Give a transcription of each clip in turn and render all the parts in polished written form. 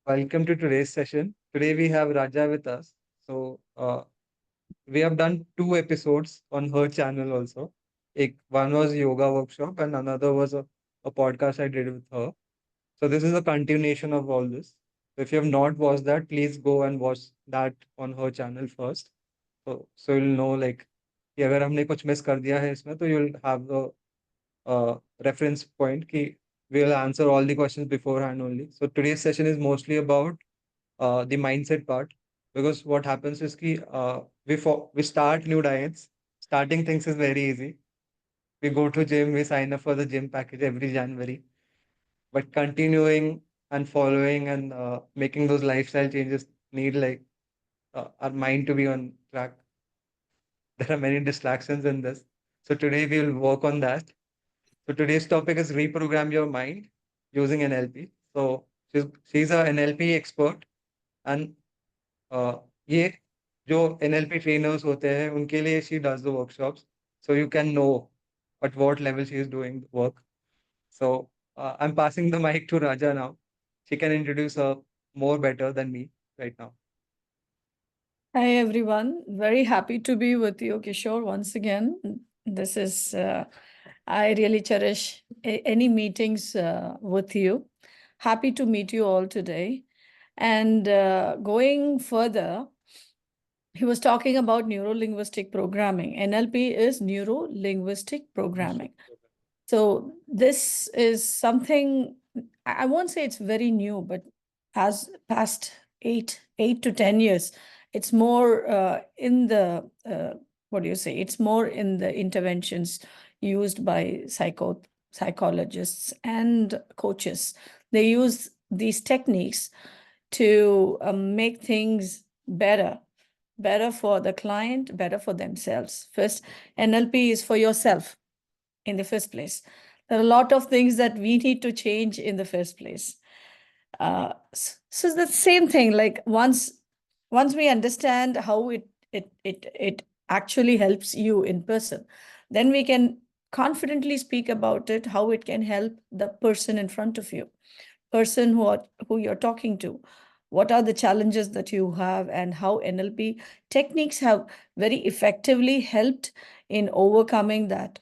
Welcome to today's session. Today we have Rajah with us. We have done two episodes on her channel also. One was yoga workshop and another was a podcast I did with her. So this is a continuation of all this. So if you have not watched that, please go and watch that on her channel first. So you'll know like कि अगर हमने कुछ miss कर दिया है इसमें तो you'll have the reference point कि we'll answer all the questions beforehand only. So today's session is mostly about the mindset part because what happens is कि we start new diets. Starting things is very easy. We go to gym, we sign up for the gym package every January, but continuing and following and making those lifestyle changes need like our mind to be on track. There are many distractions in this. So today we will work on that. So today's topic is reprogram your mind using NLP. So she's a NLP expert and ये जो NLP trainers होते हैं उनके लिए she does the workshops. So you can know at what level she is doing the work. So I'm passing the mic to Raja now. She can introduce her more better than me right now. Hi, everyone. Very happy to be with you, Kishore, once again. This is, I really cherish any meetings with you. Happy to meet you all today. And going further, he was talking about neuro-linguistic programming. NLP is neuro-linguistic programming. So this is something, I won't say it's very new, but has past 8 to 10 years, it's more in the, what do you say? It's more in the interventions used by psychologists and coaches. They use these techniques to make things better for the client, better for themselves. First, NLP is for yourself in the first place. There are a lot of things that we need to change in the first place. So the same thing, like once we understand how it actually helps you in person, then we can confidently speak about it, how it can help the person in front of you, person who you're talking to. What are the challenges that you have, and how NLP techniques have very effectively helped in overcoming that.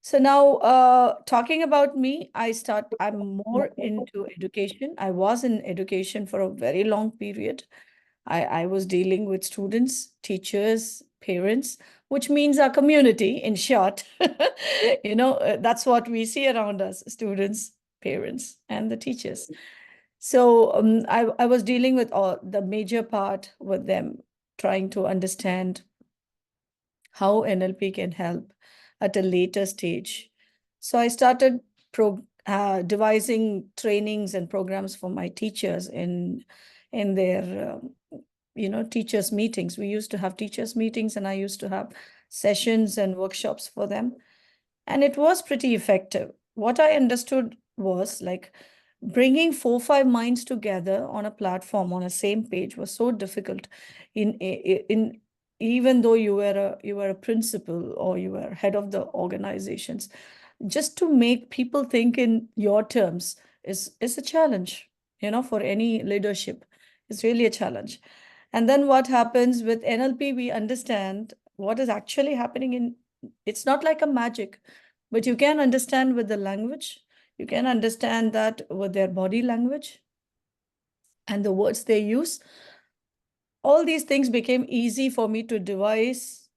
So now, talking about me, I'm more into education. I was in education for a very long period. I was dealing with students, teachers, parents, which means our community, in short. That's what we see around us, students, parents, and the teachers. So I was dealing with all the major part with them, trying to understand how NLP can help at a later stage. So I started devising trainings and programs for my teachers in their teachers meetings. We used to have teachers meetings, and I used to have sessions and workshops for them, and it was pretty effective. What I understood was like bringing 4 5 minds together on a platform on a same page was so difficult in even though you were a principal or you were head of the organizations. Just to make people think in your terms is a challenge, for any leadership. It's really a challenge. And then what happens with NLP, we understand what is actually happening in, it's not like a magic, but you can understand with the language. You can understand that with their body language and the words they use. All these things became easy for me to devise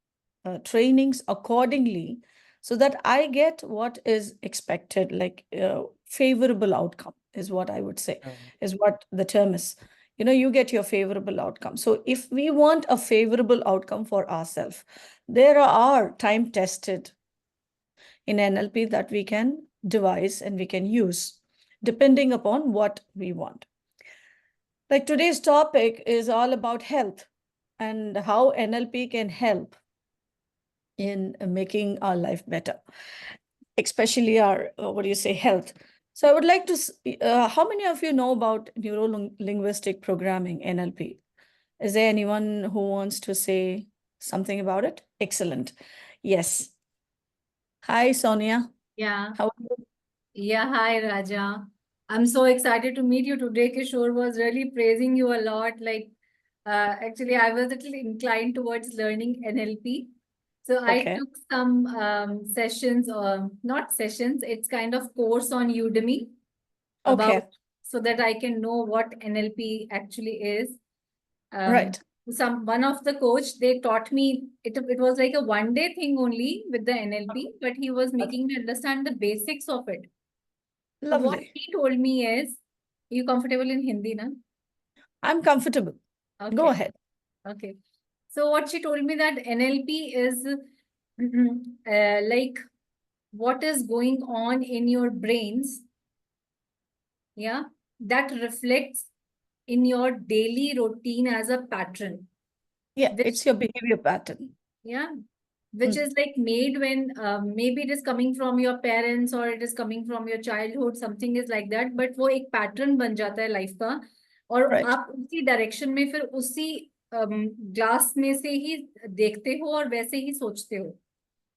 trainings accordingly so that I get what is expected, like favorable outcome is what I would say, is what the term is. You get your favorable outcome. So if we want a favorable outcome for ourselves, there are time tested in NLP that we can devise and we can use depending upon what we want. Like today's topic is all about health and how NLP can help in making our life better, especially our, health. So I would like to, how many of you know about neuro-linguistic programming, NLP? Is there anyone who wants to say something about it? Excellent. Yes. Hi, Sonia. Yeah. How are you? Yeah, hi Raja. I'm so excited to meet you today. Kishore was really praising you a lot. Actually, I was a little inclined towards learning NLP. So I Okay. took some sessions, or not sessions, it's kind of course on Udemy about, Okay. so that I can know what NLP actually is. Right. One of the coach, they taught me, it was like a 1 day thing only with the NLP, but he was Okay. making me understand the basics of it. So what Lovely. he told me is, you comfortable in Hindi, na? I'm comfortable. Go Okay, ahead. okay. So what she told me that NLP is like what is going on in your brains, yeah, that reflects in your daily routine as a pattern, Yeah, which, it's your behavior pattern. yeah, which Mm. is like made when maybe it is coming from your parents or it is coming from your childhood, something is like that, but वो एक pattern बन जाता है life का, और Right. आप उसी direction में फिर उसी glass में से ही देखते हो और वैसे ही सोचते हो.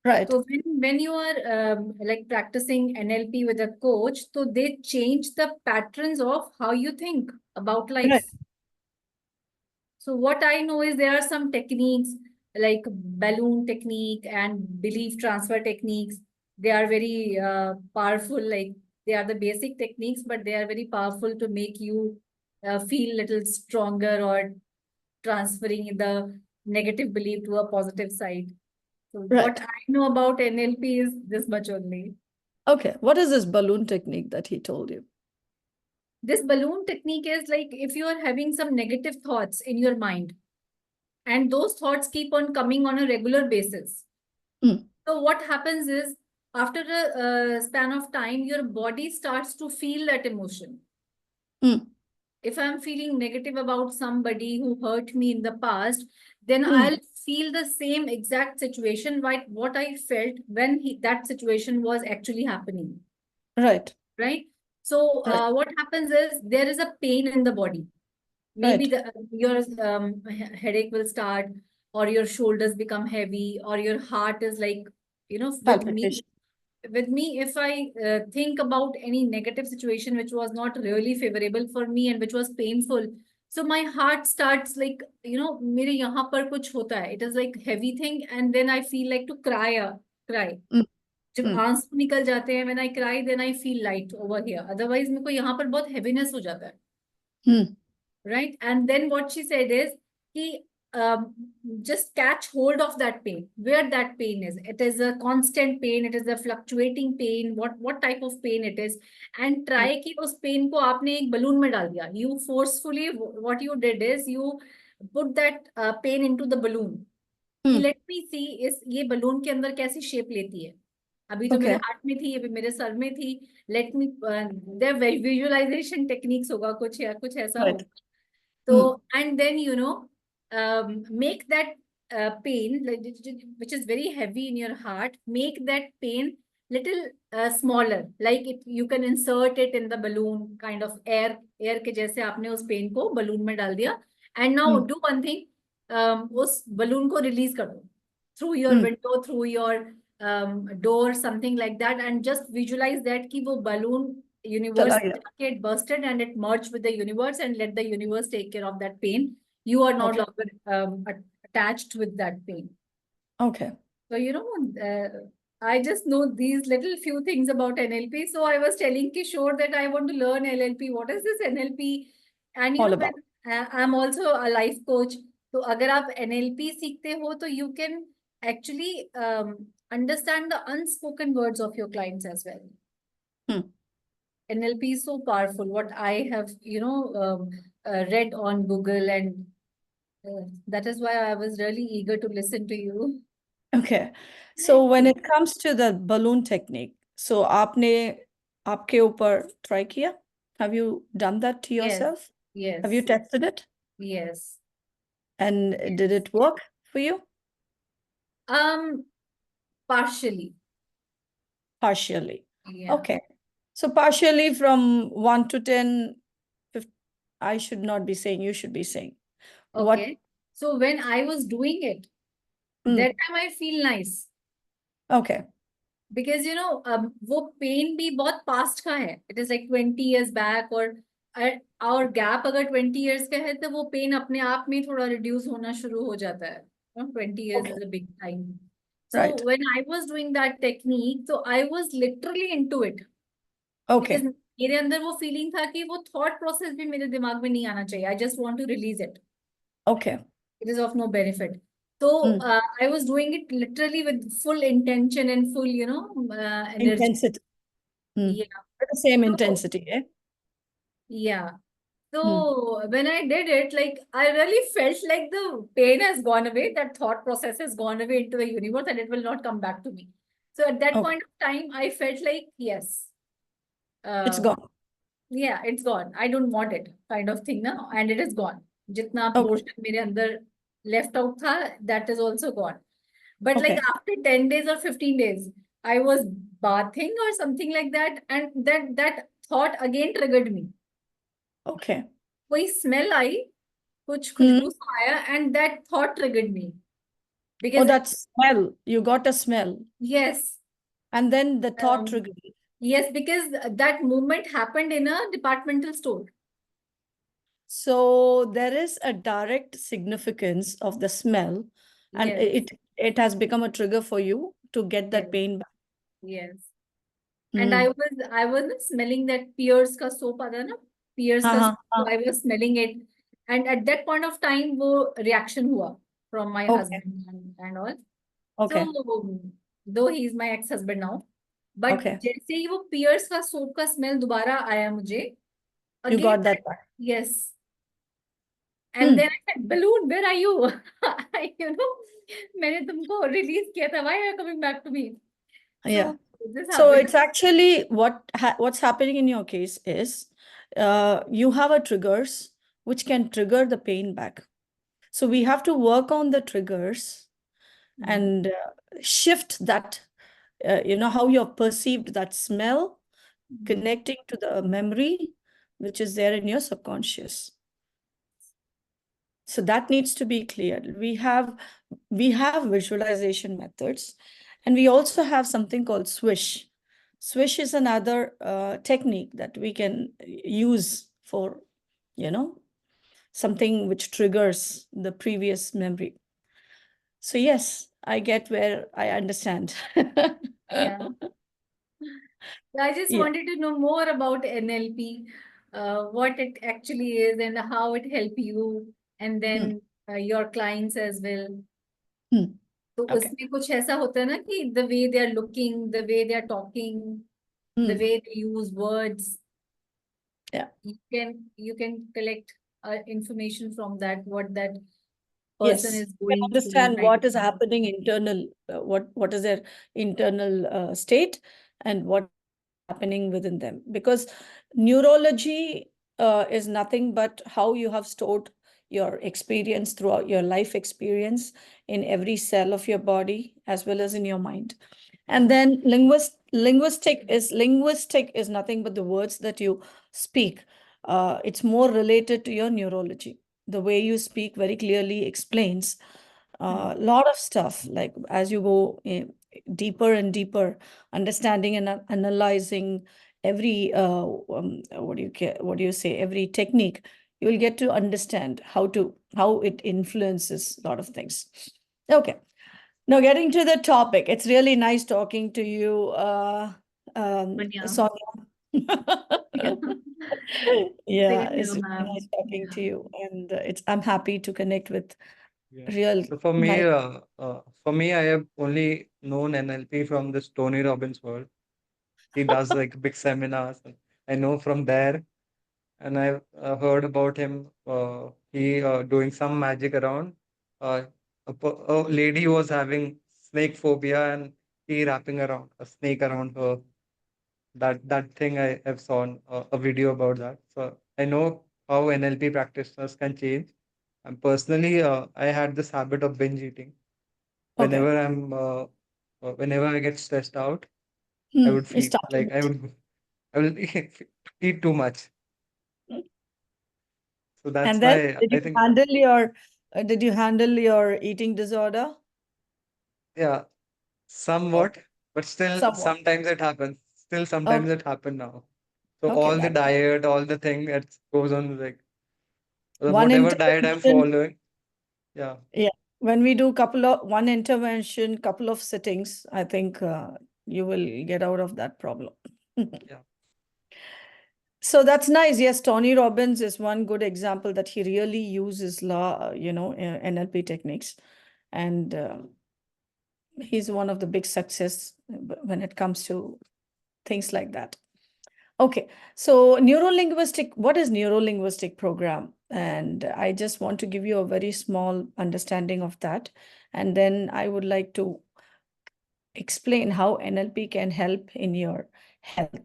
Right. So when you are like practicing NLP with a coach, so they change the patterns of how you think about Right. life. So what I know is there are some techniques like balloon technique and belief transfer techniques. They are very powerful. Like they are the basic techniques, but they are very powerful to make you feel little stronger or transferring the negative belief to a positive side. So what Right. I know about NLP is this much only. Okay. What is this balloon technique that he told you? This balloon technique is like if you are having some negative thoughts in your mind, and those thoughts keep on coming on a regular basis. Mm. So what happens is after a span of time, your body starts to feel that emotion. Mm. If I'm feeling negative about somebody who hurt me in the past, then Mm. I'll feel the same exact situation, like what I felt when that situation was actually happening. Right. Right? So Right. what happens is there is a pain in the body. Maybe Right. your headache will start, or your shoulders become heavy, or your heart is like, Palpitation. with me, if I think about any negative situation which was not really favorable for me and which was painful, so my heart starts like, मेरे यहाँ पर कुछ होता है. It is like heavy thing, and then I feel like to cry. Mm. जब Mm. आंसू निकल जाते हैं, when I cry, then I feel light over here. Otherwise मेरे को यहाँ पर बहुत heaviness हो जाता है. Mm. Right? And then what she said is, he just catch hold of that pain, where that pain is. It is a constant pain, it is a fluctuating pain, what type of pain it is, and try कि उस pain को आपने एक balloon में डाल दिया. You forcefully, what you did is you put that pain into the balloon. कि Mm. let me see इस ये balloon के अंदर कैसी shape लेती है. अभी तो मेरे Okay. हाथ में थी, अभी मेरे सर में थी. Let me visualization techniques होगा कुछ, या कुछ ऐसा Right. होगा. So, and then, make that pain, which is very heavy in your heart, make that pain little smaller. Like you can insert it in the balloon, kind of air के जैसे आपने उस pain को balloon में डाल दिया. And now do one thing, उस balloon को release कर दो. Through your window, through your door, something like that, and just visualize that कि वो balloon universe, चला गया. it bursted and it merged with the universe, and let the universe take care of that pain. You are no Okay. longer attached with that pain. Okay. So, I just know these little few things about NLP. So I was telling Kishore that I want to learn NLP. What is this NLP? And All when about. I'm also a life coach. So अगर आप NLP सीखते हो, तो you can actually understand the unspoken words of your clients as well. NLP is so powerful. What I have, read on Google, and that is why I was really eager to listen to you. Okay. So when it comes to the balloon technique, so आपने आपके ऊपर try किया? Have you done that to Yes, yourself? yes, Have you tested it? yes. And did it work for you? Partially. Partially. Yeah. Okay. So partially from 1 to 10, I should not be saying, you should be saying. What? Okay. So when I was doing it, that time I feel nice. Okay. because वो pen भी बहुत past का है. It is like 20 years back, और gap अगर 20 years का है तो वो पेन अपने आप में थोड़ा रिड्यूस होना शुरू हो जाता है. 20 years Okay. is a big time. Right. So when I was doing that technique, so I was literally into it. Okay. Because मेरे अंदर वो फीलिंग था कि वो थॉट प्रोसेस भी मेरे दिमाग में नहीं आना चाहिए. I just want to release it. Okay. It is of no benefit. So I was doing it literally with full intention and full, energy. Intensity. Yeah. With the same So, intensity, eh? yeah. So when I did it, like I really felt like the pain has gone away, that thought process has gone away into the universe and it will not come back to me. So at that Okay. point of time, I felt like, yes, It's gone. yeah, it's gone. I don't want it, kind of thing now, and it is gone. Jitna Okay. portion मेरे अंदर left out था, that is also gone. But like Okay. after 10 days or 15 days, I was bathing or something like that, and that thought again triggered me. Okay. कोई smell आई, कुछ Hmm. खुशबू सा आया, and that thought triggered me. Oh, Because that smell. You got a smell. yes, And then the thought um, triggered you. yes, because that movement happened in a departmental store. So there is a direct significance of the smell, and Yes, it has become a trigger for you to get that yes, pain back. yes. And I was not smelling that Pierce ka soap आता है ना, Pierce का soap, so I was smelling it, and at that point of time वो reaction हुआ from my Okay. husband and all. Okay. So though he is my ex-husband now, but Okay. जैसे ही वो Pierce का soap का smell दोबारा आया मुझे, You again got that back. yes, and then I said, balloon, where are you? मैंने तुमको release किया था, why are you coming back to me? Yeah. So this So happened. it's actually what's happening in your case is you have a triggers which can trigger the pain back. So we have to work on the triggers and shift that, how you're perceived that smell, connecting to the memory which is there in your subconscious. So that needs to be cleared. We have visualization methods, and we also have something called swish. Swish is another technique that we can use for, something which triggers the previous memory. So yes, I get where I understand. Yeah. I just Yeah. wanted to know more about NLP, what it actually is and how it help you, and then your clients as well. तो Okay. उसमें कुछ ऐसा होता है ना कि the way they are looking, the way they are talking, the way they use words, Yeah. you can collect information from that, what that person Yes. is You can going through understand right what is now. happening internal, what is their internal state and what happening within them, because neurology is nothing but how you have stored your experience throughout your life experience in every cell of your body as well as in your mind. And then linguistic is nothing but the words that you speak. It's more related to your neurology. The way you speak very clearly explains a lot of stuff, like as you go deeper and deeper, understanding and analyzing every what do you say, every technique, you will get to understand how it influences a lot of things. Okay, now getting to the topic, it's really nice talking to you, Sonia. Sonia. Yeah, Same it's here, really ma'am. nice talking to you, and I'm happy to connect with Yeah. real So for me, I have only known NLP from this Tony Robbins world. He does like big seminars. And I know from there, and I've heard about him. He doing some magic around. A lady was having snake phobia, and he wrapping around a snake around her. That thing I have saw a video about that. So I know how NLP practitioners can change. And personally, I had this habit of binge eating. Okay. Whenever I get stressed out, I would It's feel like starting. I will eat too much. So that's And then why I think, did you handle your eating disorder? yeah, somewhat. But still, Somewhat. sometimes it happens. Still, sometimes Okay. it happen now. So Okay, all the that diet, all the thing that goes on, like one whatever diet I'm intervention. following, yeah, Yeah. When we do one intervention, couple of sittings, I think you will get out of that problem. yeah, So that's nice. Yes, Tony Robbins is one good example that he really uses NLP techniques, and he's one of the big success when it comes to things like that. Okay, so what is neuro-linguistic program? And I just want to give you a very small understanding of that. And then I would like to explain how NLP can help in your health,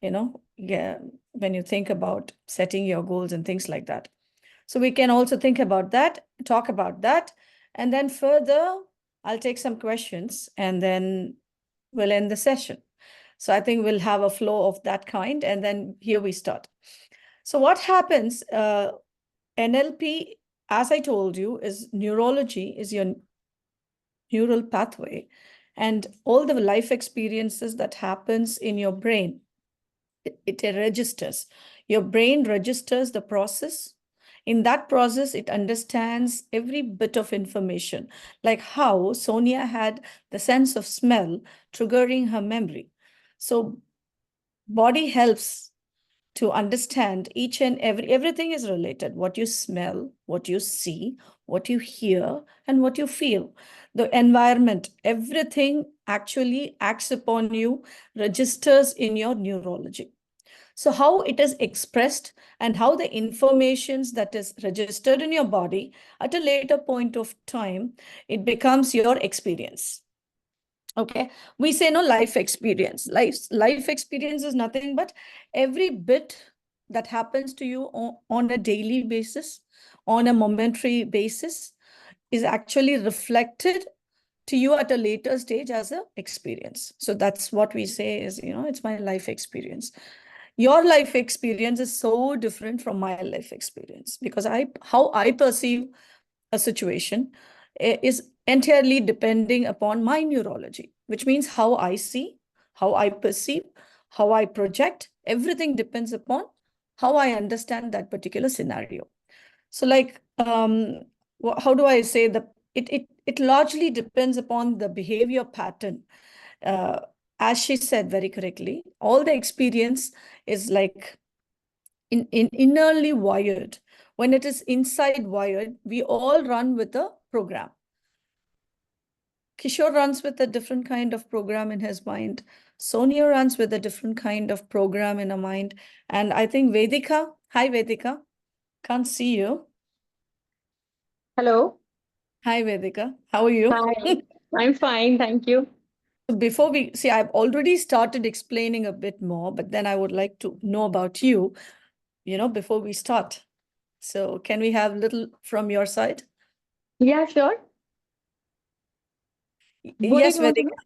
yeah, when you think about setting your goals and things like that. So we can also think about that, talk about that, and then further, I'll take some questions and then we'll end the session. So I think we'll have a flow of that kind, and then here we start. So what happens, NLP, as I told you, is neurology, is your neural pathway, and all the life experiences that happens in your brain, it registers. Your brain registers the process. In that process, it understands every bit of information, like how Sonia had the sense of smell triggering her memory. So body helps to understand each and everything is related. What you smell, what you see, what you hear, and what you feel. The environment, everything actually acts upon you, registers in your neurology. So how it is expressed and how the informations that is registered in your body at a later point of time, it becomes your experience. Okay, we say no life experience. Life experience is nothing but every bit that happens to you on a daily basis, on a momentary basis, is actually reflected to you at a later stage as a experience. So that's what we say is, it's my life experience. Your life experience is so different from my life experience, because how I perceive a situation is entirely depending upon my neurology, which means how I see, how I perceive, how I project. Everything depends upon how I understand that particular scenario. So, like, how do I say that? It largely depends upon the behavior pattern. Uh, as she said very correctly, all the experience is like innerly wired. When it is inside wired, we all run with a program. Kishore runs with a different kind of program in his mind. Sonia runs with a different kind of program in her mind. And I think Vedika, hi Vedika, can't see you. Hello. Hi Vedika, how are you? Hi. I'm fine, thank you. Before we see, I've already started explaining a bit more, but then I would like to know about you, before we start. So can we have little from your side? Yeah, sure. What did Yes, you want to Vedika. know?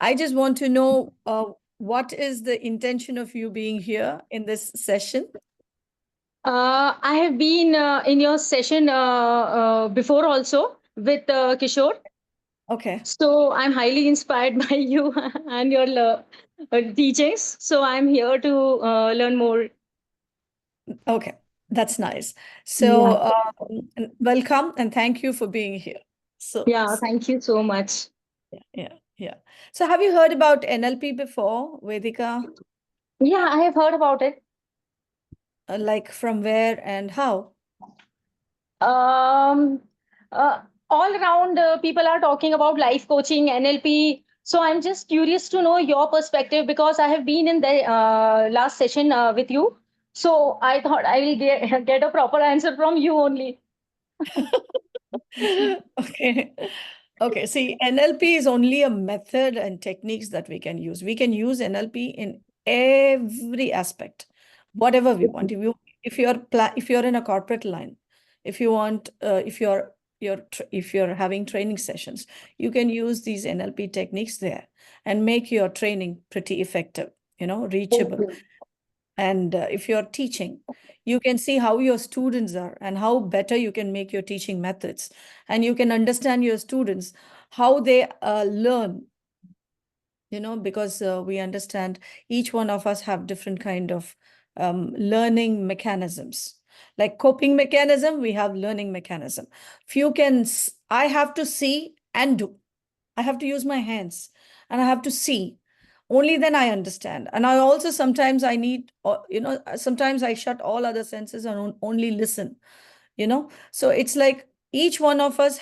I just want to know what is the intention of you being here in this session? I have been in your session before also with Kishore. Okay. So I'm highly inspired by you and your teachings. So I'm here to learn more. Okay. That's nice. Yeah. So welcome and thank you for being here. So Yeah, thank you so much. yeah. So have you heard about NLP before, Vedika? Yeah, I have heard about it. Like from where and how? um, uh, all around people are talking about life coaching, NLP. So I'm just curious to know your perspective because I have been in the last session with you. So I thought I will get a proper answer from you only. Okay. Okay. See, NLP is only a method and techniques that we can use. We can use NLP in every aspect, whatever we want. If you're in a corporate line, if you want, if you're having training sessions, you can use these NLP techniques there and make your training pretty effective, reachable. Okay. And if you're teaching, you can see how your students are and how better you can make your teaching methods. And you can understand your students, how they learn because we understand each one of us have different kind of learning mechanisms. Like coping mechanism, we have learning mechanism. I have to see and do. I have to use my hands and I have to see. Only then I understand. And I also sometimes I need, sometimes I shut all other senses and only listen, So it's like each one of us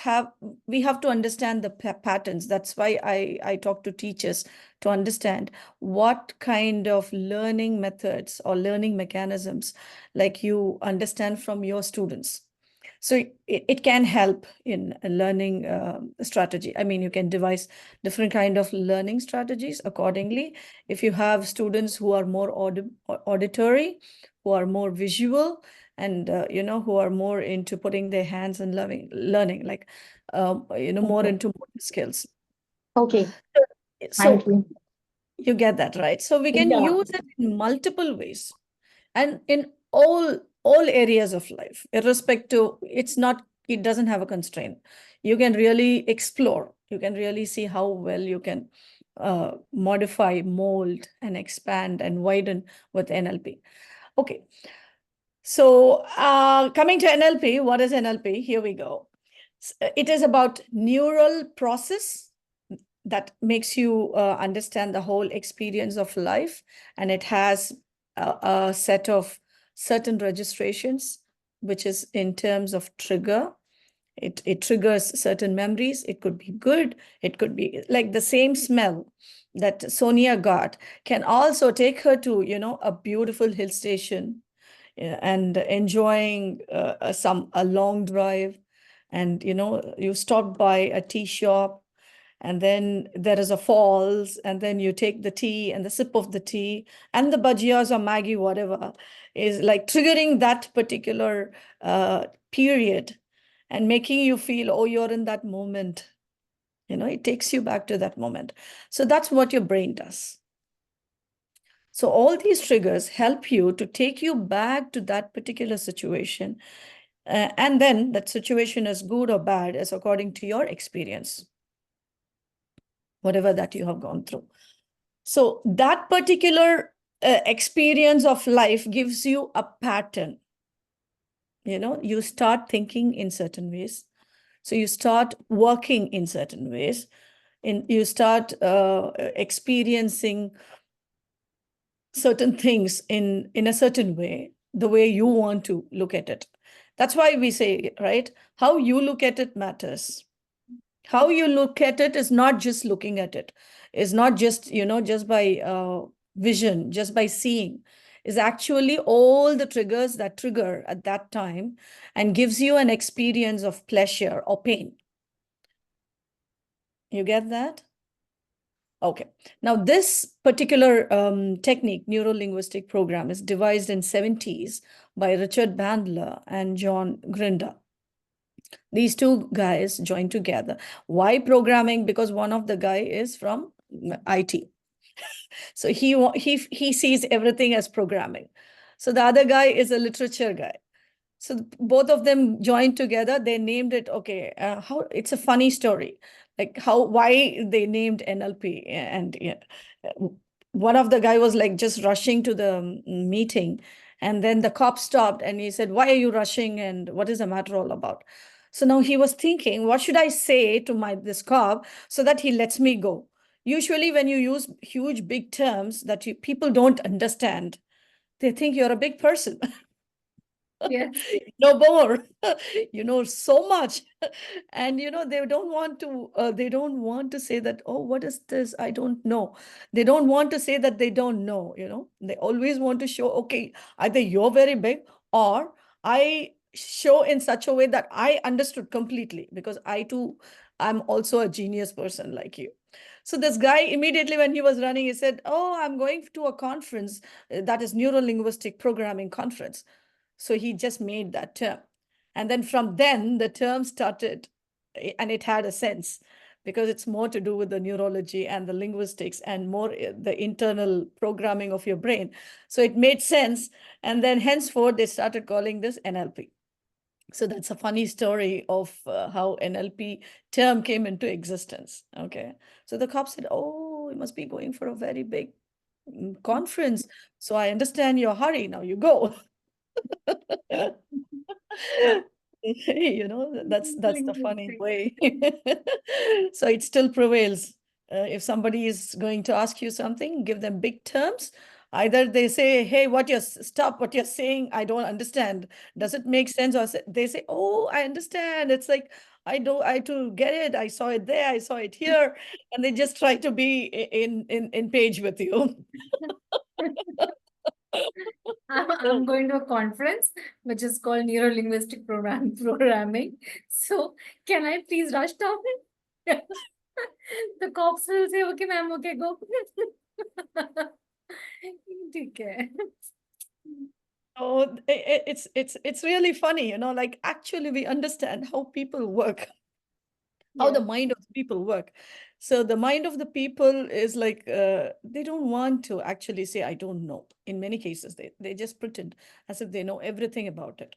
we have to understand the patterns. That's why I talk to teachers to understand what kind of learning methods or learning mechanisms like you understand from your students. So it can help in a learning strategy. I mean, you can devise different kind of learning strategies accordingly. If you have students who are more auditory, who are more visual, and who are more into putting their hands and learning, like more into motor skills. Okay. So Thank you. you get that, right? So we can Yeah. use it in multiple ways and in all areas of life, irrespective. It doesn't have a constraint. You can really explore. You can really see how well you can modify, mold, and expand and widen with NLP. Okay. So coming to NLP, what is NLP? Here we go. It is about neural process that makes you understand the whole experience of life. And it has a set of certain registrations, which is in terms of trigger. It triggers certain memories. It could be good. It could be like the same smell that Sonia got can also take her to, a beautiful hill station and enjoying a long drive. And, you stopped by a tea shop, and then there is a falls, and then you take the tea and the sip of the tea and the bhajiyas or Maggie, whatever, is like triggering that particular period and making you feel, oh, you're in that moment. It takes you back to that moment. So that's what your brain does. So all these triggers help you to take you back to that particular situation. And then that situation is good or bad is according to your experience, whatever that you have gone through. So that particular experience of life gives you a pattern. You start thinking in certain ways. So you start working in certain ways. You start experiencing certain things in a certain way, the way you want to look at it. That's why we say, right, how you look at it matters. How you look at it is not just looking at it, is not just, just by vision, just by seeing, is actually all the triggers that trigger at that time and gives you an experience of pleasure or pain. You get that? Okay. Now, this particular technique, neuro-linguistic program, is devised in 70s by Richard Bandler and John Grinder. These two guys joined together. Why programming? Because one of the guy is from IT. So he sees everything as programming. So the other guy is a literature guy. So both of them joined together. They named it, okay, how it's a funny story, like why they named NLP. And one of the guy was like just rushing to the meeting. And then the cop stopped and he said, why are you rushing? And what is the matter all about? So now he was thinking, what should I say to this cop so that he lets me go? Usually when you use huge, big terms that people don't understand, they think you're a big person. Yes. No more. You know so much. And they don't want to say that, oh, what is this? I don't know. They don't want to say that they don't know. They always want to show, okay, either you're very big or I show in such a way that I understood completely, because I'm also a genius person like you. So this guy immediately when he was running, he said, oh, I'm going to a conference that is neuro-linguistic programming conference. So he just made that term. And then from then the term started, and it had a sense because it's more to do with the neurology and the linguistics and more the internal programming of your brain. So it made sense. And then henceforth, they started calling this NLP. So that's a funny story of how NLP term came into existence. Okay. So the cop said, oh, you must be going for a very big conference. So I understand your hurry. Now you go. That's the funny way. So it still prevails. If somebody is going to ask you something, give them big terms. Either they say, "Hey, stop what you're saying. I don't understand. Does it make sense?" Or they say, "Oh, I understand. It's like I to get it. I saw it there. I saw it here," and they just try to be in page with you. I'm going to a conference which is called Neuro-Linguistic Programming. So can I please rush down? The cops will say, okay, ma'am, okay, go. ठीक है. Oh, it's really funny, like actually we understand how people work, how the Yes. mind of the people work. So the mind of the people is like they don't want to actually say, I don't know. In many cases, they just pretend as if they know everything about it.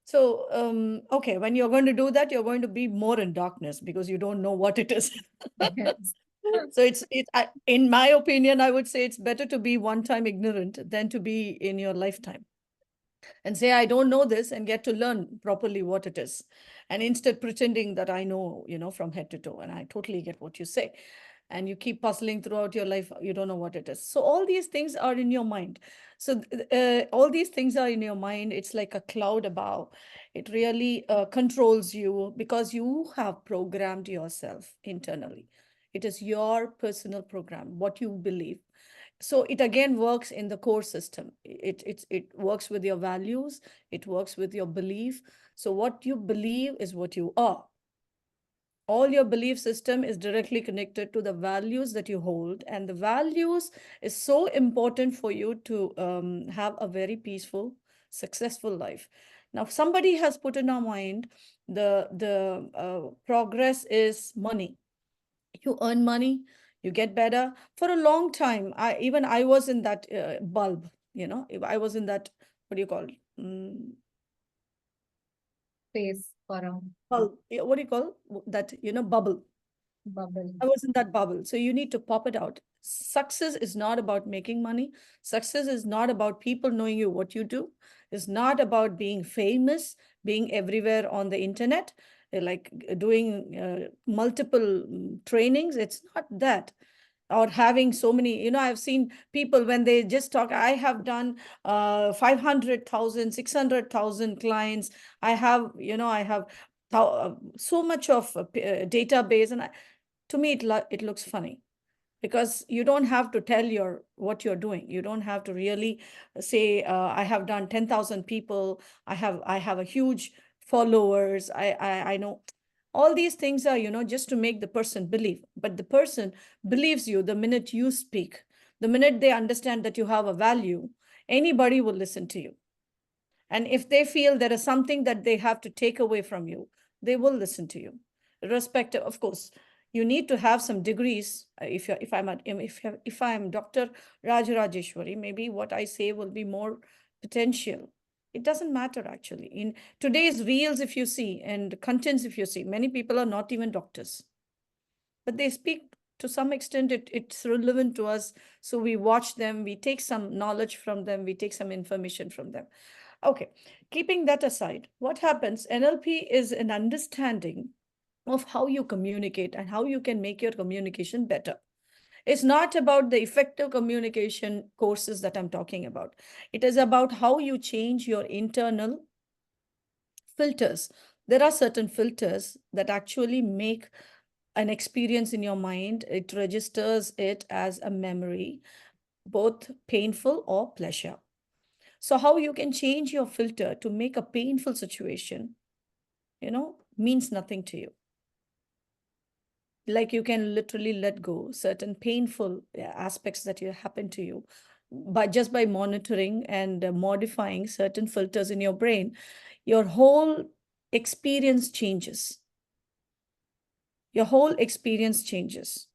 So, okay, when you're going to do that, you're going to be more in darkness because you don't know what it is. Yes. So in my opinion, I would say it's better to be one time ignorant than to be in your lifetime and say, I don't know this, and get to learn properly what it is. And instead pretending that I know, from head to toe. And I totally get what you say. And you keep puzzling throughout your life, you don't know what it is. So all these things are in your mind. So all these things are in your mind. It's like a cloud above. It really controls you because you have programmed yourself internally. It is your personal program, what you believe. So it again works in the core system. It works with your values. It works with your belief. So what you believe is what you are. All your belief system is directly connected to the values that you hold, and the values is so important for you to have a very peaceful, successful life. Now, somebody has put in our mind the progress is money. You earn money, you get better. For a long time, I was in that bulb, I was in that, what do you call it? Space for a Bulb. What do you call that? Bubble. bubble. I was in that bubble. So you need to pop it out. Success is not about making money. Success is not about people knowing you what you do. It's not about being famous, being everywhere on the internet, like doing multiple trainings. It's not that. Or having so many, I've seen people when they just talk, I have done 500,000, 600,000 clients. I have so much of a database. And to me, it looks funny because you don't have to tell what you're doing. You don't have to really say, I have done 10,000 people. I have a huge followers. I know all these things are, just to make the person believe. But the person believes you the minute you speak, the minute they understand that you have a value, anybody will listen to you. And if they feel there is something that they have to take away from you, they will listen to you. Irrespective, of course, you need to have some degrees. If I'm Dr. Rajeshwari, maybe what I say will be more potential. It doesn't matter actually. In today's reels, if you see, and contents, if you see, many people are not even doctors, but they speak to some extent. It's relevant to us, so we watch them, we take some knowledge from them, we take some information from them. Okay, keeping that aside, what happens? NLP is an understanding of how you communicate and how you can make your communication better. It's not about the effective communication courses that I'm talking about. It is about how you change your internal filters. There are certain filters that actually make an experience in your mind. It registers it as a memory, both painful or pleasure. So how you can change your filter to make a painful situation, means nothing to you. Like you can literally let go certain painful aspects that happen to you by monitoring and modifying certain filters in your brain. Your whole experience changes. Your whole experience changes.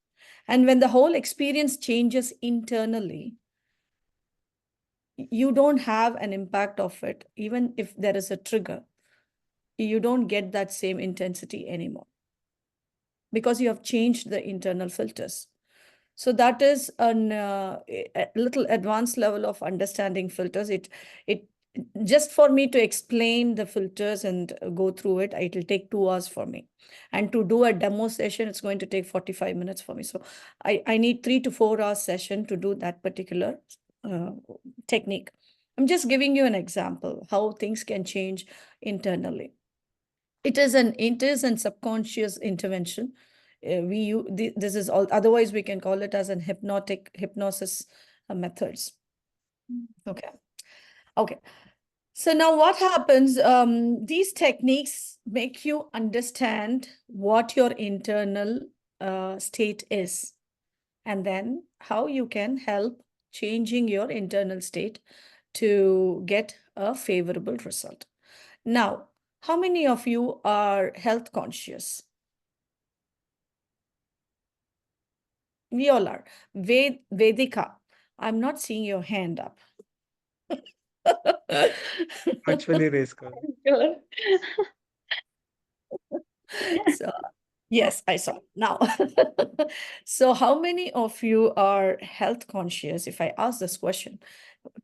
And when the whole experience changes internally, you don't have an impact of it. Even if there is a trigger, you don't get that same intensity anymore because you have changed the internal filters. So that is a little advanced level of understanding filters. It just for me to explain the filters and go through it, it'll take 2 hours for me. And to do a demo session, it's going to take 45 minutes for me. So I need 3 to 4 hours session to do that particular technique. I'm just giving you an example how things can change internally. It is an subconscious intervention. This is all, otherwise we can call it as an hypnosis methods. Okay. Okay. So now what happens? These techniques make you understand what your internal state is, and then how you can help changing your internal state to get a favorable result. Now, how many of you are health conscious? We all are. Vedika, I'm not seeing your hand up. Actually, raise card. Sure. So, yes, I saw. Now, so how many of you are health conscious? If I ask this question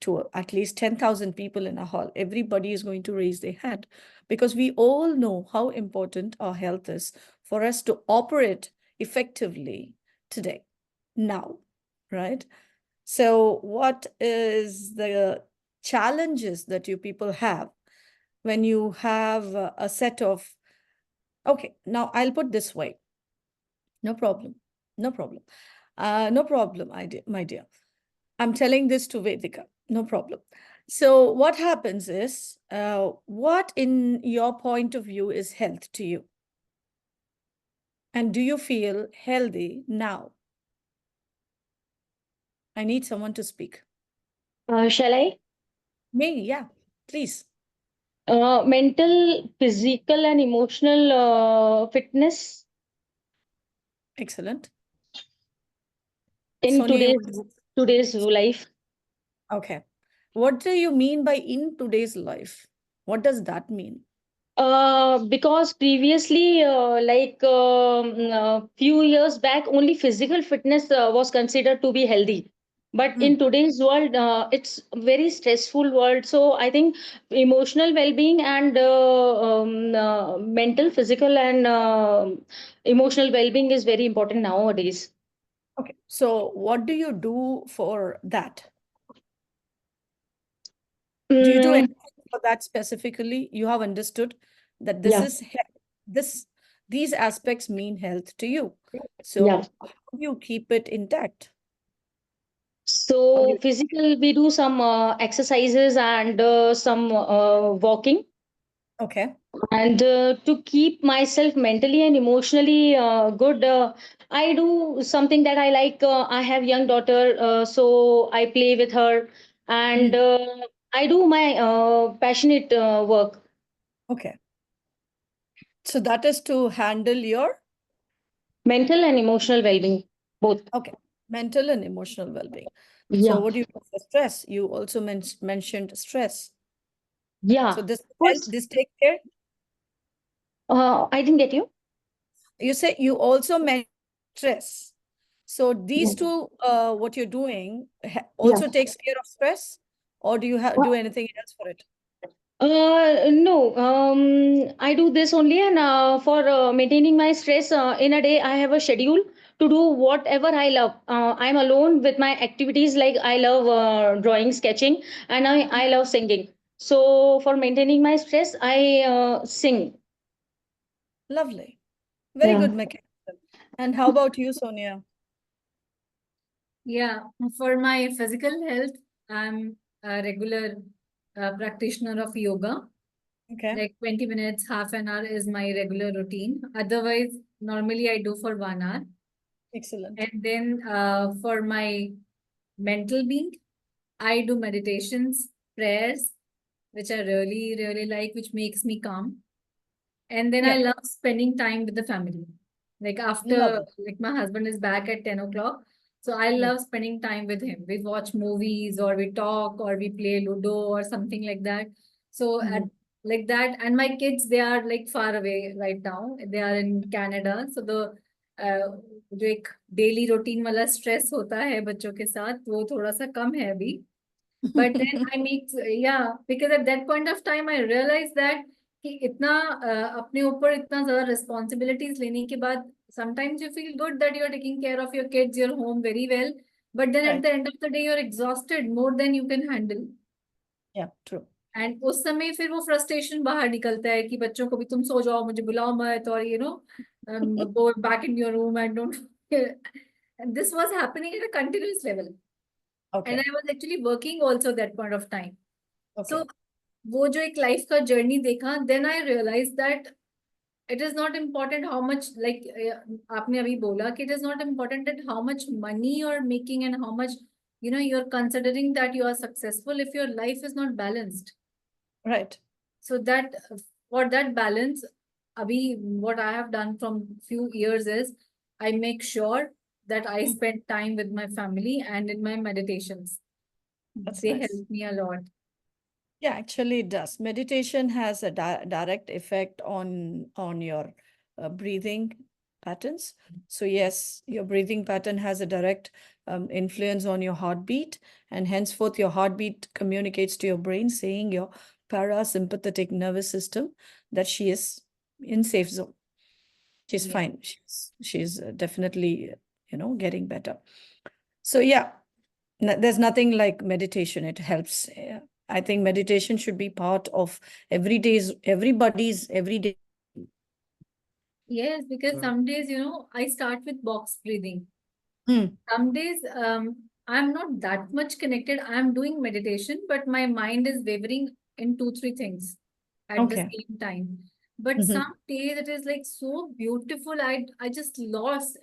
to at least 10,000 people in a hall, everybody is going to raise their hand, because we all know how important our health is for us to operate effectively today, now, right? So what is the challenges that you people have when you have a set of, okay, now I'll put this way. No problem. No problem. No problem, my dear. I'm telling this to Vedika. No problem. So what happens is, what in your point of view is health to you? And do you feel healthy now? I need someone to speak. Shall I? Me, yeah, please. Mental, physical, and emotional fitness Excellent. in Sonia, today's life. okay. What do you mean by in today's life? What does that mean? Because previously, few years back, only physical fitness was considered to be healthy. But in today's world, it's very stressful world. So I think emotional well-being and mental, physical, and emotional well-being is very important nowadays. Okay. So what do you do for that? Do you do Mm, anything for that specifically? You have understood that yeah, these aspects mean health to you. So yeah. how do you keep it intact? How do So you, physical, we do some exercises and some walking. okay. And to keep myself mentally and emotionally good, I do something that I like. I have young daughter, so I play with her, and I do my passionate work. Okay. So that is to handle your, Mental and emotional well-being, both. okay, mental and emotional well-being. So Yeah, what do you do for stress? You also mentioned stress. So yeah. this help, First, this take care. I didn't get you. You say you also mentioned stress. So these two, what you're doing Yeah. also takes care of stress, or do you do anything else for it? No, I do this only, and for maintaining my stress in a day, I have a schedule to do whatever I love. I'm alone with my activities, like I love drawing, sketching, and I love singing. So for maintaining my stress, I sing. Lovely. Very Yeah. good mechanism. And how about you, Sonia? Yeah, for my physical health, I'm a regular practitioner of yoga. Okay, Like 20 minutes, half an hour is my regular routine. Otherwise, normally I do for 1 hour. excellent. And then for my mental being, I do meditations, prayers, which I really, really like, which makes me calm. And then I Yeah, love spending time with the family. Like after, lovely. like my husband is back at 10 o'clock. So I love spending time with him. We watch movies or we talk or we play Ludo or something like that. So at like that, and my kids, they are like far away right now. They are in Canada. So जो एक daily routine वाला stress होता है बच्चों के साथ वो थोड़ा सा कम है अभी. But then I make, yeah, because at that point of time I realized that कि इतना अपने ऊपर इतना ज्यादा responsibilities लेने के बाद sometimes you feel good that you're taking care of your kids, your home very well, but then at Right. the end of the day you're exhausted more than you can handle. Yeah, true. And उस समय फिर वो frustration बाहर निकलता है कि बच्चों को भी तुम सो जाओ, मुझे बुलाओ मत, और go back in your room and don't. This was happening at a continuous level and Okay. I was actually working also that point of time. Okay. So वो जो एक लाइफ का जर्नी देखा, then I realise that it is not important how much, like आपने अभी बोला कि it is not important that how much money you are making and how much you are considering that you are successful if your life is not balanced. Right. So that for that balance, abhi what I have done from few years is I make sure that I Mm. spend time with my family and in my meditations. That's They nice. help me a lot. Yeah, actually it does. Meditation has a direct effect on your breathing patterns. So yes, your breathing pattern has a direct influence on your heartbeat, and henceforth your heartbeat communicates to your brain, saying your parasympathetic nervous system that she is in safe zone. She's Yeah. fine. She's definitely getting better. So yeah, there's nothing like meditation. It helps. I think meditation should be part of everybody's everyday. Yes, because Yeah. some days, I start with box breathing. Hmm. Some days, I'm not that much connected. I'm doing meditation, but my mind is wavering in two, three things at the Okay. same time. But Mhm. some days it is like so beautiful. I just lost,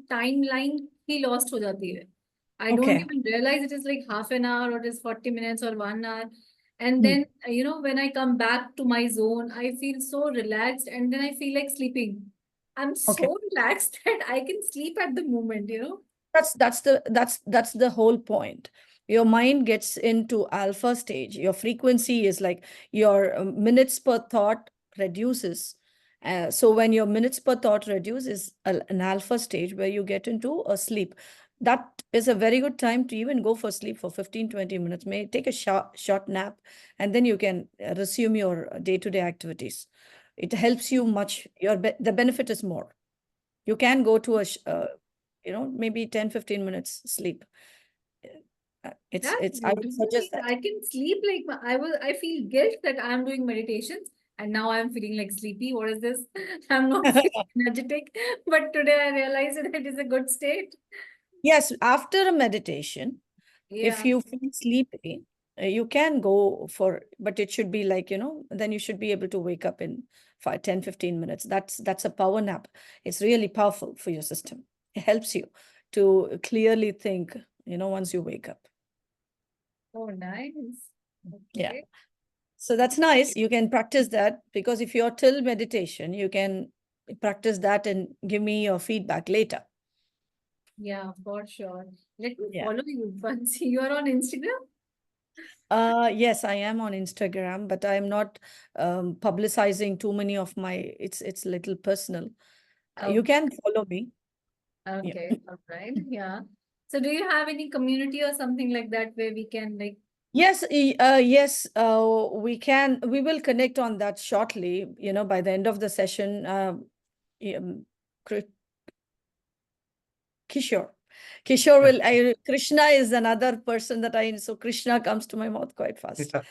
timeline he lost हो जाती है. I don't Okay. even realize it is like half an hour or it is 40 minutes or 1 hour. And Hmm. then, when I come back to my zone, I feel so relaxed and then I feel like sleeping. I'm Okay. so relaxed that I can sleep at the moment. That's the whole point. Your mind gets into alpha stage. Your frequency is like your minutes per thought reduces. So when your minutes per thought reduces an alpha stage where you get into a sleep, that is a very good time to even go for sleep for 15-20 minutes. May take a short nap, and then you can resume your day-to-day activities. It helps you much. The benefit is more. You can go to maybe 10-15 minutes sleep. That's I would beautiful. suggest that. I can sleep like I feel guilt that I'm doing meditations and now I'm feeling like sleepy. What is this? I'm not feeling energetic. But today I realized that it is a good state. Yes, after a meditation, if Yeah. you feel sleepy, you can go for, but it should be like, then you should be able to wake up in 5, 10, 15 minutes. That's a power nap. It's really powerful for your system. It helps you to clearly think, once you wake up. Oh, nice. Yeah. Okay. So that's nice. You can practice that, because if you're till meditation, you can practice that and give me your feedback later. Yeah, for sure. Let me Yeah. follow you once. You are on Instagram? Yes, I am on Instagram, but I'm not publicizing too many of my, it's little personal. You Okay. can follow me. Yeah. Okay. All right. Yeah. So do you have any community or something like that where we can like? Yes, yes, we will connect on that shortly, by the end of the session. Kri- Kishore. Kishore will, Krishna is another person so Krishna comes to my mouth quite fast. Yeah.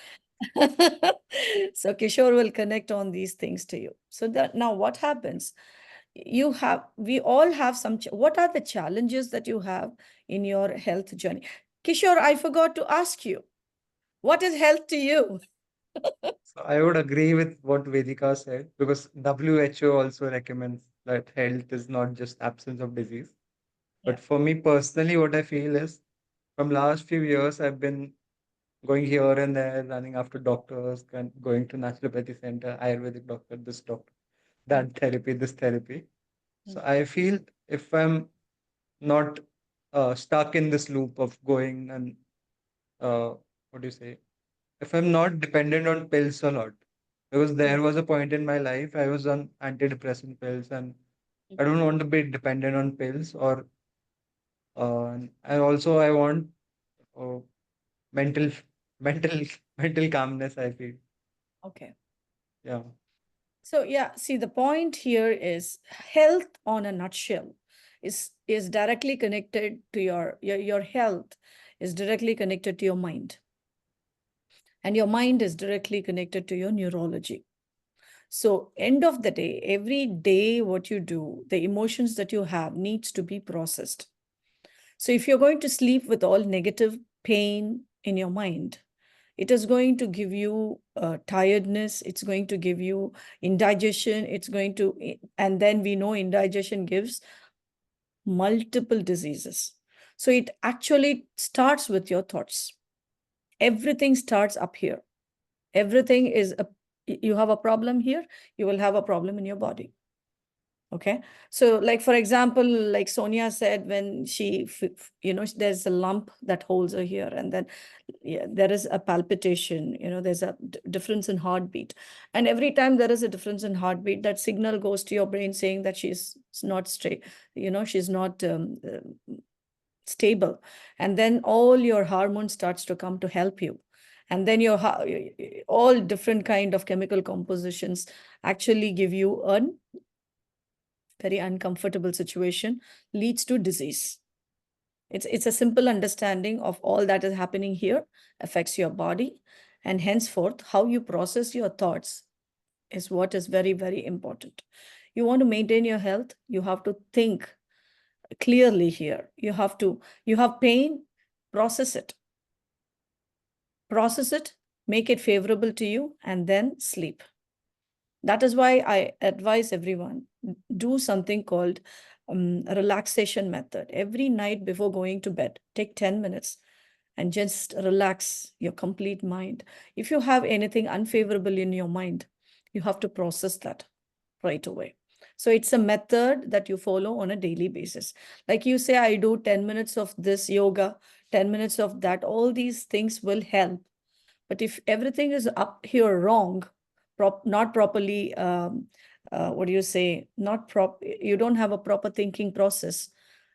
So Kishore will connect on these things to you. So that now what happens? We all have what are the challenges that you have in your health journey? Kishore, I forgot to ask you, what is health to you? So I would agree with what Vedika said, because WHO also recommends that health is not just absence of disease. But Yeah. for me personally, what I feel is from last few years, I've been going here and there, running after doctors, and going to naturopathy center, Ayurvedic doctor, this doctor, that therapy, this therapy. So I feel if I'm not stuck in this loop of going and what do you say? If I'm not dependent on pills a lot, because there was a point in my life I was on antidepressant pills and I don't want to be dependent on pills, or and also I want uh, mental mental mental calmness, I feel. Okay. Yeah. So yeah, see, the point here is health on a nutshell is directly connected to your health is directly connected to your mind. And your mind is directly connected to your neurology. So end of the day, every day what you do, the emotions that you have needs to be processed. So if you're going to sleep with all negative pain in your mind, it is going to give you tiredness, it's going to give you indigestion, it's going to, and then we know indigestion gives multiple diseases. So it actually starts with your thoughts. Everything starts up here. Everything is you have a problem here, you will have a problem in your body. Okay. So like, for example, like Sonia said, when she, there's a lump that holds her here, and then there is a palpitation, there's a difference in heartbeat. And every time there is a difference in heartbeat, that signal goes to your brain saying that she's not straight, she's not stable. And then all your hormones starts to come to help you. And then your all different kind of chemical compositions actually give you a very uncomfortable situation, leads to disease. It's a simple understanding of all that is happening here affects your body, and henceforth how you process your thoughts is what is very, very important. You want to maintain your health, you have to think clearly here. You have pain, process it. Process it, make it favorable to you, and then sleep. That is why I advise everyone, do something called a relaxation method. Every night before going to bed, take 10 minutes and just relax your complete mind. If you have anything unfavorable in your mind, you have to process that right away. So it's a method that you follow on a daily basis. Like you say, I do 10 minutes of this yoga, 10 minutes of that. All these things will help. But if everything is up here wrong, not properly, what do you say, you don't have a proper thinking process,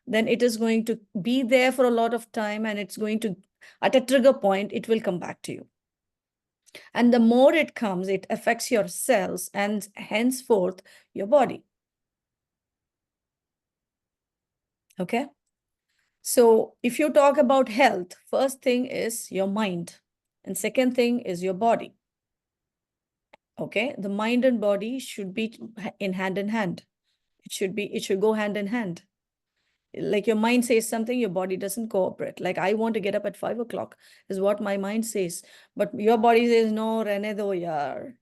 then it is going to be there for a lot of time, and it's going to, at a trigger point, it will come back to you. And the more it comes, it affects your cells and henceforth your body. Okay. So if you talk about health, first thing is your mind, and second thing is your body. Okay, the mind and body should be in hand. It should go hand in hand. Like your mind says something, your body doesn't cooperate. Like I want to get up at 5 o'clock is what my mind says. But your body says, no, rehne do yaar.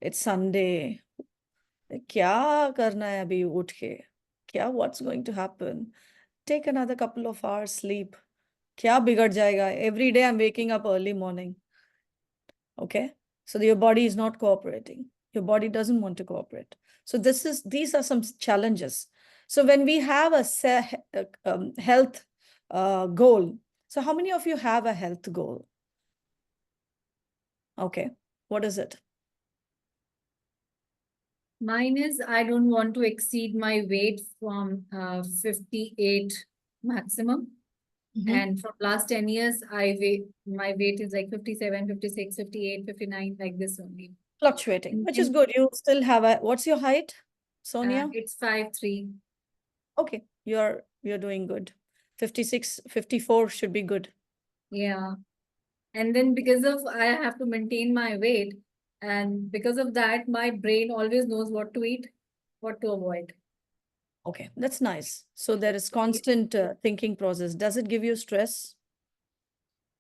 It's Sunday. Kya karna hai abhi uth ke? What's going to happen? Take another couple of hours sleep. Kya bigad jayega? Every day I'm waking up early morning. Okay. So your body is not cooperating. Your body doesn't want to cooperate. So these are some challenges. So when we have a health goal, so how many of you have a health goal? Okay. What is it? Mine is I don't want to exceed my weight from 58 maximum. And from last 10 years, my weight is like 57, 56, 58, 59, like this only. Fluctuating, which is good. You still have what's your height, Sonia? It's 5'3". Okay, you're doing good. 56, 54 should be good. Yeah. And then because of I have to maintain my weight, and because of that, my brain always knows what to eat, what to avoid. Okay, that's nice. So there is constant thinking process. Does it give you stress?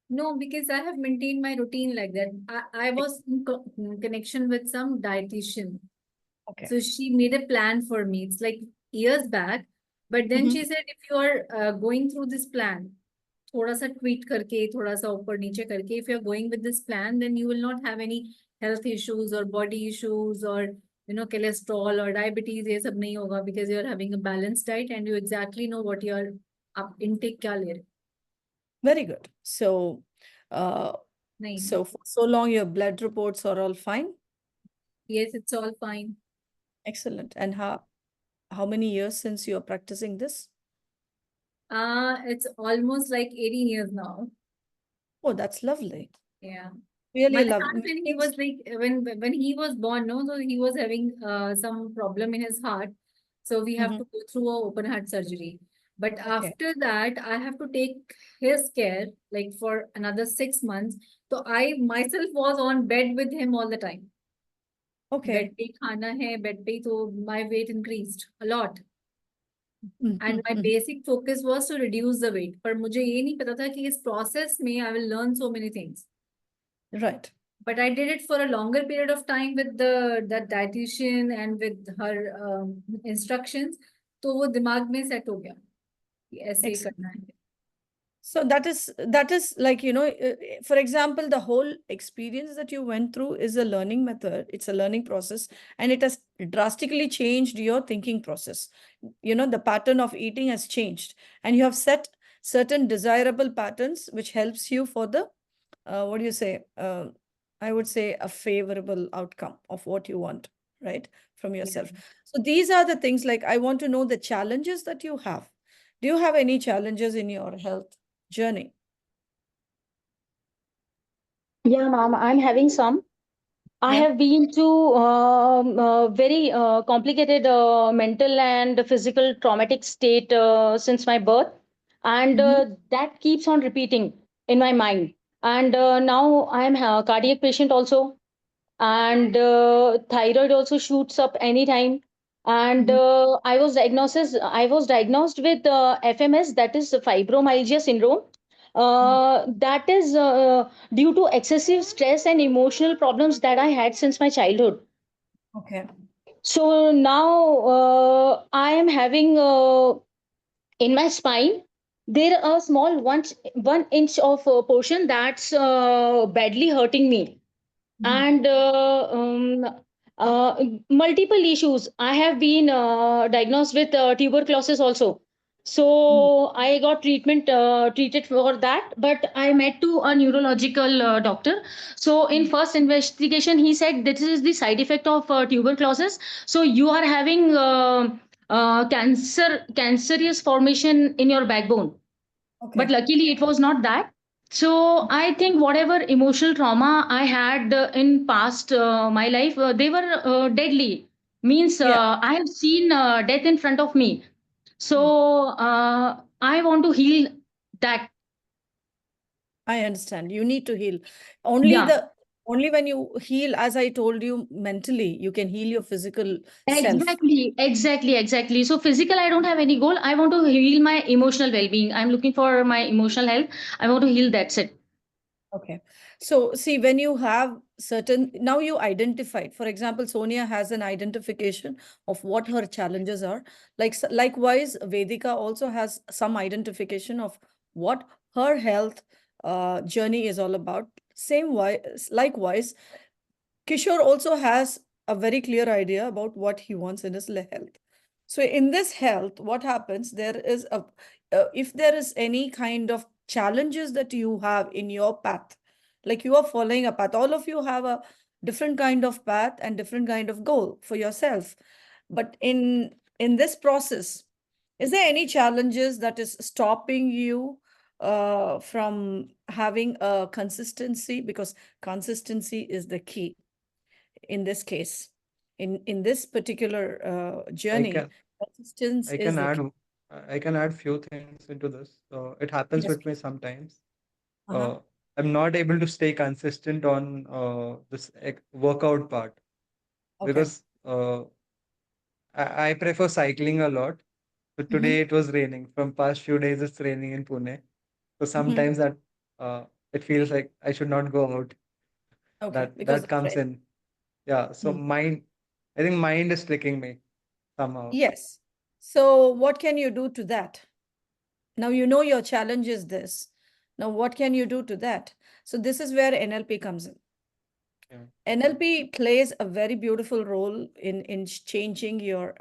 No, because I have maintained my routine like that. I was in connection with some dietitian. Okay. So she made a plan for me. It's like years back. But then she said, if you are going through this plan, थोड़ा सा tweak करके, थोड़ा सा ऊपर नीचे करके, if you're going with this plan, then you will not have any health issues or body issues or cholesterol or diabetes. ये सब नहीं होगा because you're having a balanced diet and you exactly know what your intake क्या ले रहे. Very good. So, नहीं. so for so long your blood reports are all fine? Yes, it's all fine. Excellent. And how how many years since you're practicing this? It's almost like 18 years now. Oh, that's lovely. Yeah. Really My love. son, when he was like when he was born, no, so he was having some problem in his heart. So we have Mhm. to go through a open heart surgery. But Okay. after that, I have to take his care like for another 6 months. So I myself was on bed with him all the time. Okay. Bed पे खाना है, bed पे, so my weight increased a lot. And my Mhm. basic focus was to reduce the weight. पर मुझे ये नहीं पता था कि इस process में I will learn so many things. Right. But I did it for a longer period of time with the dietitian and with her instructions. तो वो दिमाग में set हो गया कि ऐसे ही Excellent. करना है. So that is like, you know, for example, the whole experience that you went through is a learning method. It's a learning process, and it has drastically changed your thinking process. You know, the pattern of eating has changed, and you have set certain desirable patterns, which helps you for the, what do you say? I would say a favorable outcome of what you want, right, from Yeah. yourself. So these are the things, like, I want to know the challenges that you have. Do you have any challenges in your health journey? Yeah, ma'am, I'm having some. I Yeah. have been to very complicated mental and physical traumatic state since my birth, and Mhm. that keeps on repeating in my mind. And now I am a cardiac patient also, and thyroid also shoots up anytime. And Mhm. I was diagnosed with FMS, that is fibromyalgia syndrome. Mhm. That is due to excessive stress and emotional problems that I had since my childhood. Okay. So now I am having in my spine there a small 1 inch of portion that's badly hurting me, Mhm. and multiple issues. I have been diagnosed with tuberculosis also. Mhm. So I got treated for that, but I met to a neurological doctor. So in Mhm. first investigation, he said this is the side effect of tuberculosis. So you are having cancerous formation in your backbone, but Okay. luckily it was not that. So I think whatever emotional trauma I had in past my life, they were deadly, means Yeah. I have seen death in front of me. So Mhm. I want to heal that. I understand. You need to heal. Only Yeah, the only when you heal, as I told you, mentally, you can heal your physical self. exactly. So physical, I don't have any goal. I want to heal my emotional well-being. I'm looking for my emotional health. I want to heal, that's it. Okay. So see, when you have certain, now you identified, for example, Sonia has an identification of what her challenges are. Like likewise, Vedika also has some identification of what her health journey is all about. Same wise, likewise, Kishore also has a very clear idea about what he wants in his health. So in this health, what happens? There is a if there is any kind of challenges that you have in your path, like you are following a path, all of you have a different kind of path and different kind of goal for yourself. But in this process, is there any challenges that is stopping you from having a consistency? Because consistency is the key in this case, in this particular I journey. can Persistence I is can the add key. I can add few things into this. It happens Yes, with me please. sometimes. Uh-huh. I'm not able to stay consistent on this workout part Okay. because I prefer cycling a lot. But Mm-hmm. today it was raining. From past few days it's raining in Pune. So Mm-hmm. sometimes that uh, it feels like I should not go out. Okay, because That of comes rain. in. Yeah. So Mm. I think mind is tricking me somehow. Yes. So what can you do to that? Now you know your challenge is this. Now what can you do to that? So this is where NLP comes in. Yeah. NLP plays a very beautiful role in changing your,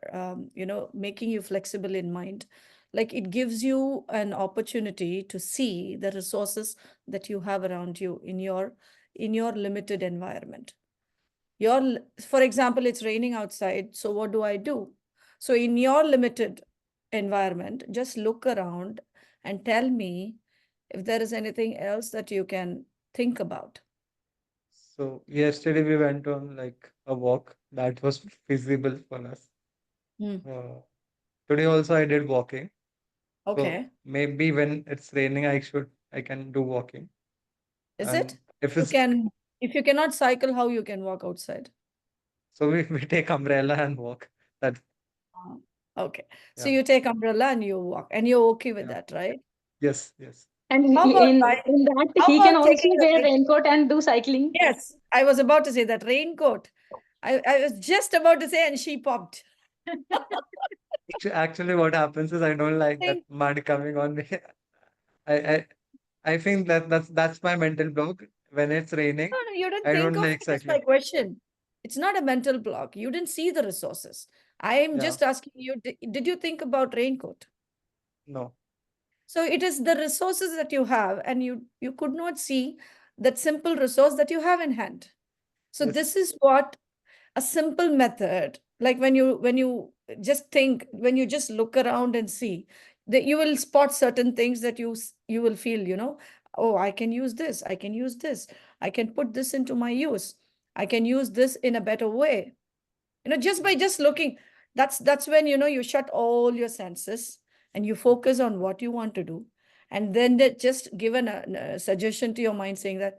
making you flexible in mind. Like it gives you an opportunity to see the resources that you have around you in your limited environment. For example, it's raining outside. So what do? So in your limited environment, just look around and tell me if there is anything else that you can think about. So yesterday we went on like a walk that was feasible for us. Hmm. Today also I did walking. So Okay. maybe when it's raining, I can do walking. Is And it? if You it's can, if you cannot cycle, how you can walk outside? so we take umbrella and walk. That Okay. So yeah, you take umbrella and you walk, and you're okay with yeah. that, right? Yes, yes. And How about in that, how he can about also taking a wear rain? raincoat and do cycling. Yes, I was about to say that raincoat. I was just about to say, and she popped. Actually, what happens is I don't like that Rain- mud coming on me. I I I think that's my mental block. When it's raining, No, no, you didn't I think don't of like it as my cycling. question. It's not a mental block. You didn't see the resources. I am Yeah, just asking you, did you think about raincoat? no. So it is the resources that you have, and you could not see that simple resource that you have in hand. So Yes, this is what a simple method, like when you just think, when you just look around and see, that you will spot certain things that you will feel, oh, I can use this, I can use this, I can put this into my use, I can use this in a better way, just by just looking. That's when you shut all your senses and you focus on what you want to do, and then that just give a suggestion to your mind saying that,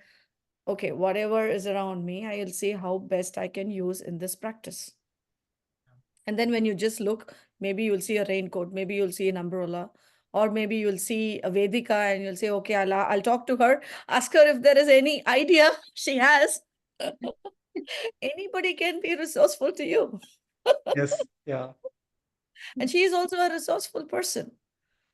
okay, whatever is around me, I'll see how best I can use in this practice. And then when you just look, maybe you'll see a raincoat, maybe you'll see an umbrella, or maybe you'll see a Vedika and you'll say, okay, I'll talk to her, ask her if there is any idea she has. Anybody can be resourceful to you. yes, yeah, And she is also a resourceful person.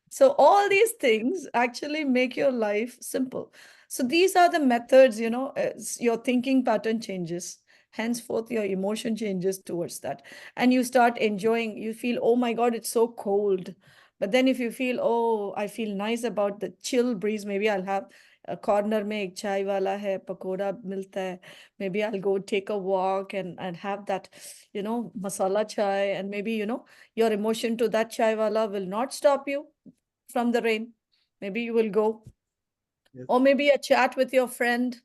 So all these things actually make your life simple. So these are the methods, as your thinking pattern changes. Henceforth, your emotion changes towards that. And you start enjoying, you feel, oh my God, it's so cold. But then if you feel, oh, I feel nice about the chill breeze, maybe I'll have a corner mein ek chai wala hai, pakoda milta hai. Maybe I'll go take a walk and have that, masala chai. And maybe, your emotion to that chai wala will not stop you from the rain. Maybe you will go, yes, or maybe a chat with your friend.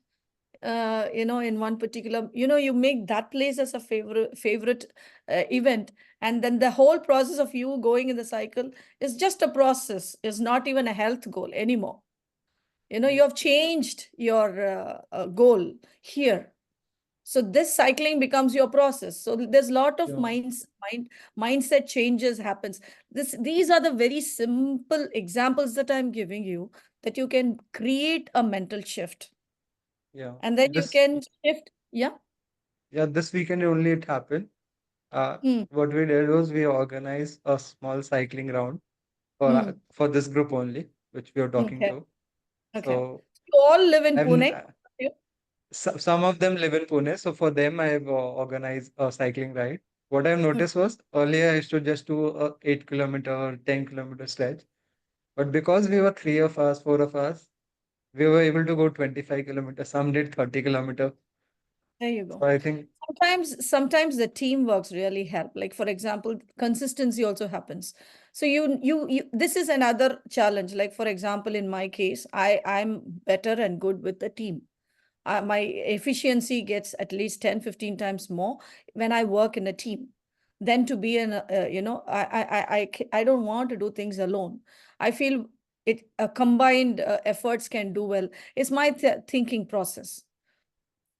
In one particular, you make that place as a favorite event, and then the whole process of you going in the cycle is just a process. Is not even a health goal anymore. You yes, have changed your goal here. So this cycling becomes your process. So there's a lot of yeah, mindset changes happens. These are the very simple examples that I'm giving you, that you can create a mental shift, yeah. and then you This can shift. Yeah. yeah, this weekend only it happened. Uh, Hmm. what we did was we organized a small cycling round Hmm. for this group only, which we are talking Okay. to. Okay. So You all live in I'm Pune. You- some of them live in Pune, so for them I've organized a cycling ride. What I've Hmm. noticed was earlier I used to just do a 8 kilometer or 10 kilometer stretch, but because we were three of us, four of us, we were able to go 25 kilometers. Some did 30 kilometer. There you So go. I think Sometimes the teamworks really help. Like for example, consistency also happens. So you this is another challenge. Like for example, in my case, I'm better and good with the team. My efficiency gets at least 10-15 times more when I work in a team than to be in I don't want to do things alone. I feel it combined efforts can do well. It's my thinking process.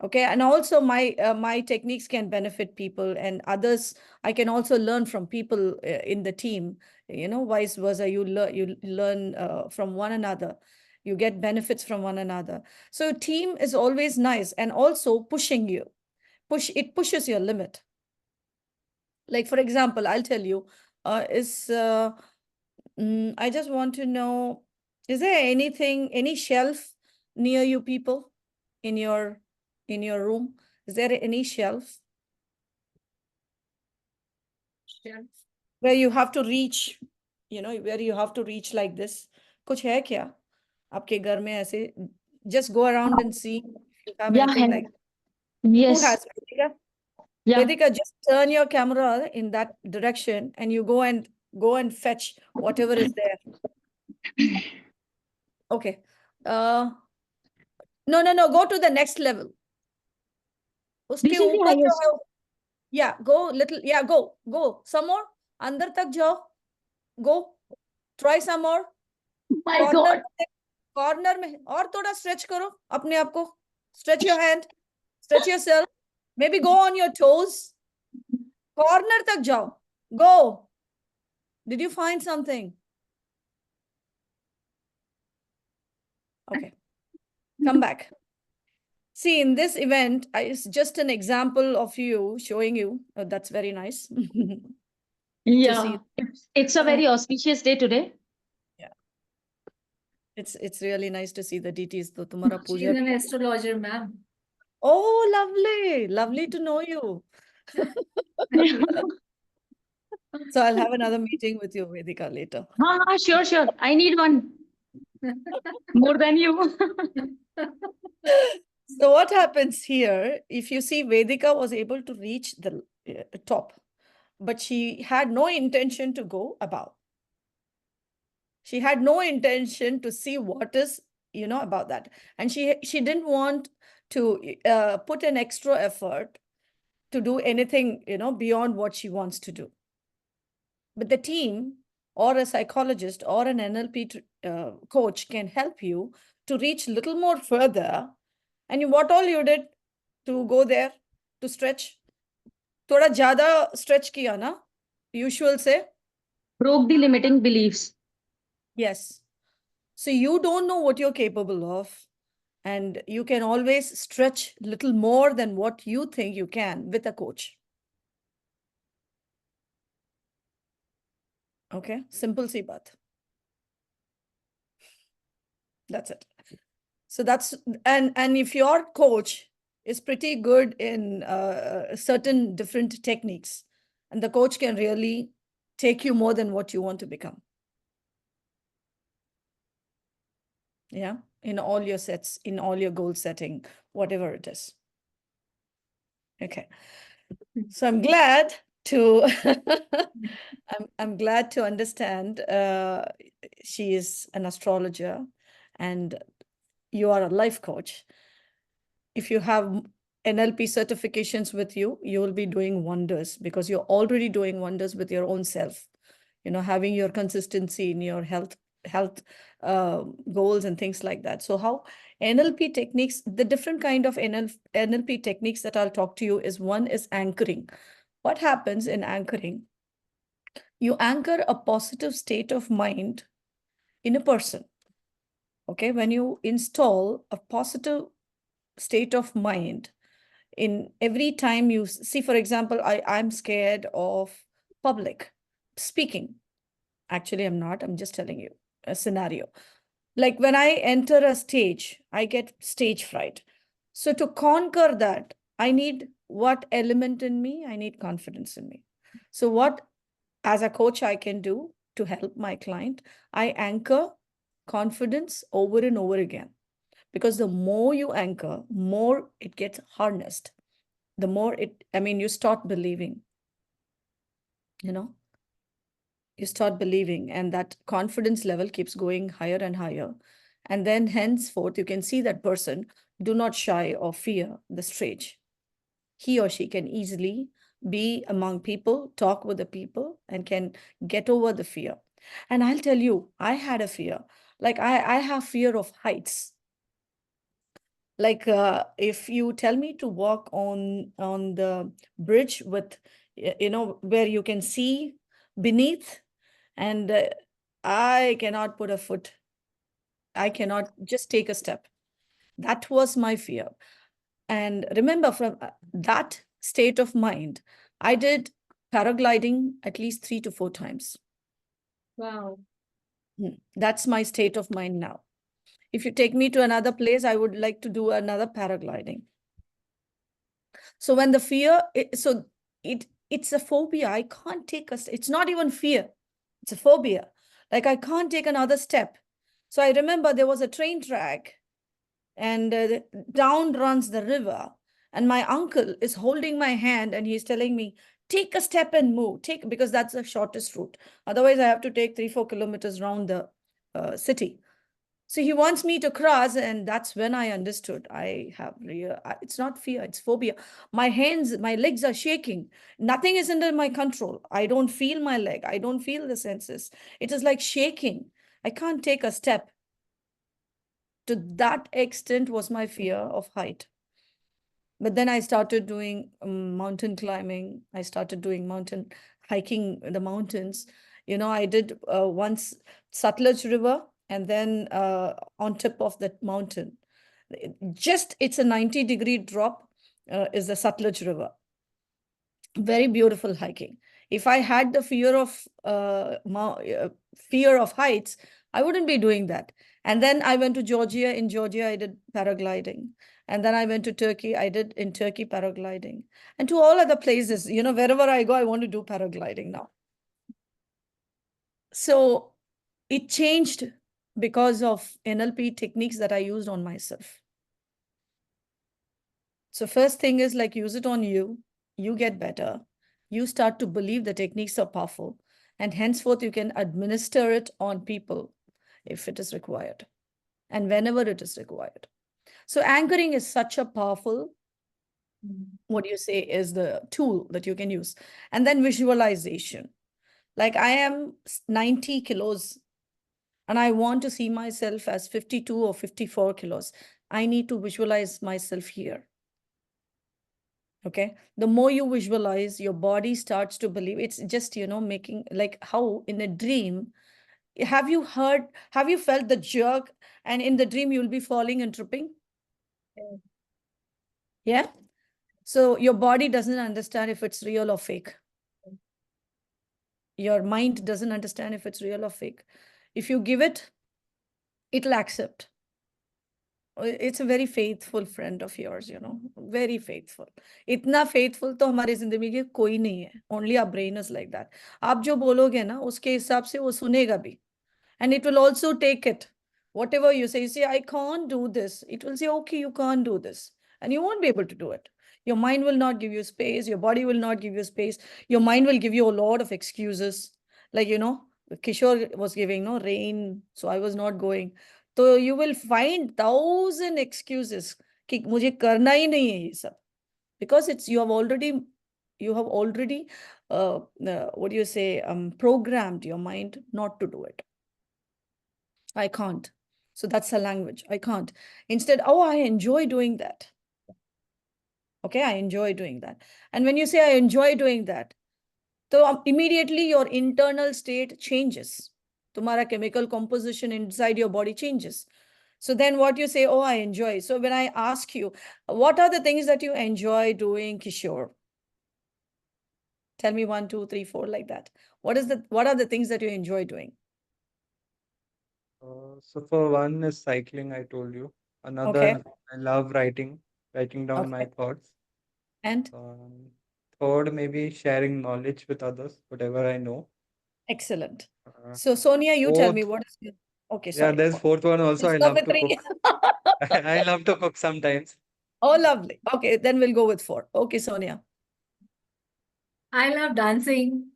Okay, and also my techniques can benefit people and others. I can also learn from people in the team, vice versa. You learn from one another. You get benefits from one another. So team is always nice, and also pushing you, pushes your limit. Like for example, I'll tell you, is I just want to know, is there any shelf near you people in your room? Is there any shelf Sure. where you have to reach, where you have to reach like this? कुछ है क्या आपके घर में ऐसे? Just go around and see if you have Yeah, anything like. Who yes. has? Ritika? Yeah. Vedika, just turn your camera in that direction and you go and fetch whatever is there. Okay. No. Go to the next level. उसके This is the ऊपर जो highest. है, yeah, go little, yeah, go some more. अंदर तक जाओ. Go. Try some more. My Corner God. Corner में और थोड़ा स्ट्रेच करो अपने आप को. Stretch your hand. Stretch yourself. Maybe go on your toes. Corner तक जाओ. Go. Did you find something? Okay. Come back. See, in this event, it's just an example of you showing you. That's very nice. Yeah. see. It's a very auspicious day today. Yeah. It's really nice to see the deities. तो तुम्हारा She's Puja. an astrologer, ma'am. Oh, lovely. Lovely to know you. So I'll have another meeting with you, Vedika, later. Sure. I need one more than you. So what happens here, if you see Vedika was able to reach the top, but she had no intention to go above. She had no intention to see what is, about that. And she didn't want to put an extra effort to do anything, beyond what she wants to do. But the team or a psychologist or an NLP coach can help you to reach a little more further. And what all you did to go there, to stretch? थोड़ा ज़्यादा stretch किया ना? Usual से? Broke the limiting beliefs. Yes. So you don't know what you're capable of. And you can always stretch a little more than what you think you can with a coach. Okay, simple सी बात. That's it. So that's, and if your coach is pretty good in certain different techniques, and the coach can really take you more than what you want to become. Yeah, in all your sets, in all your goal setting, whatever it is. Okay. So I'm glad to I'm glad to understand she is an astrologer and you are a life coach. If you have NLP certifications with you, you will be doing wonders because you're already doing wonders with your own self. Having your consistency in your health goals and things like that. So how NLP techniques, the different kind of NLP techniques that I'll talk to you is, one is anchoring. What happens in anchoring? You anchor a positive state of mind in a person. Okay, when you install a positive state of mind in every time you see, for example, I'm scared of public speaking. Actually, I'm not. I'm just telling you a scenario. Like when I enter a stage, I get stage fright. So to conquer that, I need what element in me? I need confidence in me. So what, as a coach, I can do to help my client, I anchor confidence over and over again. Because the more you anchor, more it gets harnessed. The more you start believing, you start believing, and that confidence level keeps going higher and higher. And then henceforth, you can see that person do not shy or fear the stage. He or she can easily be among people, talk with the people, and can get over the fear. And I'll tell you, I had a fear. Like I have fear of heights. Like if you tell me to walk on the bridge with, where you can see beneath, and I cannot put a foot. I cannot just take a step. That was my fear. And remember, from that state of mind, I did paragliding at least 3 to 4 times. Wow. That's my state of mind now. If you take me to another place, I would like to do another paragliding. So when the fear, it's a phobia. I can't take it's not even fear. It's a phobia. Like I can't take another step. So I remember there was a train track and down runs the river. And my uncle is holding my hand and he's telling me, take a step and move, because that's the shortest route. Otherwise, I have to take 3-4 kilometers around the city. So he wants me to cross, and that's when I understood I have real. It's not fear, it's phobia. My hands, my legs are shaking. Nothing is under my control. I don't feel my leg. I don't feel the senses. It is like shaking. I can't take a step. To that extent was my fear of height. But then I started doing mountain climbing. I started doing mountain hiking the mountains. I did once Sutlej River, and then on tip of that mountain, it's a 90-degree drop, is the Sutlej River. Very beautiful hiking. If I had the fear of heights, I wouldn't be doing that. And then I went to Georgia. In Georgia, I did paragliding. And then I went to Turkey. I did in Turkey paragliding. And to all other places, wherever I go, I want to do paragliding now. So it changed because of NLP techniques that I used on myself. So first thing is like use it on you. You get better. You start to believe the techniques are powerful. And henceforth, you can administer it on people if it is required and whenever it is required. So anchoring is such a powerful, what you say, is the tool that you can use. And then visualization. Like I am 90 kilos and I want to see myself as 52 or 54 kilos. I need to visualize myself here. Okay. The more you visualize, your body starts to believe. It's just, making like how in a dream, have you felt the jerk, and in the dream you'll be falling and tripping? Yeah. So your body doesn't understand if it's real or fake. Your mind doesn't understand if it's real or fake. If you give it, it'll accept. It's a very faithful friend of yours, very faithful. इतना faithful तो हमारी जिंदगी में कोई नहीं है. Only our brain is like that. आप जो बोलोगे ना उसके हिसाब से वो सुनेगा भी. And it will also take it. Whatever you say, I can't do this. It will say, okay, you can't do this. And you won't be able to do it. Your mind will not give you space. Your body will not give you space. Your mind will give you a lot of excuses. Like, Kishore was giving no rain, so I was not going. So you will find 1,000 excuses कि मुझे करना ही नहीं है ये सब, because you have already what do you say, programmed your mind not to do it. I can't. So that's a language. I can't. Instead, I enjoy doing that. Okay, I enjoy doing that. And when you say I enjoy doing that, so immediately your internal state changes. Tumhara chemical composition inside your body changes. So then what you say, I enjoy. So when I ask you, what are the things that you enjoy doing, Kishore? Tell me 1, 2, 3, 4 like that. What are the things that you enjoy doing? So for one is cycling, I told you. Another, Okay. I love writing down my Okay. thoughts. And Third, maybe sharing knowledge with others, whatever I know. excellent. Uh, So Sonia, you tell me Fourth, what is your... Okay, yeah, sorry. there's fourth one also. Let's I go love with to 3. cook. I love to cook sometimes. Oh, lovely. Okay, then we'll go with 4. Okay, Sonia. I love dancing.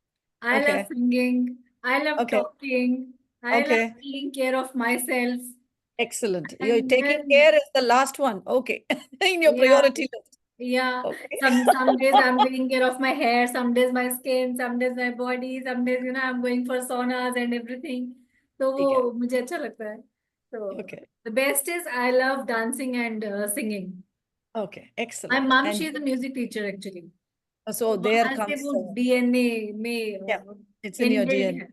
I love Okay. singing. I love Okay. talking. I love Okay. taking care of myself. Excellent. You're And taking then, care is the last one. Okay. In your yeah, priority list. yeah. Okay. Some days I'm taking care of my hair, some days my skin, some days my body, some days, I'm going for saunas and everything. So ठीक है. वो मुझे अच्छा लगता है. So Okay. the best is I love dancing and singing. Okay. My Excellent. mom, And she's a music teacher actually. so तो there वहां से comes वो the... DNA में Yeah, it's in your inbuilt DNA. है.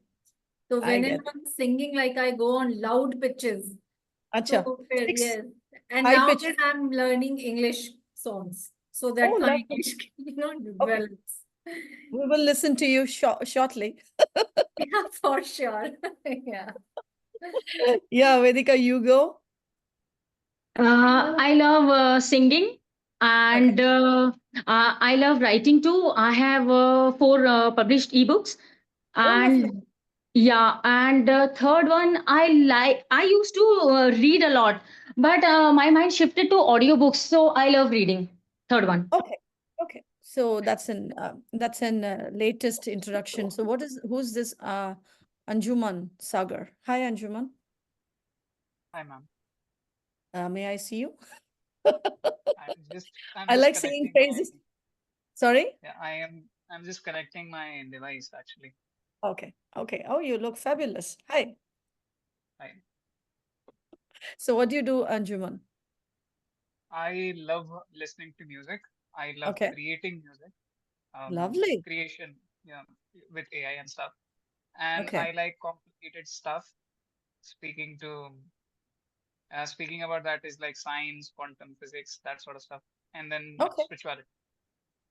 So I whenever get it. I'm singing, like I go on loud pitches. Acha. So Six yes, and high pitch. nowadays I'm learning English songs so Oh, that my lovely. English Okay. develops. We will listen to you shortly. Yeah, for sure. Yeah. Yeah, Vedika, you go. I love singing, Okay. and I love writing too. I have 4 published ebooks, Oh, lovely. and yeah, and third one, I used to read a lot, but my mind shifted to audiobooks, so I love reading. third one. Okay. Okay. So that's an latest introduction. So who's this Anjuman Sagar? Hi, Anjuman. Hi, ma'am. May I see you? I'm I just like seeing connecting my, faces. Sorry? yeah, I'm just connecting my device actually. Okay. Okay. Oh, you look fabulous. Hi. I So what do you do, Anjuman? I love listening to music. I love Okay. creating music. Lovely. Creation, yeah, with AI and stuff. And Okay. I like complicated stuff. Speaking to speaking about that is like science, quantum physics, that sort of stuff. And then Okay. spirituality.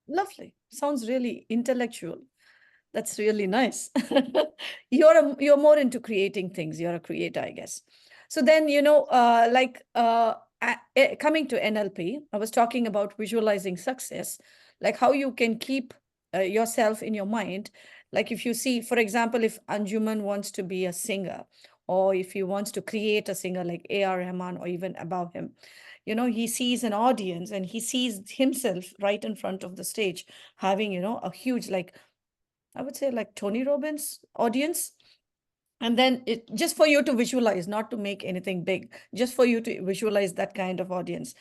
Lovely. Sounds really intellectual. That's really nice. You're more into creating things. You're a creator, I guess. So then, coming to NLP, I was talking about visualizing success, like how you can keep yourself in your mind. Like if you see, for example, if Anjuman wants to be a singer, or if he wants to create a singer like A.R. Rahman or even above him, he sees an audience and he sees himself right in front of the stage having, a huge, like, I would say like Tony Robbins audience. And then it just for you to visualize, not to make anything big, just for you to visualize that kind of audience.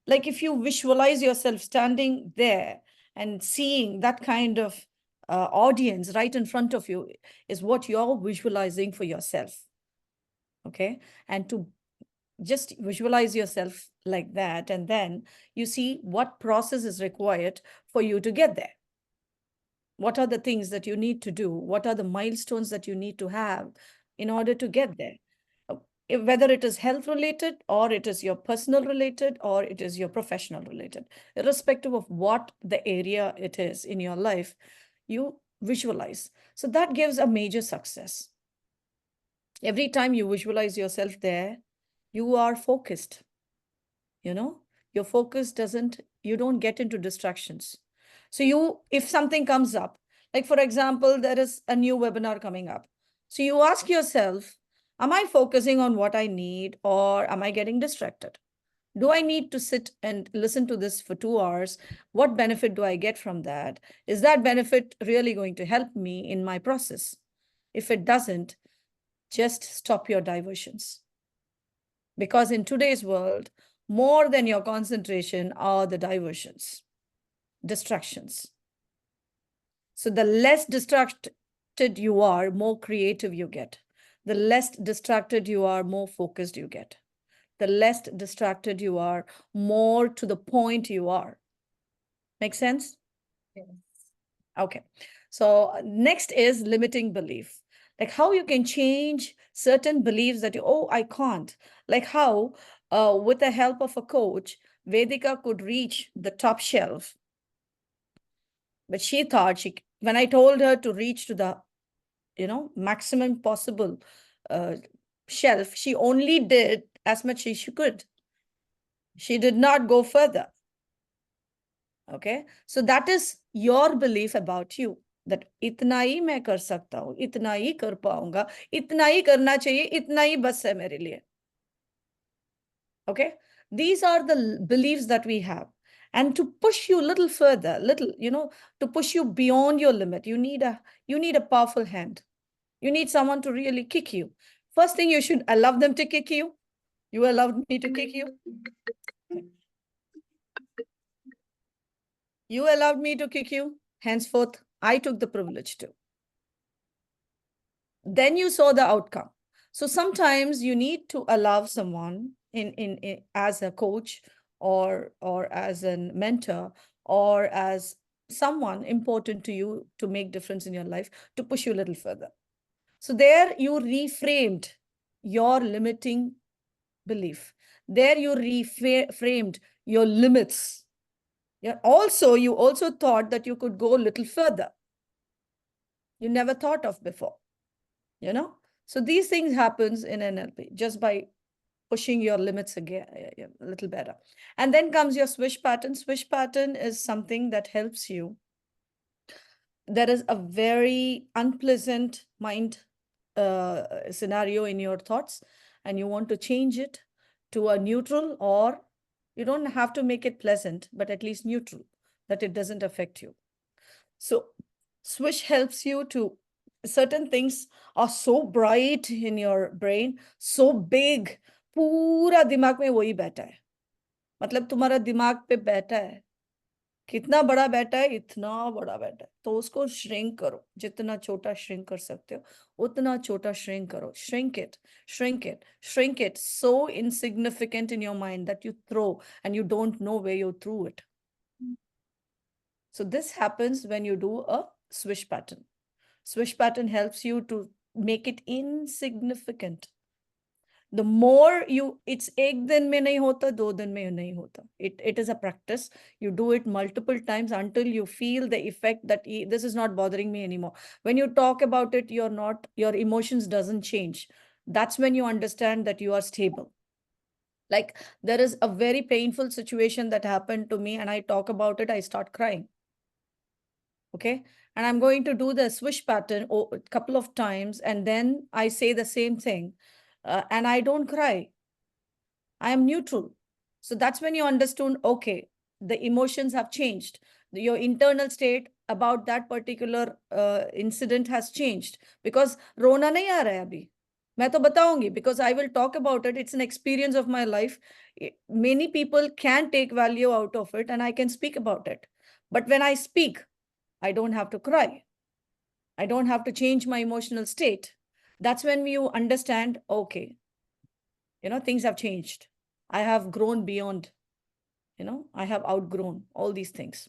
Like if you visualize yourself standing there and seeing that kind of audience right in front of you is what you're visualizing for yourself. Okay. And to just visualize yourself like that. And then you see what process is required for you to get there. What are the things that you need to do? What are the milestones that you need to have in order to get there? Whether it is health related, or it is your personal related, or it is your professional related, irrespective of what the area it is in your life, you visualize. So that gives a major success. Every time you visualize yourself there, you are focused. Your focus you don't get into distractions. So if something comes up, like for example, there is a new webinar coming up. So you ask yourself, am I focusing on what I need, or am I getting distracted? Do I need to sit and listen to this for 2 hours? What benefit do I get from that? Is that benefit really going to help me in my process? If it doesn't, just stop your diversions. Because in today's world, more than your concentration are the diversions, distractions. So the less distracted you are, more creative you get. The less distracted you are, more focused you get. The less distracted you are, more to the point you are. Make sense? Yes. Okay. So next is limiting belief. Like how you can change certain beliefs that I can't. Like how, with the help of a coach, Vedika could reach the top shelf. But she thought when I told her to reach to the, maximum possible shelf, she only did as much as she could. She did not go further. Okay. So that is your belief about you. That इतना ही मैं कर सकता हूँ, इतना ही कर पाऊंगा, इतना ही करना चाहिए, इतना ही बस है मेरे लिए. Okay, these are the beliefs that we have, and to push you a little further, to push you beyond your limit, you need a powerful hand. You need someone to really kick you. First thing, you should allow them to kick you. You allowed me to kick you. You allowed me to kick you. Henceforth, I took the privilege to. Then you saw the outcome. So sometimes you need to allow someone in as a coach, or as a mentor, or as someone important to you to make difference in your life, to push you a little further. So there you reframed your limiting belief. There you reframed your limits. Yeah. Also, you also thought that you could go a little further. You never thought of before. So these things happens in NLP just by pushing your limits again a little better. And then comes your swish pattern. Swish pattern is something that helps you. There is a very unpleasant mind scenario in your thoughts, and you want to change it to a neutral or You don't have to make it pleasant, but at least neutral, that it doesn't affect you. So swish helps you to, certain things are so bright in your brain, so big, पूरा दिमाग में वही बैठा है. मतलब तुम्हारा दिमाग पे बैठा है, कितना बड़ा बैठा है, इतना बड़ा बैठा है, तो उसको श्रिंक करो, जितना छोटा श्रिंक कर सकते हो उतना छोटा श्रिंक करो. Shrink it, shrink it, shrink it, so insignificant in your mind that you throw and you don't know where you threw it. So this happens when you do a swish pattern. Swish pattern helps you to make it insignificant. The more you, it's ek din mein nahi hota, do din mein nahi hota. It is a practice. You do it multiple times until you feel the effect that this is not bothering me anymore. When you talk about it, your emotions doesn't change. That's when you understand that you are stable. Like there is a very painful situation that happened to me and I talk about it, I start crying. Okay. And I'm going to do the swish pattern a couple of times and then I say the same thing and I don't cry. I am neutral. So that's when you understand, okay, the emotions have changed. Your internal state about that particular incident has changed because rona nahi aa raha hai abhi. मैं तो बताऊंगी because I will talk about it. It's an experience of my life. Many people can take value out of it and I can speak about it. But when I speak, I don't have to cry. I don't have to change my emotional state. That's when you understand, okay, things have changed. I have grown beyond, I have outgrown all these things.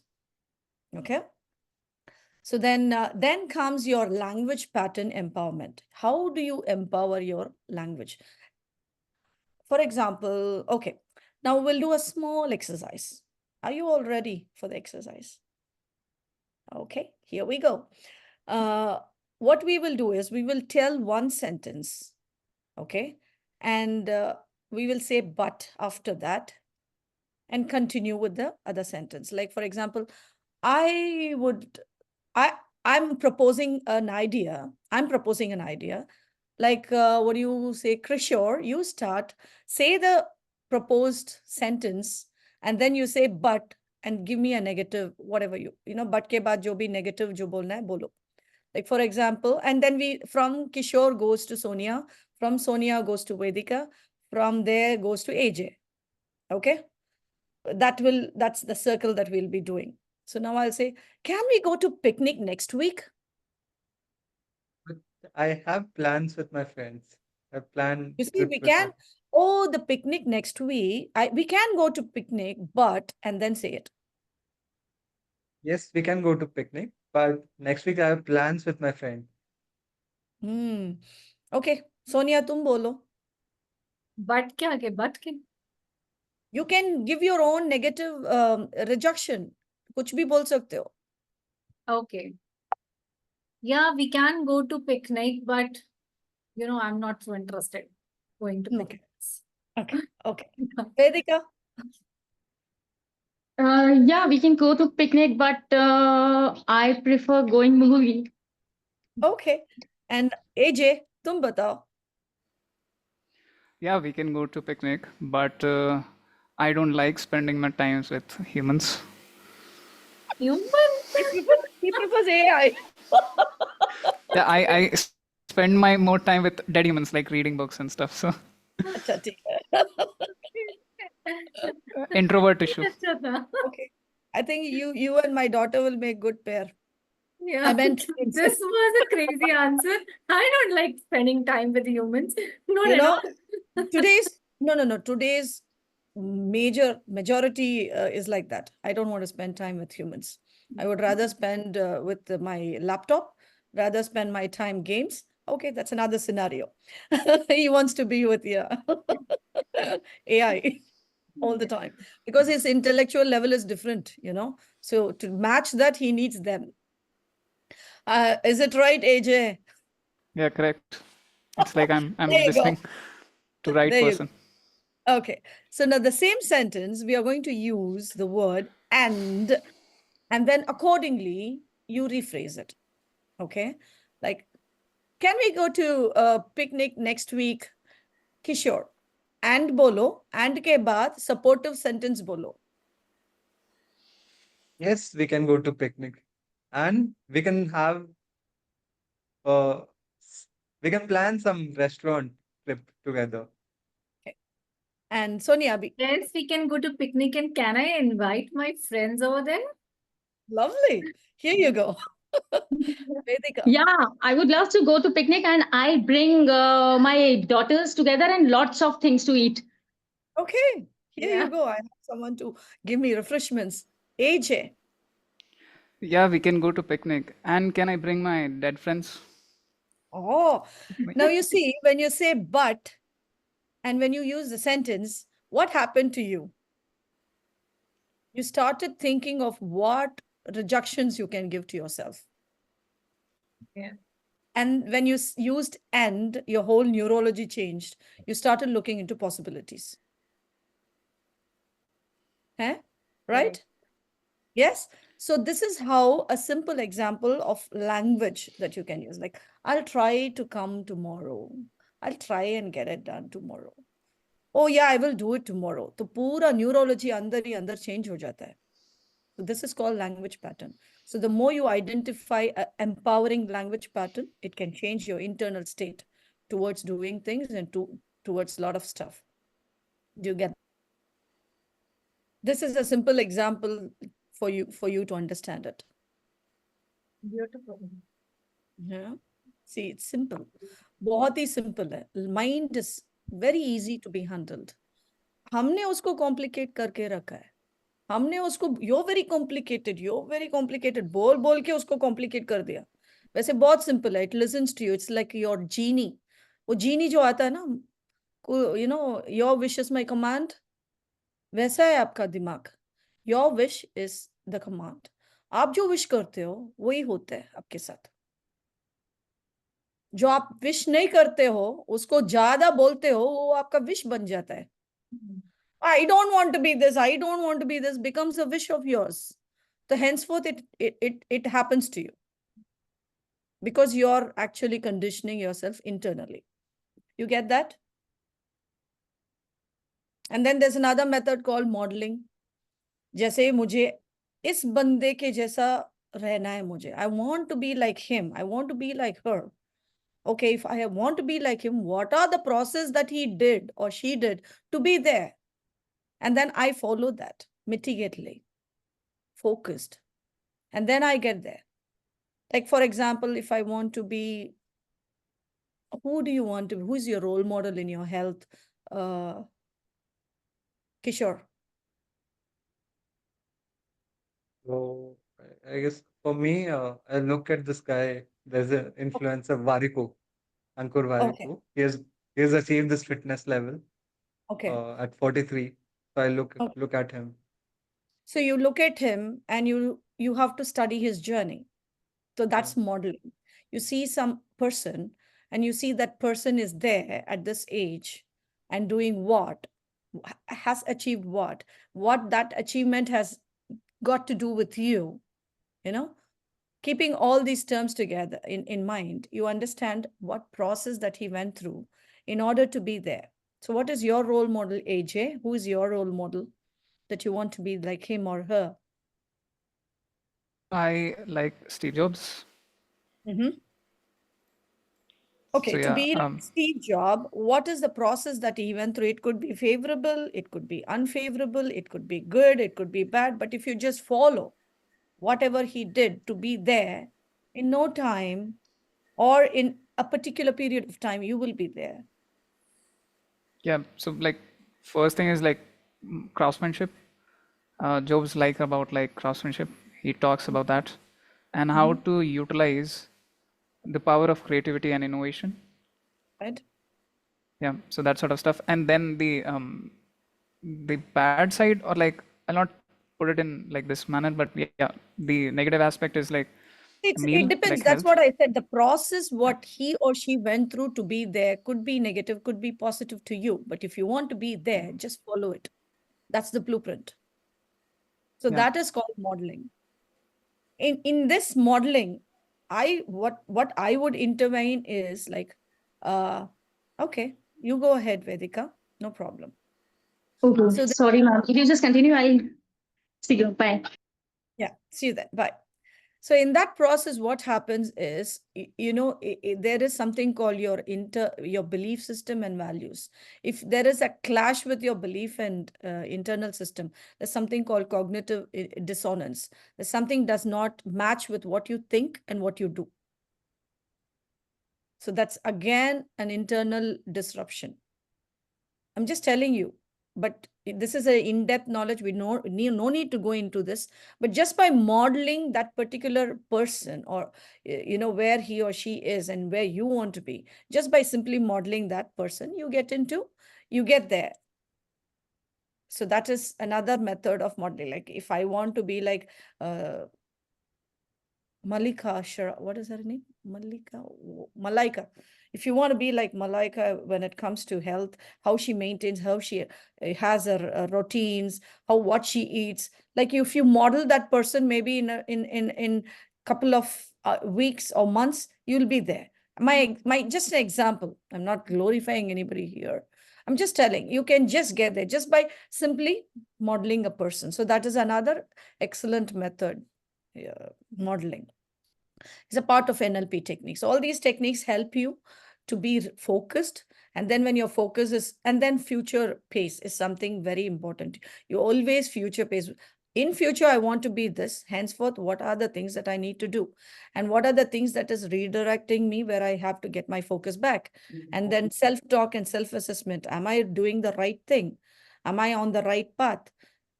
Okay. So then comes your language pattern empowerment. How do you empower your language? For example, okay, now we'll do a small exercise. Are you all ready for the exercise? Okay, here we go. What we will do is we will tell one sentence, okay? And we will say but after that and continue with the other sentence. Like, for example, I'm proposing an idea. Like, what do you say, Krishore? You say the proposed sentence, and then you say but, and give me a negative, whatever but ke baad jo bhi negative jo bolna hai, bolo. Like, for example, and then from Kishore goes to Sonia, from Sonia goes to Vedika, from there goes to AJ. Okay? That's the circle that we'll be doing. So now I'll say, can we go to picnic next week? But I have plans with my friends. I plan You see, trip we with can, my the picnic next week. We can go to picnic, but, and then say it. Yes, we can go to picnic, but next week I have plans with my friend. Okay, Sonia, tum bolo. But क्या के but के You can give your own negative rejection. कुछ भी बोल सकते हो. Okay. Yeah, we can go to picnic, but I'm not so interested going to Okay. picnics. Okay. Vedika. Yeah, we can go to picnic, but I prefer going movie. Okay. And AJ, tum batao. Yeah, we can go to picnic, but I don't like spending my times with humans. Human? He prefers AI. Yeah, I spend my more time with dead humans, like reading books and stuff. So अच्छा ठीक है. introvert issue. अच्छा था. Okay. I think you and my daughter will make good pair. Yeah, I meant this was a crazy answer. I don't like spending time with humans. Not You at know, all. today's majority is like that. I don't want to spend time with humans. I would rather spend with my laptop, rather spend my time games. Okay, that's another scenario. He wants to be with AI all the time because his intellectual level is different, So to match that, he needs them. Is it right, AJ? Yeah, correct. It's like I'm There you go. listening to right There you person. Okay. So now the same sentence, we are going to use the word and then accordingly, you rephrase it. Okay. Like, can we go to a picnic next week? Kishore. and बोलो, and के बाद supportive sentence बोलो. Yes, we can go to picnic, and we can have uh we can plan some restaurant trip together. And Sonia bhi. Yes, we can go to picnic, and can I invite my friends over there? Lovely. Here you go. Vedika. Yeah, I would love to go to picnic and I bring my daughters together and lots of things to eat. Okay. Here Yeah. you go. I have someone to give me refreshments. AJ. Yeah, we can go to picnic. And can I bring my dead friends? Oh, now you see, when you say but and when you use the sentence, what happened to you? You started thinking of what rejections you can give to yourself. Yeah. And when you used and, your whole neurology changed. You started looking into possibilities. Eh? Right? Yes. So this is how a simple example of language that you can use. Like, I'll try to come tomorrow. I'll try and get it done tomorrow. Oh yeah, I will do it tomorrow. तो पूरा neurology अंदर ही अंदर change हो जाता है. So this is called language pattern. So the more you identify an empowering language pattern, it can change your internal state towards doing things and towards a lot of stuff. Do you get? This is a simple example for you to understand it. Beautiful. Yeah. See, it's simple. बहुत ही simple है. Mind is very easy to be handled. हमने उसको complicate करके रखा है. हमने उसको you're very complicated बोल बोल के उसको complicate कर दिया. वैसे बहुत simple है. It listens to you. It's like your genie. वो genie जो आता है ना, you know, your wish is my command. वैसा है आपका दिमाग. Your wish is the command. आप जो wish करते हो वही होता है आपके साथ. जो आप विश नहीं करते हो उसको ज्यादा बोलते हो वो आपका विश बन जाता है. I don't want to be this. I don't want to be this becomes a wish of yours. So henceforth it happens to you because you're actually conditioning yourself internally. You get that? And then there's another method called modeling. जैसे मुझे इस बंदे के जैसा रहना है मुझे. I want to be like him. I want to be like her. Okay, if I want to be like him, what are the process that he did or she did to be there? And then I follow that meticulously, focused. And then I get there. Like, for example, if I want to be, who do you want to be? Who's your role model in your health? Kishore. So I guess for me, I look at this guy. There's an influencer, Varico, Ankur Okay. Varico. He has achieved this fitness level Okay. at 43. So I Okay. look at him. So you look at him and you have to study his journey. So that's Yeah. modeling. You see some person and you see that person is there at this age and doing what, has achieved what that achievement has got to do with you, you know, keeping all these terms together in mind, you understand what process that he went through in order to be there. So what is your role model, AJ? Who is your role model that you want to be like him or her? I like Steve Jobs. Mm-hmm. Okay, So to yeah, be like Steve Jobs, what is the process that he went through? It could be favorable, it could be unfavorable, it could be good, it could be bad. But if you just follow whatever he did to be there, in no time or in a particular period of time, you will be there. yeah. So like first thing is like craftsmanship. Jobs like about like craftsmanship. He talks about that and how to utilize the power of creativity and innovation. Right? Yeah, so that sort of stuff. And then the bad side, or like I'll not put it in like this manner, but yeah, the negative aspect is like It depends. like That's health. what I said. The process, what he or she went through to be there, could be negative, could be positive to you. But if you want to be there, just follow it. That's the blueprint. So Yeah. that is called modeling. In this modeling, what I would intervene is like, okay, you go ahead, Vedika. No problem. Okay, So sorry, ma'am. If you just continue, I'll see you. Bye. yeah, see you then. Bye. So in that process, what happens is, there is something called your belief system and values. If there is a clash with your belief and internal system, there's something called cognitive dissonance. There's something does not match with what you think and what you do. So that's again an internal disruption. I'm just telling you, but this is an in-depth knowledge. We no need to go into this, but just by modeling that particular person, or where he or she is and where you want to be, just by simply modeling that person, you get there. So that is another method of modeling. Like if I want to be like Malika, what is her name? Malaika. If you want to be like Malaika when it comes to health, how she maintains, how she has her routines, what she eats. Like if you model that person, maybe in couple of weeks or months, you'll be there. My just an example. I'm not glorifying anybody here. I'm just telling you can just get there just by simply modeling a person. So that is another excellent method, modeling. It's a part of NLP techniques. All these techniques help you to be focused. And then when your focus is, and then future pace is something very important. You always future pace. In future, I want to be this. Henceforth, what are the things that I need to do? And what are the things that is redirecting me where I have to get my focus back? And then self-talk and self-assessment. Am I doing the right thing? Am I on the right path?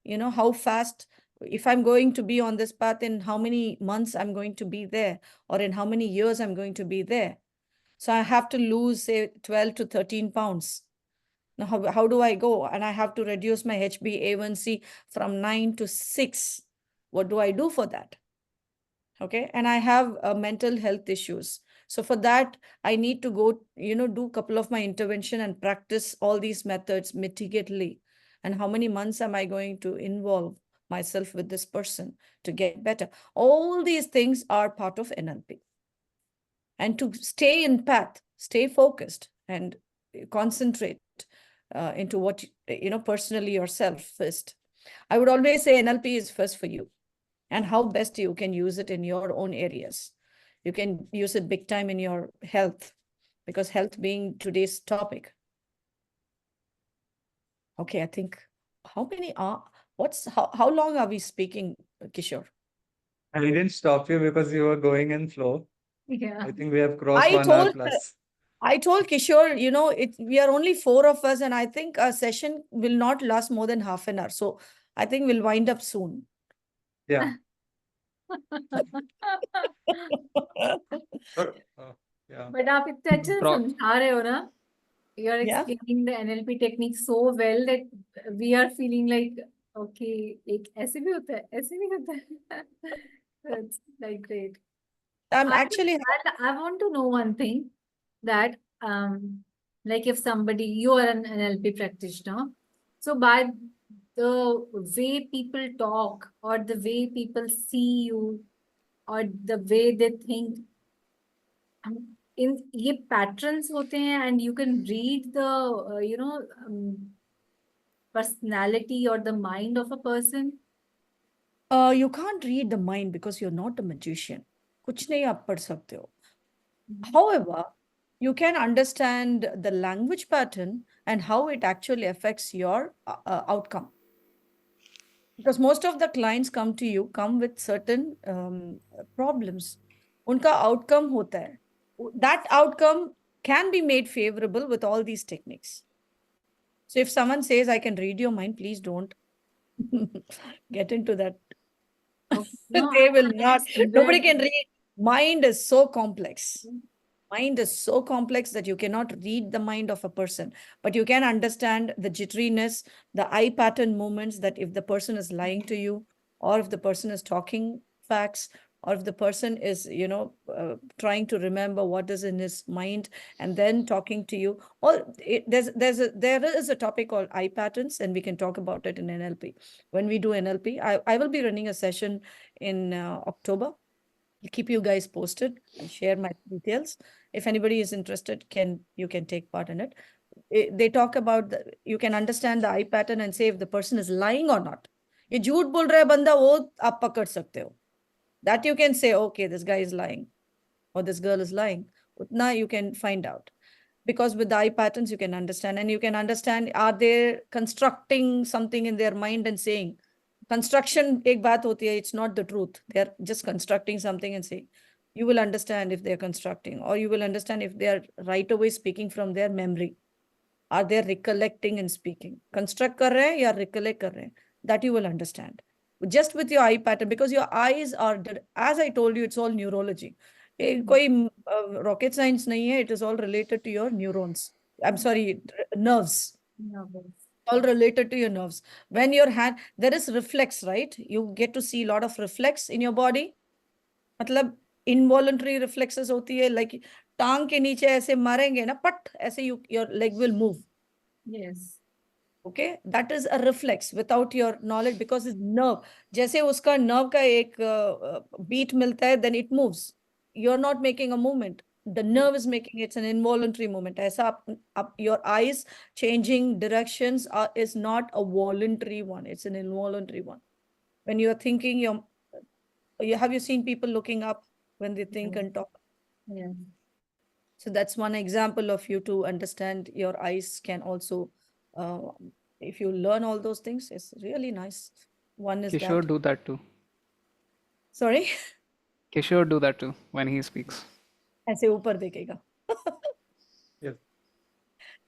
How fast, if I'm going to be on this path, in how many months I'm going to be there, or in how many years I'm going to be there. So I have to lose, say, 12 to 13 pounds. Now, how do I go? And I have to reduce my HbA1c from 9 to 6. What do I do for that? Okay. And I have mental health issues. So for that, I need to go, do a couple of my intervention and practice all these methods mitigately. And how many months am I going to involve myself with this person to get better? All these things are part of NLP. And to stay in path, stay focused, and concentrate into what, personally yourself first. I would always say NLP is first for you, and how best you can use it in your own areas. You can use it big time in your health, because health being today's topic. Okay, I think how long are we speaking, Kishore? I didn't stop you because you were going in flow. Yeah. I think we have crossed I 1 hour told plus. I told Kishore, we are only 4 of us, and I think our session will not last more than half an hour. So I think we'll wind up soon. Yeah. Yeah. But आप इतने अच्छे से Pro- समझा रहे हो ना, you are Yeah. explaining the NLP technique so well that we are feeling like, okay, एक ऐसे भी होता है, ऐसे भी होता है. That's like great. I'm actually I want to know one thing, that like if you are an NLP practitioner, so by the way people talk, or the way people see you, or the way they think, in ये patterns होते हैं, and you can read the personality or the mind of a person. you can't read the mind because you're not a magician. कुछ नहीं आप पढ़ सकते हो. However, you can understand the language pattern and how it actually affects your outcome. Because most of the clients come with certain problems. उनका outcome होता है. That outcome can be made favorable with all these techniques. So if someone says, I can read your mind, please don't get into that. No, They will not. Nobody that- can read. Mind is so complex. Mind is so complex that you cannot read the mind of a person, but you can understand the jitteriness, the eye pattern movements, that if the person is lying to you, or if the person is talking facts, or if the person is, trying to remember what is in his mind and then talking to you. There is a topic called eye patterns, and we can talk about it in NLP. When we do NLP, I will be running a session in October. I'll keep you guys posted and share my details. If anybody is interested, you can take part in it. they talk about you can understand the eye pattern and say if the person is lying or not. ये झूठ बोल रहा है बंदा, वो आप पकड़ सकते हो. That you can say, okay, this guy is lying or this girl is lying. Utna you can find out. Because with the eye patterns, you can understand, and you can understand, are they constructing something in their mind and saying, construction, ek baat hoti hai, it's not the truth. They're just constructing something and saying, you will understand if they're constructing, or you will understand if they're right away speaking from their memory. Are they recollecting and speaking? Construct kar rahe hain ya recollect kar rahe hain? That you will understand. Just with your eye pattern, because your eyes are, as I told you, it's all neurology. कोई rocket science नहीं है. It is all related to your neurons. I'm sorry, nerves. All related to your nerves. When your hand, there is reflex, right? You get to see a lot of reflex in your body. मतलब involuntary reflexes होती है, like टांग के नीचे ऐसे मारेंगे ना, पट ऐसे your leg will move. Yes. Okay, that is a reflex without your knowledge, because it's nerve. जैसे उसका nerve का एक beat मिलता है, then it moves. You're not making a movement. The nerve is making, it's an involuntary movement. ऐसा your eyes changing directions is not a voluntary one. It's an involuntary one. When you're thinking, have you seen people looking up when they think and talk? Yeah. So that's one example of you to understand your eyes can also, if you learn all those things, it's really nice. One is Kishore that. do that too. Sorry? Kishore do that too when he speaks. ऐसे ऊपर देखेगा. Yes.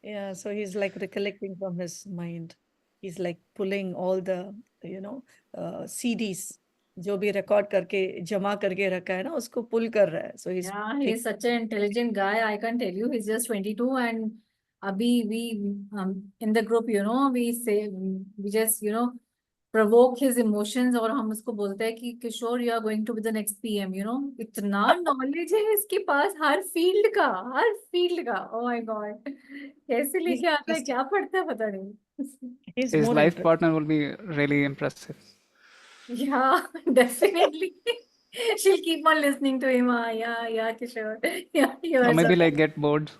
Yeah, so he's like recollecting from his mind. He's like pulling all the, CDs, जो भी record करके जमा करके रखा है ना, उसको pull कर रहा है. So he's Yeah, he's such an intelligent guy. I can tell you, he's just 22, and abhi we in the group, we say we just provoke his emotions, और हम उसको बोलते हैं कि किशोर, you are going to be the next PM. इतना knowledge है इसके पास हर field का. Oh my God, कैसे लेके आता है, क्या पढ़ता है पता नहीं. he's His more life interested. partner will be really impressive. Yeah, definitely. She'll keep on listening to him. Yeah, Kishore. Yeah, you Or are maybe so like get bored.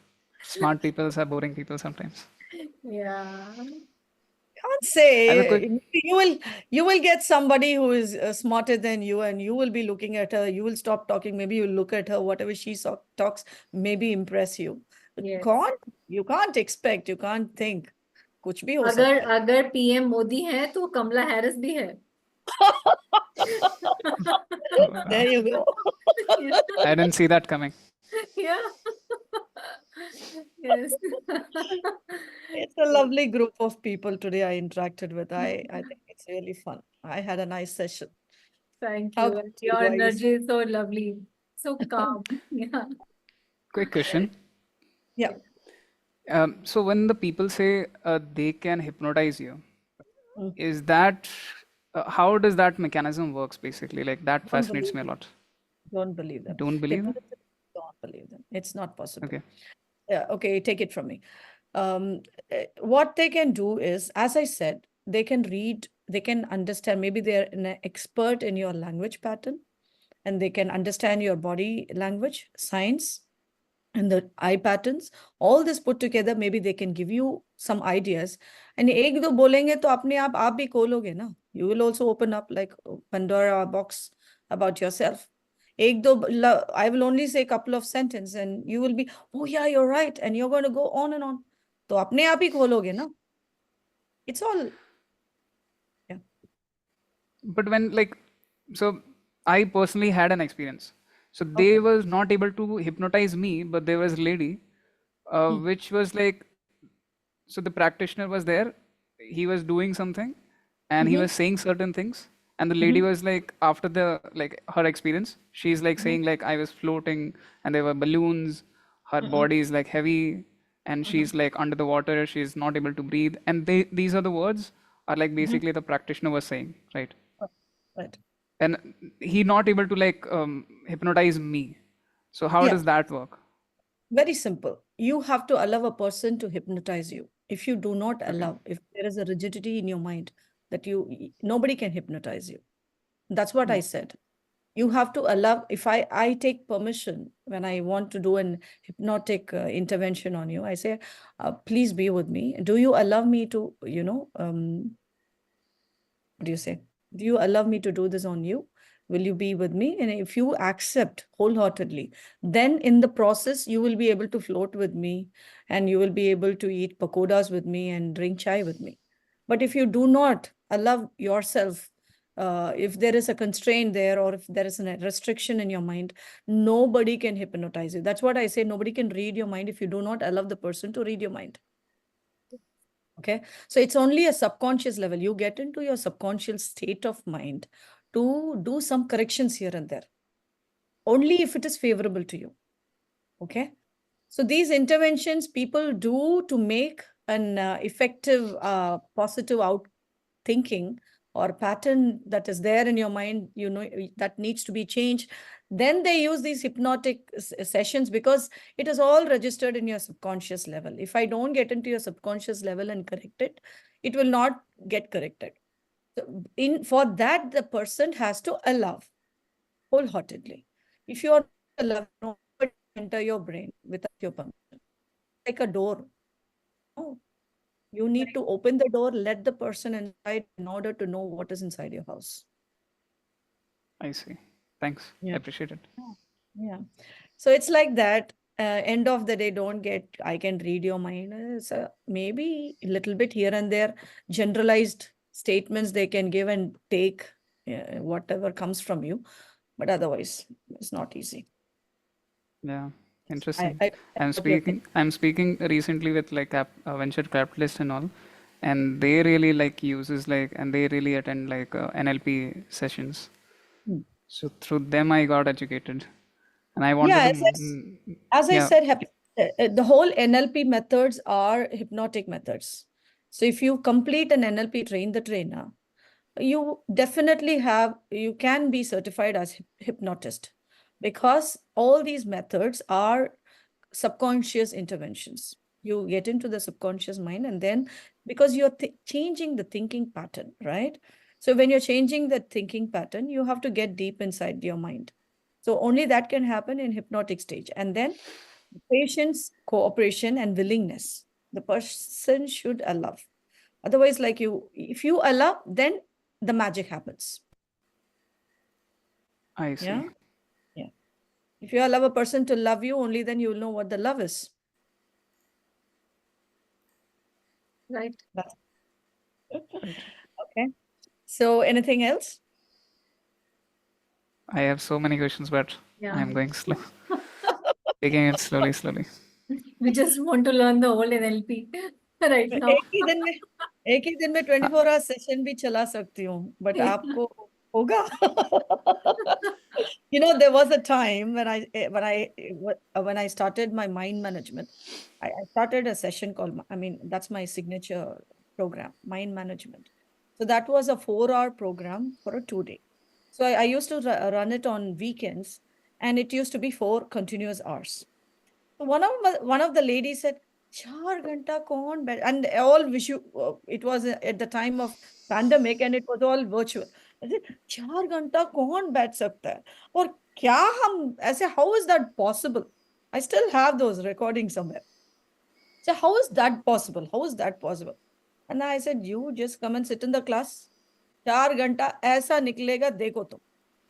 Smart people are boring people sometimes. yeah. Can't I have a say. quick You will get somebody who is smarter than you, and you will be looking at her. You will stop talking. Maybe you look at her. Whatever she talks, maybe impress you. Yes. You can't expect. You can't think. कुछ भी हो सकता अगर है. अगर PM Modi है तो कमला Harris भी है. There you go. I didn't see that coming. Yeah. Yes. It's a lovely group of people today I interacted with. I think it's really fun. I had a nice session. Thank How you. about you Your guys? energy is so lovely, so calm. Yeah. Quick question. Yeah. So when the people say they can hypnotize you, Mm. is that how does that mechanism works basically? Like that Don't fascinates believe me a them. lot. Don't believe them. Don't believe them? Hypnotism, don't believe them. It's not possible. Okay. Yeah, okay, take it from me. What they can do is, as I said, they can read, they can understand. Maybe they're an expert in your language pattern, and they can understand your body language, signs, and the eye patterns. All this put together, maybe they can give you some ideas. And एक दो बोलेंगे तो अपने आप भी खोलोगे ना. You will also open up like Pandora box about yourself. एक दो, I will only say a couple of sentences and you will be, oh yeah, you're right. And you're going to go on and on. तो अपने आप ही खोलोगे ना. It's all, yeah. But when so I personally had an experience. So they Okay. was not able to hypnotize me, but there was a lady, which was like, so the practitioner was there, he was doing something, and he was saying certain things, and the lady was like, after the her experience, she's like saying like I was floating, and there were balloons, her body is like heavy, and she's like under the water, she's not able to breathe, and these are the words are like basically the practitioner was saying, right? Right. And he not able to hypnotize me. So how Yeah. does that work? Very simple. You have to allow a person to hypnotize you. If you do not allow, if there is a rigidity in your mind that nobody can hypnotize you. That's what I said. you have to allow, if I take permission when I want to do an hypnotic intervention on you, I say, please be with me. Do you allow me to, what do you say? Do you allow me to do this on you? Will you be with me? And if you accept wholeheartedly, then in the process, you will be able to float with me and you will be able to eat pakodas with me and drink chai with me. But if you do not allow yourself, if there is a constraint there or if there is a restriction in your mind, nobody can hypnotize you. That's what I say. Nobody can read your mind if you do not allow the person to read your mind. Okay, so it's only a subconscious level. You get into your subconscious state of mind to do some corrections here and there, only if it is favorable to you. Okay, so these interventions people do to make an effective, positive out thinking or pattern that is there in your mind, that needs to be changed. Then they use these hypnotic sessions because it is all registered in your subconscious level. If I don't get into your subconscious level and correct it, it will not get corrected. So for that, the person has to allow wholeheartedly. If you are allowed, nobody enter your brain without your permission. Like a door. No. You need to open the door, let the person inside in order to know what is inside your house. I see. Thanks. Yeah. I appreciate it. Yeah. So it's like that. End of the day, don't get, I can read your mind. So maybe a little bit here and there, generalized statements they can give and take whatever comes from you. But otherwise, it's not easy. Yeah. Interesting. I I'm speaking recently with like venture capitalists and all, and they really like uses like, and they really attend like NLP sessions. Hmm. So through them I got educated, and I wanted Yeah, to. as I Yeah. said, the whole NLP methods are hypnotic methods. So if you complete an NLP train the trainer, you definitely you can be certified as hypnotist, because all these methods are subconscious interventions. You get into the subconscious mind, and then because you're changing the thinking pattern, right? So when you're changing the thinking pattern, you have to get deep inside your mind. So only that can happen in hypnotic stage. And then patience, cooperation, and willingness. The person should allow. Otherwise, like if you allow, then the magic happens. I see. Yeah. Yeah. If you allow a person to love you, only then you will know what the love is. Right. Okay. So anything else? I have so many questions, but Yeah. I'm going slow. Taking it slowly. We just want to learn the whole NLP right now. एक ही दिन में 24 our session भी चला सकती हूँ, but आपको होगा. There was a time when I started my mind management. I started a session called, that's my signature program, mind management. So that was a 4-hour program for a 2-day. So I used to run it on weekends, and it used to be 4 continuous hours. So one of the ladies said, 4 घंटा कौन बैठ, and all it was at the time of pandemic and it was all virtual. I said, 4 घंटा कौन बैठ सकता है, और क्या हम ऐसे, how is that possible? I still have those recordings somewhere. So how is that possible? How is that possible? And I said, you just come and sit in the class. 4 घंटा ऐसा निकलेगा, देखो तुम.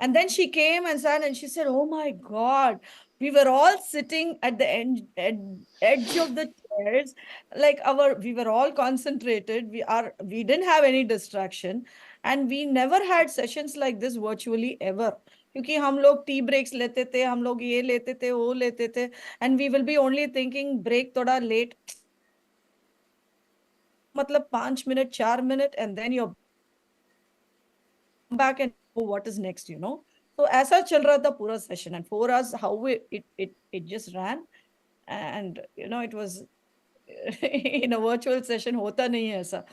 And then she came and sat and she said, oh my God, we were all sitting at the edge of the chairs. Like we were all concentrated. We didn't have any distraction. And we never had sessions like this virtually ever. क्योंकि हम लोग tea breaks लेते थे, हम लोग ये लेते थे, वो लेते थे, and we will be only thinking break थोड़ा late. मतलब 5 minutes, 4 minutes, and then you're back and what is next, So ऐसा चल रहा था पूरा session, and 4 hours, how it just ran, and it was in a virtual session होता नहीं है ऐसा.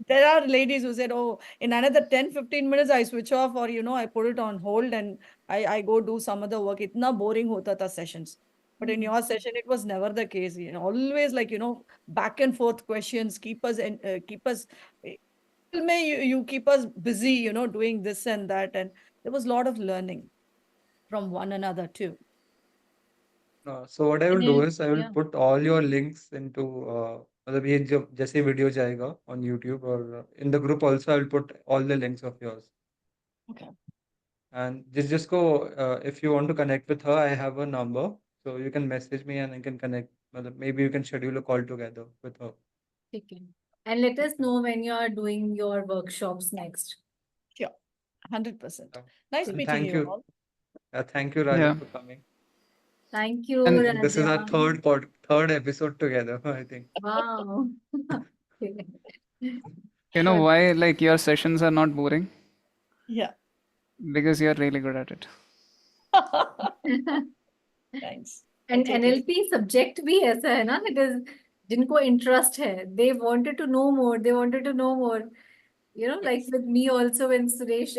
There are ladies who said, oh, in another 10-15 minutes I switch off, or I put it on hold and I go do some other work. इतना boring होता था sessions. But in your session, it was never the case. Always like, back and forth questions, keep us you keep us busy, doing this and that. And there was a lot of learning from one another too. So what I will And do then, is I will yeah, put all your links into मतलब ये जब जैसे video जाएगा on YouTube और in the group also I will put all the links of yours. Okay. And just go if you want to connect with her, I have a number, so you can message me and I can connect. मतलब maybe you can schedule a call together with her. okay. And let us know when you are doing your workshops next. Sure. 100%. Yeah. Nice And meeting thank you you. all. Thank you, Rajah, Yeah. for coming. Thank you, And And this is our Rajah. third episode together, I think. Wow. Okay. you know Good. why like your sessions are not boring? Yeah. Because you're really good at it. Thanks. I And take it. NLP subject भी ऐसा है ना, it is जिनको interest है, they wanted to know more, they wanted to know more. You know, like Yes. with me also, when Suresh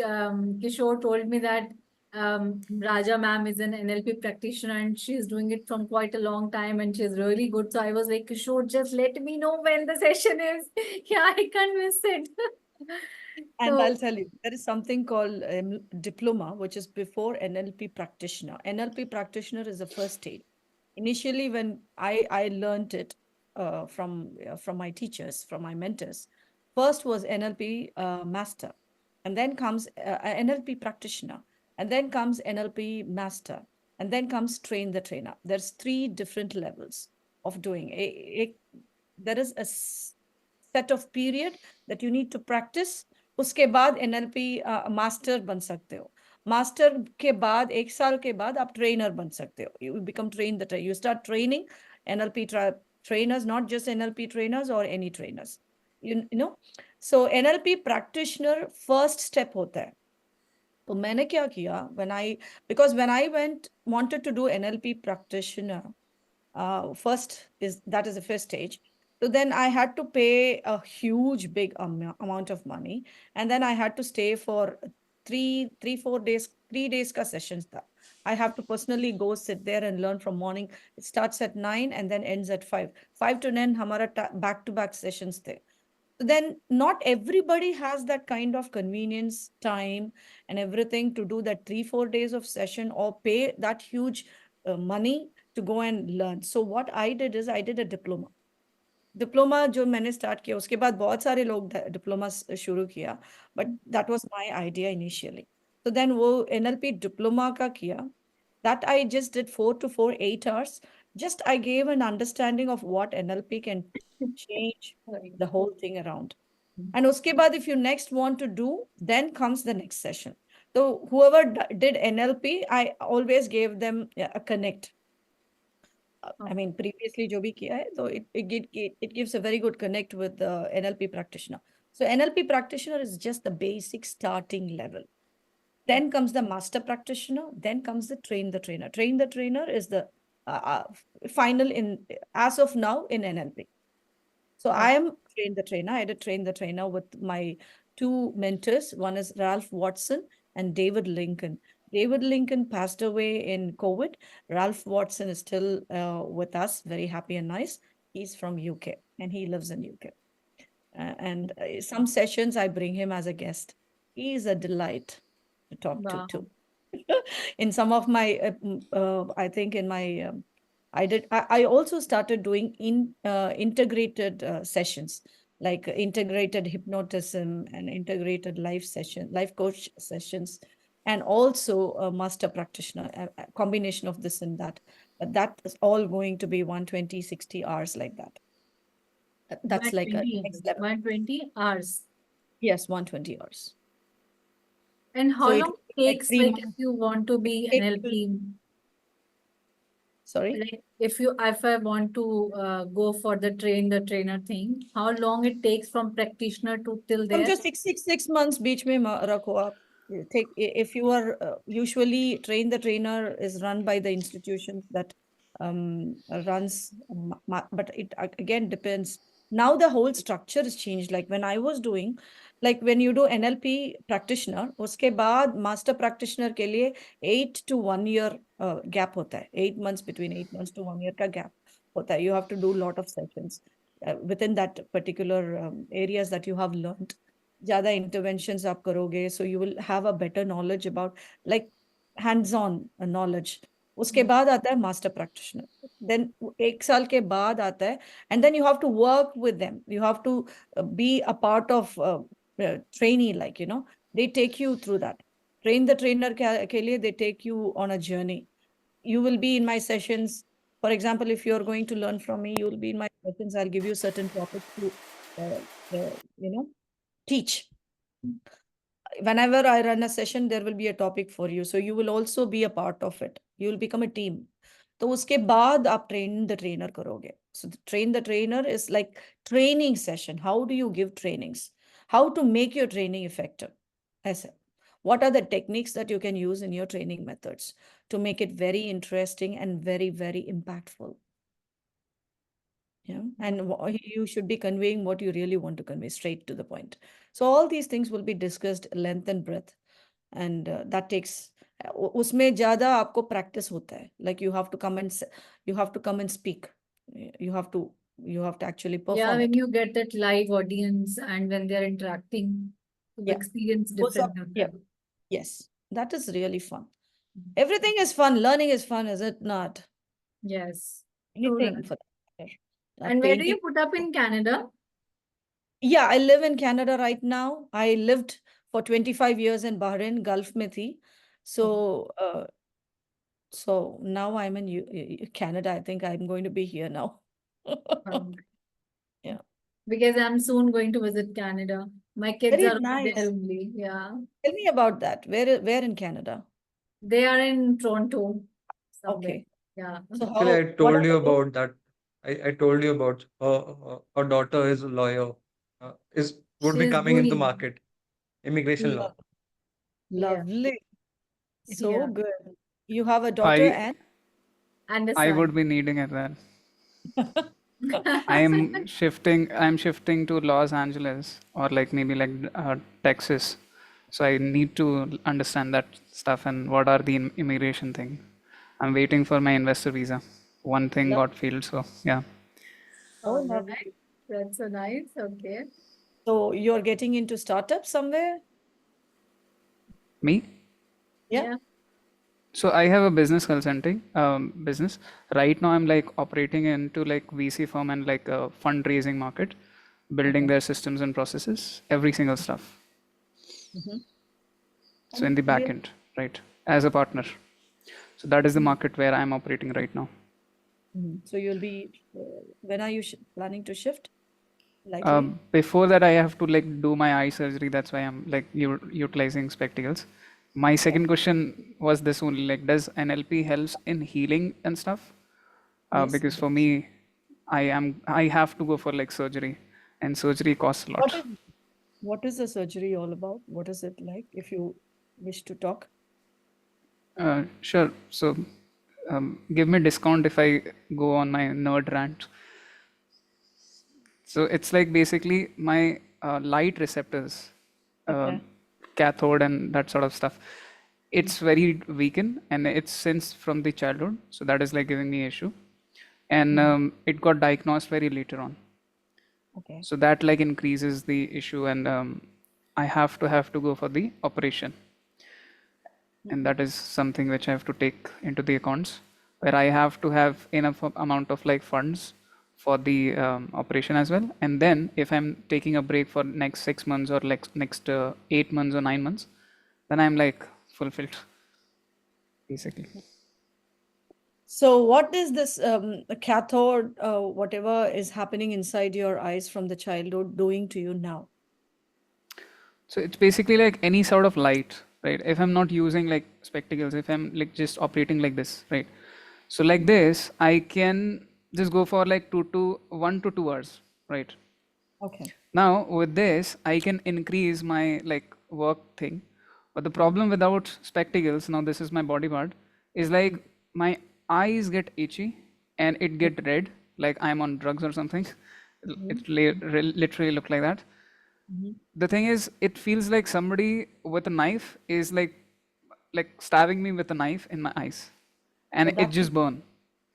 Kishore told me that Raja ma'am is an NLP practitioner and she is doing it from quite a long time and she's really good. So I was like, Kishore, just let me know when the session is. Yeah, I can't miss it. And I'll So tell you, there is something called diploma, which is before NLP practitioner. NLP practitioner is the first stage. Initially, when I learned it from my teachers, from my mentors, first was NLP master, and then comes NLP practitioner, and then comes NLP master, and then comes train the trainer. There's three different levels of doing. There is a set of period that you need to practice. उसके बाद NLP master बन सकते हो. Master के बाद 1 साल के बाद आप ट्रेनर बन सकते हो. You become trained the you start training NLP trainers, not just NLP trainers or any trainers. You know, so NLP practitioner first step होता है. तो मैंने क्या किया because when I wanted to do NLP practitioner, first is that is the first stage. So then I had to pay a huge big amount of money, and then I had to stay for 4 days, 3 days ka sessions tha. I have to personally go sit there and learn from morning. It starts at 9 and then ends at 5. 5 to 9 hamara back to back sessions the. Then not everybody has that kind of convenience, time, and everything to do that 3-4 days of session or pay that huge money to go and learn. So what I did is I did a diploma. Diploma जो मैंने start किया उसके बाद बहुत सारे लोग diploma शुरू किया, but that was my idea initially. तो देन वो एनएलपी डिप्लोमा का किया. That I just did 4 to 8 hours. Just I gave an understanding of what NLP can change the whole thing around. And uske baad, if you next want to do, then comes the next session. So whoever did NLP, I always gave them a connect. I mean, previously जो भी किया है, so it gives a very good connect with the NLP practitioner. So NLP practitioner is just the basic starting level. Then comes the master practitioner. Then comes the train the trainer. Train the trainer is the final in as of now in NLP. So I am train the trainer. I did train the trainer with my two mentors. One is Ralph Watson and David Lincoln. David Lincoln passed away in COVID. Ralph Watson is still with us, very happy and nice. He's from UK and he lives in UK. And some sessions I bring him as a guest. He is a delight to talk to wow. too. In some of my, I think in my I also started doing integrated sessions, like integrated hypnotism and integrated life coach sessions, and also a master practitioner, a combination of this and that. But that is all going to be 120, 60 hours like that. That's like a 120, next level. 120 hours. Yes, 120 hours. And how So it long will it be like takes, 3 like, if months. you want to be It will- NLP? Sorry? Like if I want to go for the train the trainer thing, how long it takes from practitioner to till there? समझो 6 months बीच में रखो आप. Take if you are usually train the trainer is run by the institution that runs, but it again depends. Now the whole structure is changed. Like when I was doing, like when you do NLP practitioner, उसके बाद master practitioner के लिए 8 to 1 year gap होता है. 8 months, between 8 months to 1 year का gap होता है. You have to do lot of sessions within that particular areas that you have learned. ज़्यादा interventions आप करोगे, so you will have a better knowledge about like hands-on knowledge. उसके बाद आता है master practitioner. Then 1 साल के बाद आता है, and then you have to work with them. You have to be a part of trainee, like, you know, they take you through that. Train the trainer के लिए they take you on a journey. You will be in my sessions. For example, if you're going to learn from me, you will be in my sessions. I'll give you certain topics to, you know, teach. Whenever I run a session, there will be a topic for you. So you will also be a part of it. You will become a team. तो उसके बाद आप train the trainer करोगे. So train the trainer is like training session. How do you give trainings? How to make your training effective? ऐसे. What are the techniques that you can use in your training methods to make it very interesting and very, very impactful? Yeah, and you should be conveying what you really want to convey, straight to the point. So all these things will be discussed length and breadth, and that takes उसमें ज़्यादा आपको practice होता है. Like you have to come and you have to come and speak. You have to actually Yeah, perform when it. you get that live audience and when they're interacting, you Yeah. experience वो सब- different. yeah. Yes, that is really fun. Everything is fun. Learning is fun, is it not? Yes. Anything right. for that matter. And where do Painting. you put up in Canada? Yeah, I live in Canada right now. I lived for 25 years in Bahrain, Gulf में थी. So, so now I'm in Canada. I think I'm going to be here now. Um, Yeah. Because I'm soon going to visit Canada. My kids Very are over there nice. only. Yeah. Tell me about that. Where in Canada? They are in Toronto somewhere. Okay. Yeah. So Actually, I what told are you the about that. I told you about her daughter is a lawyer, would be She's coming into doing. market, immigration law. Yeah. Lovely. So Yeah. good. You have a daughter and And a I son. would be needing it then. I'm shifting to Los Angeles or like maybe like Texas. So I need to understand that stuff and what are the immigration thing. I'm waiting for my investor visa. One thing Love- got failed, so yeah. Oh, All lovely. right. That's so nice. Okay. So you're getting into startups somewhere? Me? Yeah. So I have a business consulting business. Right now I'm like operating into like VC firm and like a fundraising market, building their systems and processes, every single stuff. Mhm. So in the back end, right, as a partner. So that is the market where I'm operating right now. So you'll be, when are you planning to shift? Likely? Before that, I have to like do my eye surgery. That's why I'm like utilizing spectacles. My second question was this only, like, does NLP helps in healing and stuff? Yes, Because it for me, I have to go for like surgery, and surgery costs a lot. What is the surgery all about? What is it like, if you wish to talk? Sure. So, give me discount if I go on my nerd rant. So it's like basically my light receptors, Okay. cathode and that sort of stuff. It's very weakened and it's since from the childhood. So that is like giving me issue, and it got diagnosed very later on. Okay. So that like increases the issue, and I have to go for the operation, and that is something which I have to take into the accounts, where I have to have enough amount of like funds for the operation as well. And then if I'm taking a break for next 6 months or like next 8 months or 9 months, then I'm like fulfilled, basically. So what is this cathode, whatever is happening inside your eyes from the childhood doing to you now? So it's basically like any sort of light, right? If I'm not using like spectacles, if I'm like just operating like this, right? So like this, I can just go for like 1 to 2 hours, right? Okay. Now with this, I can increase my like work thing. But the problem without spectacles, now this is my body part, is like my eyes get itchy and it get red, like I'm on drugs or something. It literally look like that. The thing is, it feels like somebody with a knife is like stabbing me with a knife in my eyes, and it just burn.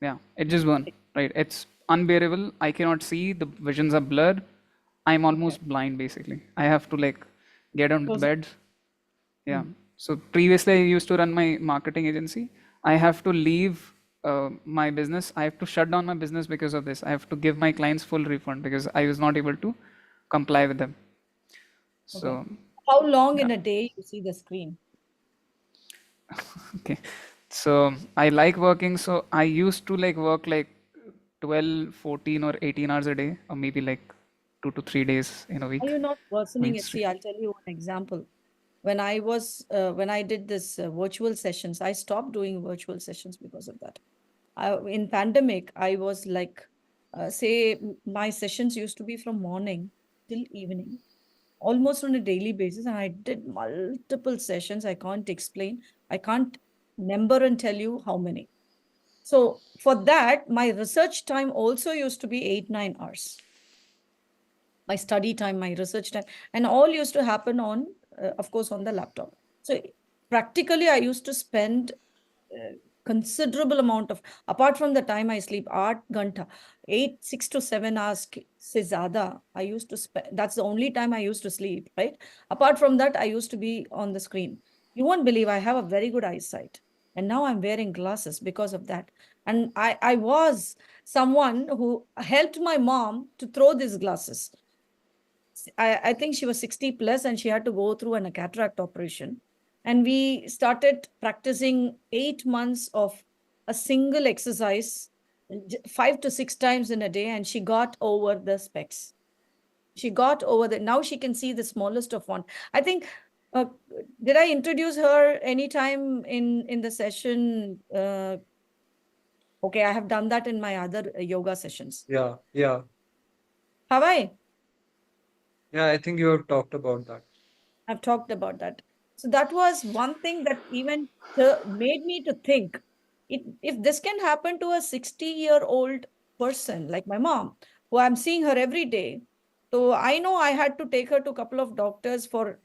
Yeah, it just burn. Right, it's unbearable. I cannot see. The visions are blurred. I'm almost blind basically. I have to like get on the Close. bed. Yeah. So previously, I used to run my marketing agency. I have to leave my business. I have to shut down my business because of this. I have to give my clients full refund because I was not able to comply with them. Okay. So, How long yeah. in a day you see the screen? Okay. So I like working. So I used to like work like 12, 14 or 18 hours a day, or maybe like 2 to 3 days in a Are week. you not worsening it? Means See, I'll tell you an example. When I did this virtual sessions, I stopped doing virtual sessions because of that. In pandemic, I was like, my sessions used to be from morning till evening, almost on a daily basis, and I did multiple sessions. I can't explain. I can't number and tell you how many. So for that, my research time also used to be 8, 9 hours. My study time, my research time, and all used to happen on, of course, on the laptop. So practically, I used to spend considerable amount of, apart from the time I sleep, 8 घंटा, 6 to 7 hours se zyada, I used to spend. That's the only time I used to sleep, right? Apart from that, I used to be on the screen. You won't believe I have a very good eyesight. And now I'm wearing glasses because of that. And I was someone who helped my mom to throw these glasses. I think she was 60 plus and she had to go through a cataract operation. And we started practicing 8 months of a single exercise, 5 to 6 times in a day, and she got over the specs. She got over the, now she can see the smallest of font. I think, uh, did I introduce her anytime in the session? Okay, I have done that in my other yoga sessions. Yeah, yeah, Have I? yeah. I think you have talked about that. I've talked about that. So that was one thing that even made me to think, if this can happen to a 60-year-old person like my mom, who I'm seeing her every day. So I know I had to take her to a couple of doctors for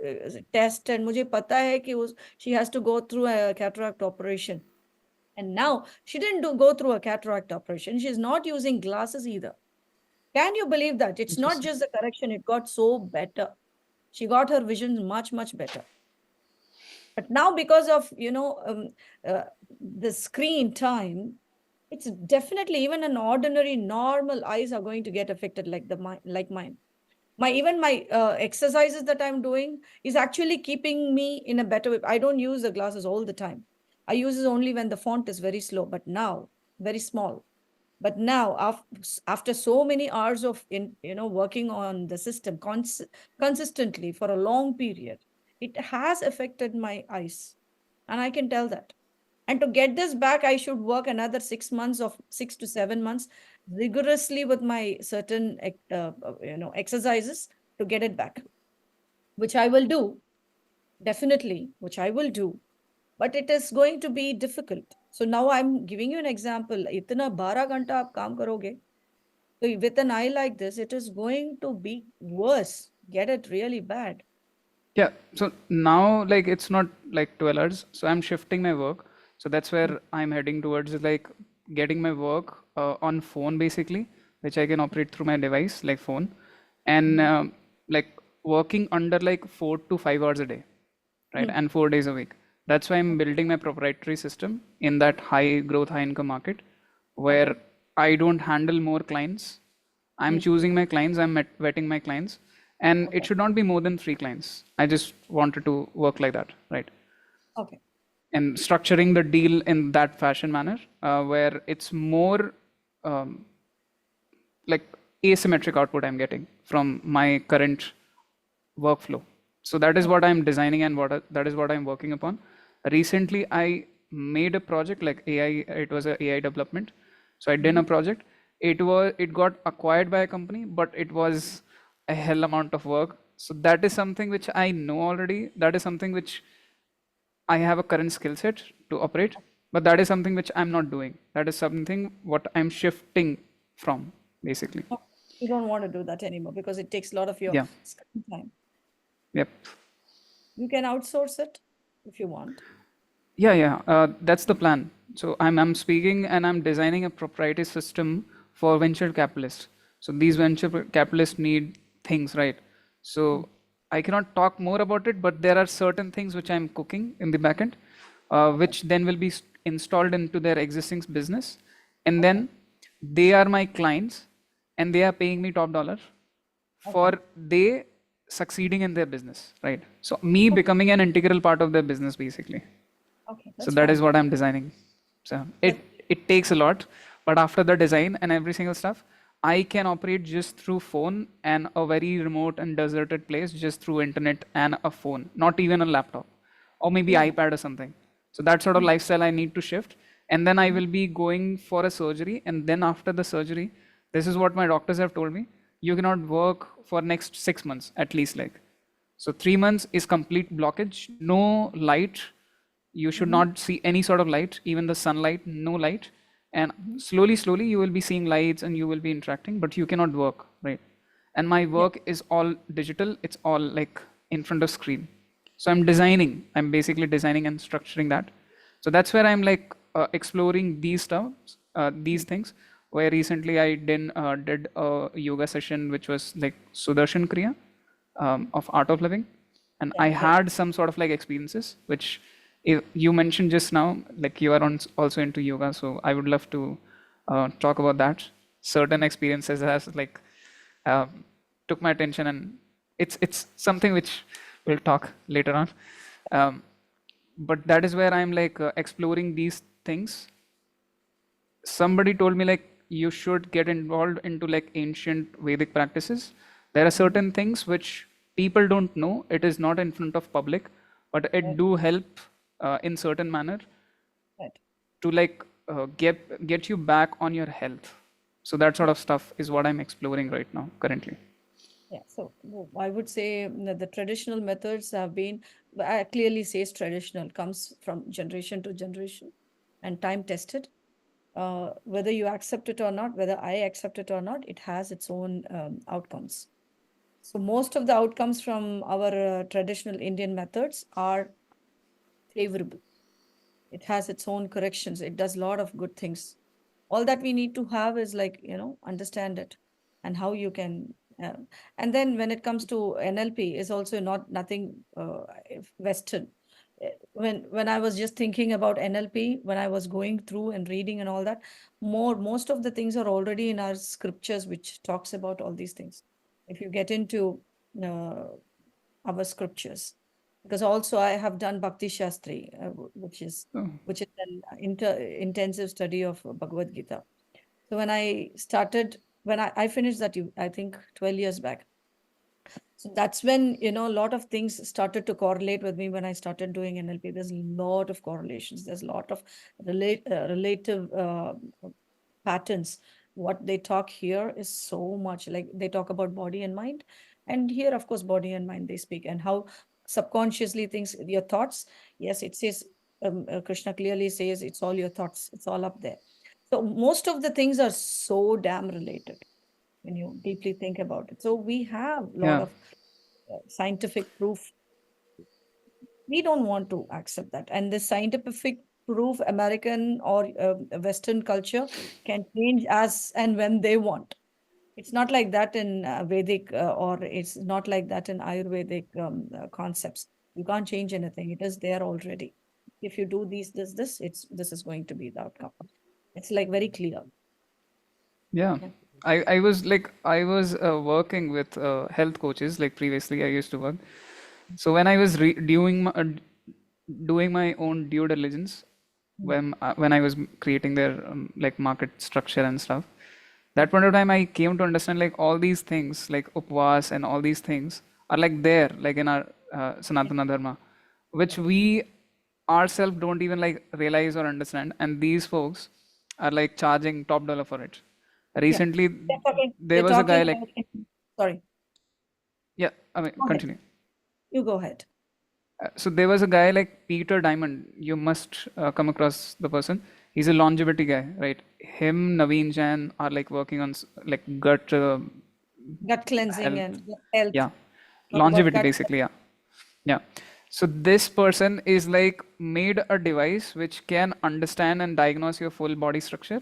test, and मुझे पता है कि she has to go through a cataract operation. And now she didn't go through a cataract operation. She's not using glasses either. Can you believe that? It's not interesting. just the correction, it got so better. She got her vision much, much better. But now, because of the screen time, it's definitely, even an ordinary normal eyes are going to get affected like mine. My exercises that I'm doing is actually keeping me in a better way. I don't use the glasses all the time. I use it only when the font is very slow, but now very small. But now, after so many hours of working on the system consistently for a long period, it has affected my eyes, and I can tell that. And to get this back, I should work another 6 months, of 6 to 7 months, rigorously with my certain exercises to get it back, which I will do, definitely, which I will do. But it is going to be difficult. So now I'm giving you an example. इतना 12 घंटा आप काम करोगे, so with an eye like this, it is going to be worse. Get it really bad. Yeah. So now, like, it's not like 12 hours. So I'm shifting my work. So that's where I'm heading towards, is like getting my work on phone basically, which I can operate through my device, like phone, and like working under like 4 to 5 hours a day, right? And 4 days a week. That's why I'm building my proprietary system in that high growth, high income market where I don't handle more clients. I'm choosing my clients, I'm vetting my clients, and it should not be more than 3 clients. I just wanted to work like that, right? Okay. And structuring the deal in that fashion manner where it's more um, like asymmetric output I'm getting from my current workflow. So that is what I'm designing and that is what I'm working upon. Recently, I made a project like AI. It was a AI development. So I did a project. It got acquired by a company, but it was a hell amount of work. So that is something which I know already. That is something which I have a current skill set to operate, but that is something which I'm not doing. That is something what I'm shifting from basically. No, you don't want to do that anymore because it takes a lot of your Yeah. screen time. Yep. You can outsource it if you want. Yeah. That's the plan. So I'm speaking and I'm designing a proprietary system for venture capitalists. So these venture capitalists need things, right? So I cannot talk more about it, but there are certain things which I'm cooking in the backend, which then will be installed into their existing business. And then they are my clients and they are paying me top dollar for they succeeding in their business, right? So me becoming an integral part of their business basically. Okay, So that's that is fine. what I'm designing. So it takes a lot, but after the design and every single stuff, I can operate just through phone and a very remote and deserted place just through internet and a phone, not even a laptop, or maybe iPad or something. So that sort of lifestyle I need to shift, and then I will be going for a surgery, and then after the surgery, this is what my doctors have told me: you cannot work for next 6 months at least, like. So 3 months is complete blockage, no light. You should not see any sort of light, even the sunlight, no light. And slowly, you will be seeing lights and you will be interacting, but you cannot work, right? And my work is all digital. It's all like in front of screen. So I'm basically designing and structuring that. So that's where I'm like exploring these stuff, these things. Where recently I did a yoga session, which was like Sudarshan Kriya, of art of living, and I had some sort of like experiences which you mentioned just now, like you are also into yoga, so I would love to talk about that. Certain experiences has like uh, took my attention, and it's something which we'll talk later on. um, but that is where I'm like exploring these things. Somebody told me like you should get involved into like ancient Vedic practices. There are certain things which people don't know. It is not in front of public, but it do help in certain manner Right. to like get you back on your health. So that sort of stuff is what I'm exploring right now currently. Yeah, so I would say that the traditional methods have been, I clearly says traditional, comes from generation to generation and time tested. Whether you accept it or not, whether I accept it or not, it has its own outcomes. So most of the outcomes from our traditional Indian methods are favorable. It has its own corrections. It does a lot of good things. All that we need to have is like, understand it and how you can. And then when it comes to NLP, is also not nothing Western. When I was just thinking about NLP, when I was going through and reading and all that, most of the things are already in our scriptures, which talks about all these things. If you get into uh, our scriptures, because also I have done Bhakti Shastri, Oh, which is an intensive study of Bhagavad Gita. So when I started, when I finished that, I think 12 years back. So that's when, a lot of things started to correlate with me when I started doing NLP. There's a lot of correlations. There's a lot of relative patterns. What they talk here is so much like they talk about body and mind. And here, of course, body and mind they speak, and how subconsciously things, your thoughts. Yes, it says, Krishna clearly says it's all your thoughts, it's all up there. So most of the things are so damn related when you deeply think about it. So we have a lot yeah. of scientific proof. We don't want to accept that. And the scientific proof, American or Western culture can change as and when they want. It's not like that in Vedic or it's not like that in Ayurvedic concepts. You can't change anything. It is there already. If you do this, this is going to be the outcome. It's like very clear. Yeah. Yeah. I was working with health coaches, like previously I used to work. So when I was doing my own due diligence, when I was creating their like market structure and stuff, that point of time I came to understand like all these things like upvas and all these things are like there, like in our Sanatana Dharma, which we ourselves don't even like realize or understand, and these folks are like charging top dollar for it. Yeah. Recently They're talking, there they're was a guy talking like, about, sorry, yeah, I mean, go ahead. continue. You go ahead. So there was a guy like Peter Diamond. You must come across the person. He's a longevity guy, right? Him, Naveen Jain are like working on like gut Gut cleansing health. and health. Yeah, Talk about longevity gut. basically. Yeah, yeah. So this person is like made a device which can understand and diagnose your full body structure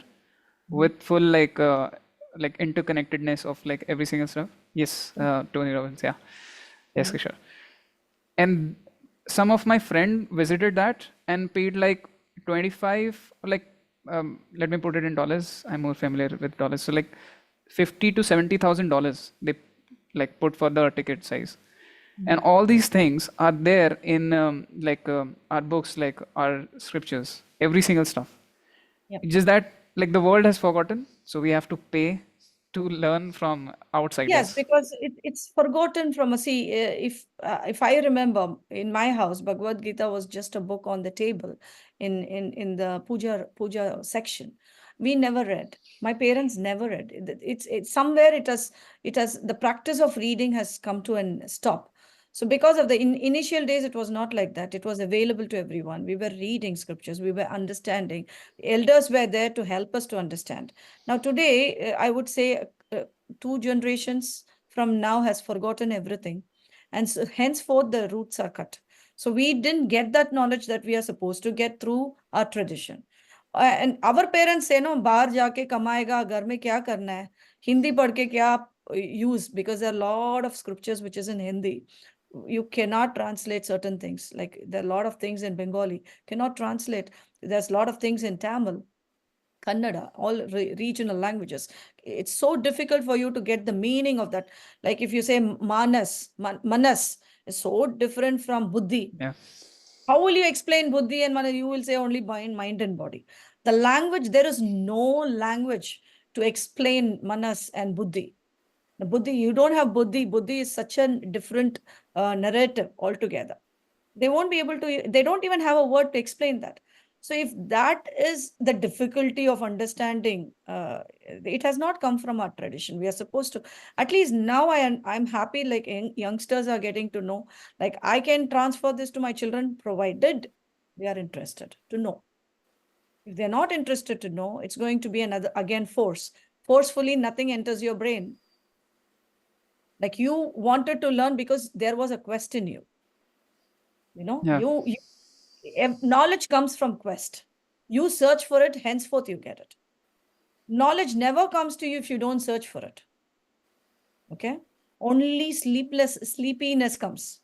with full like interconnectedness of like every single stuff. Yes, Tony Robbins. Yeah. Yes, Kishore. And some of my friend visited that and paid like 25, like let me put it in dollars. I'm more familiar with dollars. So like 50 to $70,000 they like put for the ticket size. And all these things are there in our books, like our scriptures, every single stuff. Yep. It's just that like the world has forgotten, so we have to pay to learn from Yes, outsiders. because it's forgotten from a see. If I remember, in my house, Bhagavad Gita was just a book on the table, in the puja section. We never read. My parents never read. It's somewhere it has the practice of reading has come to an stop. So because of the initial days, it was not like that. It was available to everyone. We were reading scriptures. We were understanding. Elders were there to help us to understand. Now today, I would say 2 generations from now has forgotten everything, and so henceforth the roots are cut. So we didn't get that knowledge that we are supposed to get through our tradition. And our parents say, no, बाहर जाके कमाएगा, घर में क्या करना है, हिंदी पढ़ के क्या use, because there are a lot of scriptures which is in Hindi. You cannot translate certain things. Like there are a lot of things in Bengali cannot translate. There's a lot of things in Tamil, Kannada, all regional languages. It's so difficult for you to get the meaning of that. Like if you say manas is so different from buddhi. Yeah. How will you explain buddhi and manas? You will say only mind and body. The language, there is no language to explain manas and buddhi. The buddhi, you don't have buddhi. Buddhi is such a different narrative altogether. They won't be able to, they don't even have a word to explain that. So if that is the difficulty of understanding, it has not come from our tradition. We are supposed to, at least now I'm happy, like youngsters are getting to know, like I can transfer this to my children provided they are interested to know. If they're not interested to know, it's going to be another, again, forcefully nothing enters your brain. Like you wanted to learn because there was a quest in you. Yeah. Knowledge comes from quest. You search for it, henceforth you get it. Knowledge never comes to you if you don't search for it. Okay? Only sleepiness comes.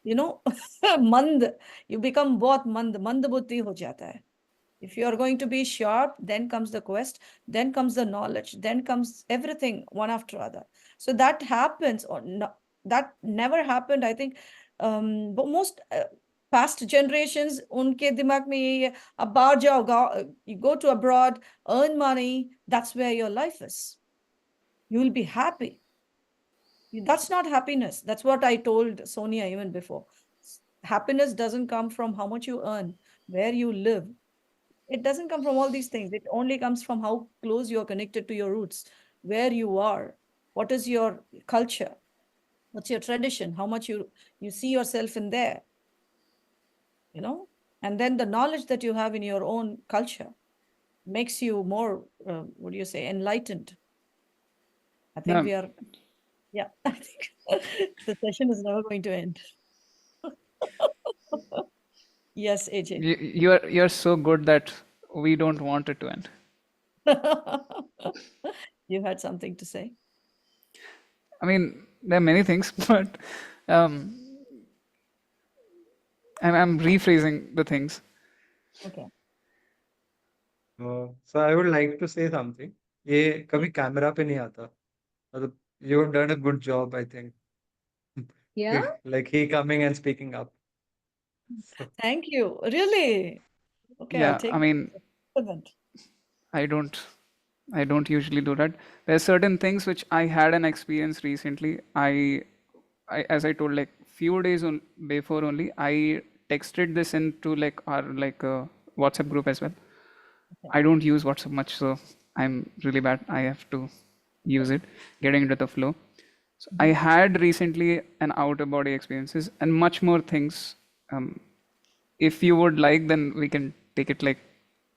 Mand, you become both mand buddhi ho jata hai. If you are going to be sharp, then comes the quest, then comes the knowledge, then comes everything one after other. So that happens, or no, that never happened. I think but most past generations, unke dimag mein yahi hai, ab bahar jao, you go to abroad, earn money, that's where your life is. You will be happy. That's not happiness. That's what I told Sonia even before. Happiness doesn't come from how much you earn, where you live. It doesn't come from all these things. It only comes from how close you're connected to your roots, where you are, what is your culture, what's your tradition, how much you see yourself in there, and then the knowledge that you have in your own culture makes you more, what do you say, enlightened. I think we are, yeah, I think the session is never going to end. Yes, AJ. You're so good that we don't want it to end. You had something to say? I mean, there are many things, but I'm rephrasing the things. Okay. So I would like to say something. ये कभी camera पे नहीं आता. मतलब you have done a good job, I think. Yeah. Like he coming and speaking up. So, Thank you. Really? Okay, I'll Yeah, take I mean, it. I don't usually do that. There are certain things which I had an experience recently. As I told, like few days before only, I texted this into like our WhatsApp group as well. I don't use WhatsApp much, so I'm really bad. I have to use it, getting into the flow. So I had recently an out of body experiences and much more things. If you would like, then we can take it like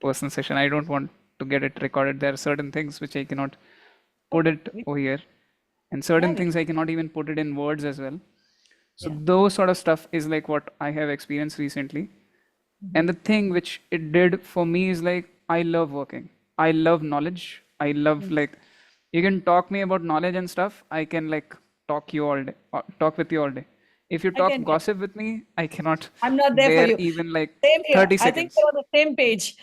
personal session. I don't want to get it recorded. There are certain things which I cannot put it over here, and certain things I cannot even put it in words as well. So those sort of stuff is like what I have experienced recently. And the thing which it did for me is like I love working. I love knowledge. I love like you can talk me about knowledge and stuff. I can like talk with you all day. If you I talk can get. gossip with me, I cannot I'm not there for bear you. even like Same here. 30 I think seconds. we're on the same page.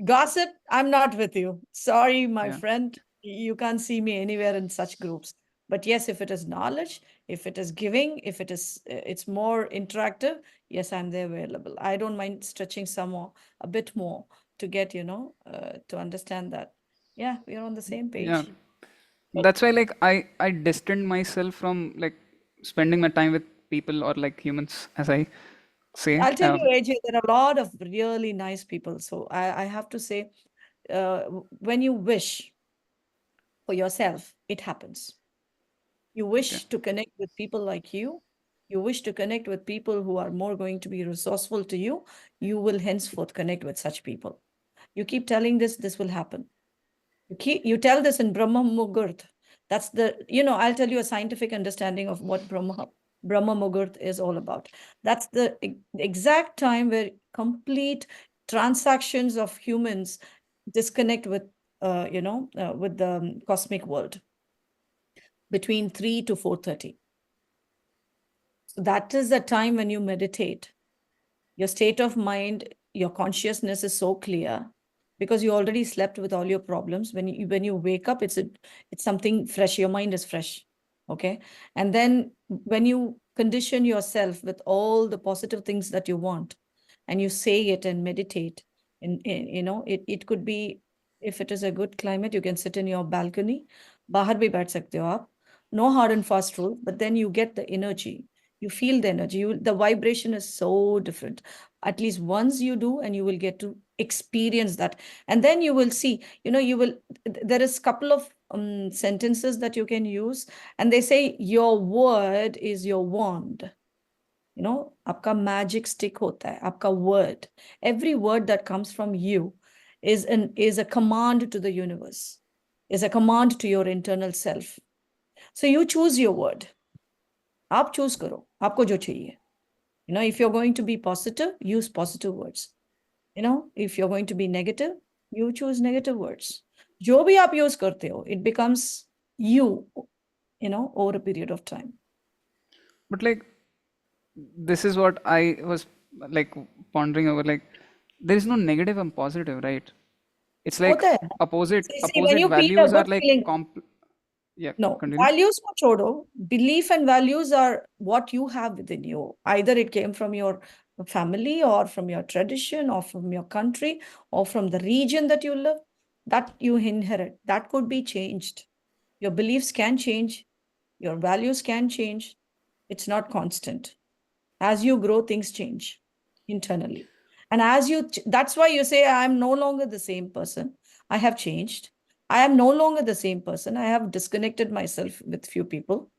Gossip, I'm not with you. Sorry, my Yeah. friend. You can't see me anywhere in such groups. But yes, if it is knowledge, if it is giving, if it is it's more interactive, yes, I'm there available. I don't mind stretching some more, a bit more to get, to understand that. Yeah, we're on the same Yeah. page. That's why like I distant myself from like spending my time with people or like humans, as I say. I'll tell you, AJ, there are a lot of really nice people. So I have to say, when you wish for yourself, it happens. You Okay. wish to connect with people like you wish to connect with people who are more going to be resourceful to you will henceforth connect with such people. You keep telling this will happen. You tell this in Brahma Muhurt. That's I'll tell you a scientific understanding of what Brahma Muhurt is all about. That's the exact time where complete transactions of humans disconnect with the cosmic world between 3 to 4:30. So that is the time when you meditate. Your state of mind, your consciousness is so clear because you already slept with all your problems. When you wake up, it's something fresh. Your mind is fresh. Okay. And then when you condition yourself with all the positive things that you want and you say it and meditate, it could be, if it is a good climate, you can sit in your balcony. Bahar bhi baith sakte ho aap. No hard and fast rule, but then you get the energy. You feel the energy. The vibration is so different. At least once you do, and you will get to experience that. And then you will see, there is couple of sentences that you can use, and they say your word is your wand. आपका magic stick होता है, आपका word. Every word that comes from you is a command to the universe, is a command to your internal self. So you choose your word. आप choose करो आपको जो चाहिए. If you're going to be positive, use positive words. If you're going to be negative, you choose negative words. जो भी आप use करते हो, it becomes you, over a period of time. But like this is what I was like pondering over. Like there is no negative and positive, right? It's like होता है. opposite See, when you feel a values are good like feeling, yeah, no, continue. values ko chodo. Belief and values are what you have within you. Either it came from your family or from your tradition or from your country or from the region that you live, that you inherit. That could be changed. Your beliefs can change. Your values can change. It's not constant. As you grow, things change internally. And that's why you say, I'm no longer the same person. I have changed. I am no longer the same person. I have disconnected myself with few people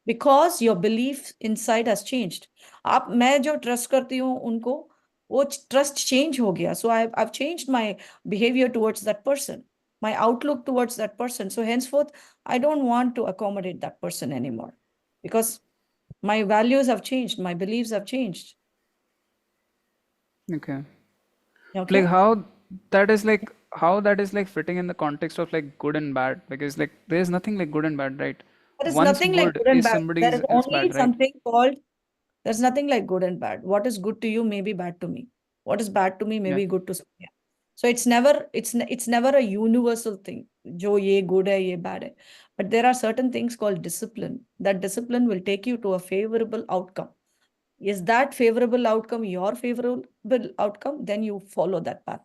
because your belief inside has changed. मैं जो trust करती हूँ उनको, वो trust change हो गया. So I've changed my behavior towards that person, my outlook towards that person. So henceforth, I don't want to accommodate that person anymore because my values have changed, my beliefs have changed. Okay. Okay. Like how that is like fitting in the context of like good and bad, because like there's nothing like good and bad, right? There is One's nothing like good good and is bad. There somebody's is else only bad, right? something called, there's nothing like good and bad. What is good to you may be bad to me. What is bad to me may Yeah. be good to someone else. So it's never a universal thing. Jo ye good hai, ye bad hai. But there are certain things called discipline. That discipline will take you to a favorable outcome. Is that favorable outcome your favorable outcome? Then you follow that path.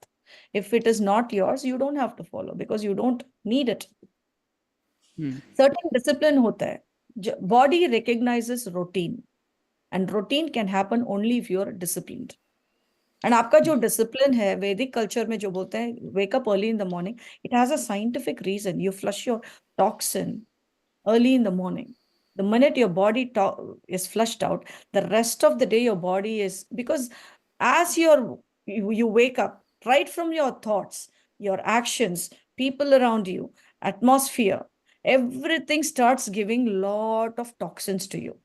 If it is not yours, you don't have to follow because you don't need it. Certain discipline hota hai. Body recognizes routine, and routine can happen only if you're disciplined. And आपका जो discipline है, Vedic culture में जो बोलते हैं, wake up early in the morning, it has a scientific reason. You flush your toxin early in the morning. The minute your body is flushed out, the rest of the day your body is, because as you wake up, right from your thoughts, your actions, people around you, atmosphere, everything starts giving lot of toxins to you.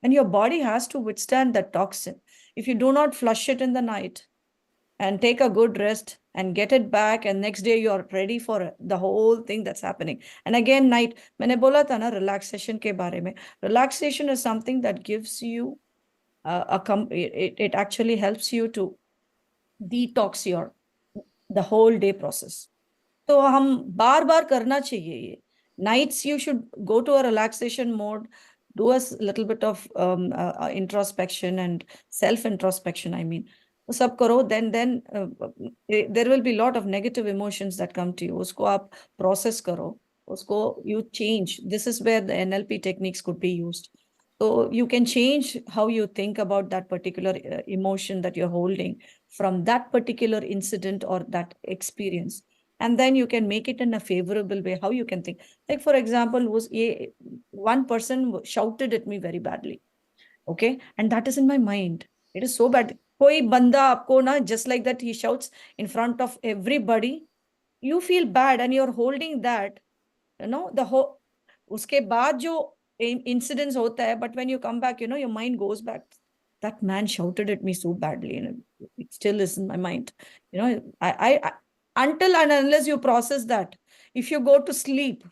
And your body has to withstand that toxin. If you do not flush it in the night, and take a good rest and get it back, and next day you are ready for the whole thing that's happening. And again, night, मैंने बोला था ना relaxation के बारे में. Relaxation is something that gives you it actually helps you to detox your the whole day process. तो हम बार बार करना चाहिए ये. Nights you should go to a relaxation mode, do a little bit of introspection and self introspection, I mean. वो सब करो, then there will be a lot of negative emotions that come to you. उसको आप process करो, उसको you change. This is where the NLP techniques could be used. So you can change how you think about that particular emotion that you're holding from that particular incident or that experience. And then you can make it in a favorable way, how you can think. Like, for example, one person shouted at me very badly. Okay. And that is in my mind. It is so bad. Koi banda aapko na, just like that, he shouts in front of everybody. You feel bad and you're holding that, the whole, uske baad jo incidents hota hai, but when you come back, your mind goes back. That man shouted at me so badly, and it still is in my mind. I until and unless you process that, if you go to sleep,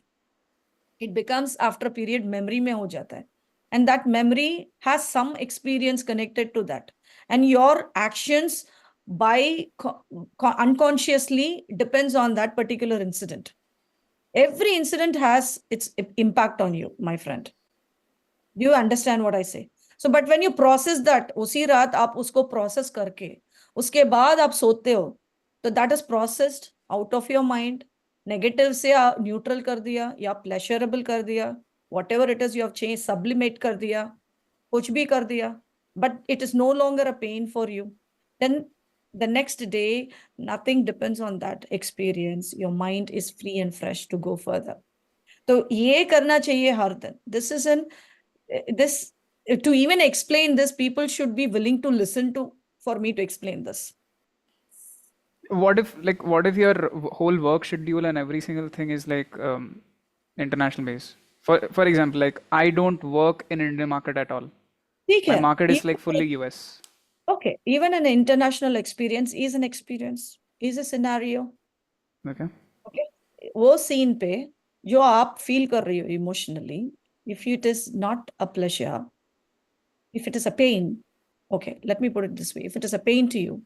it becomes after a period memory mein ho jata hai. And that memory has some experience connected to that. And your actions by unconsciously depends on that particular incident. Every incident has its impact on you, my friend. Do you understand what I say? So, but when you process that, उसी रात आप उसको process करके, उसके बाद आप सोते हो, तो that is processed out of your mind. Negative से neutral कर दिया, या pleasurable कर दिया, whatever it is you have changed, sublimate कर दिया, कुछ भी कर दिया, but it is no longer a pain for you. Then the next day, nothing depends on that experience. Your mind is free and fresh to go further. तो ये करना चाहिए हर दिन. This to even explain this, people should be willing to listen to for me to explain this. What if your whole work schedule and every single thing is like international based? For example, like I don't work in Indian market at all. ठीक My है. market is like fully US. Okay, even an international experience is an experience, is a scenario. Okay. Okay, वो scene पे जो आप feel कर रही हो emotionally, if it is not a pleasure, if it is a pain, okay, let me put it this way, if it is a pain to you,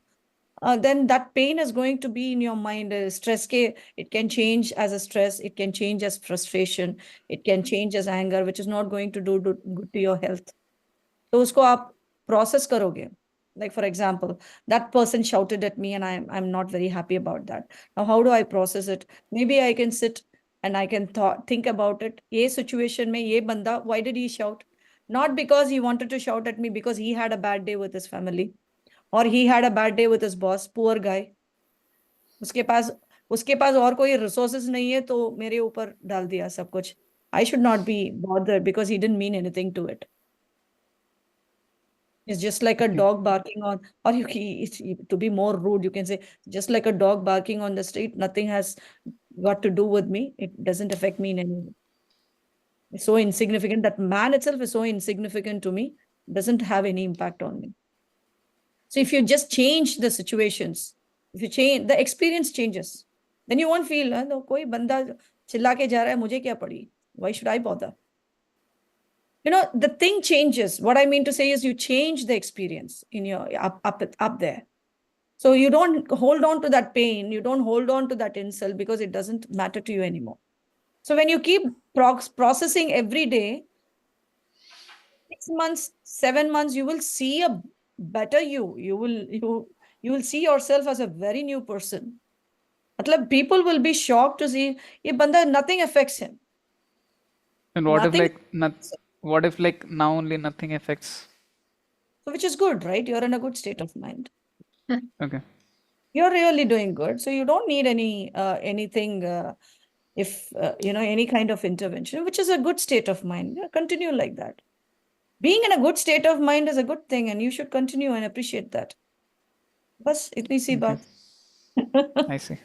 then that pain is going to be in your mind. Stress ke, it can change as a stress, it can change as frustration, it can change as anger, which is not going to do good to your health. So usko aap process karoge. Like, for example, that person shouted at me and I'm not very happy about that. Now, how do I process it? Maybe I can sit and I can think about it. Ye situation mein, ye banda, why did he shout? Not because he wanted to shout at me, because he had a bad day with his family, or he had a bad day with his boss. Poor guy. उसके पास और कोई resources नहीं है, तो मेरे ऊपर डाल दिया सब कुछ. I should not be bothered because he didn't mean anything to it. It's just like a dog barking on, or to be more rude, you can say, just like a dog barking on the street, nothing has got to do with me. It doesn't affect me in any way. It's so insignificant. That man itself is so insignificant to me, doesn't have any impact on me. So if you just change the situations, if you change, the experience changes, then you won't feel, no, koi banda chilla ke ja raha hai, mujhe kya padi? Why should I bother? The thing changes. What I mean to say is you change the experience in your up there. So you don't hold on to that pain. You don't hold on to that insult because it doesn't matter to you anymore. So when you keep processing every day, 6 months, 7 months, you will see a better you. You will see yourself as a very new person. People will be shocked to see ye banda, nothing affects him. And what Nothing. if now only nothing affects? So which is good, right? You're in a good state of mind. Okay. You're really doing good. So you don't need anything, any kind of intervention, which is a good state of mind. Yeah, continue like that. Being in a good state of mind is a good thing, and you should continue and appreciate that. Bas, itni si baat. I see.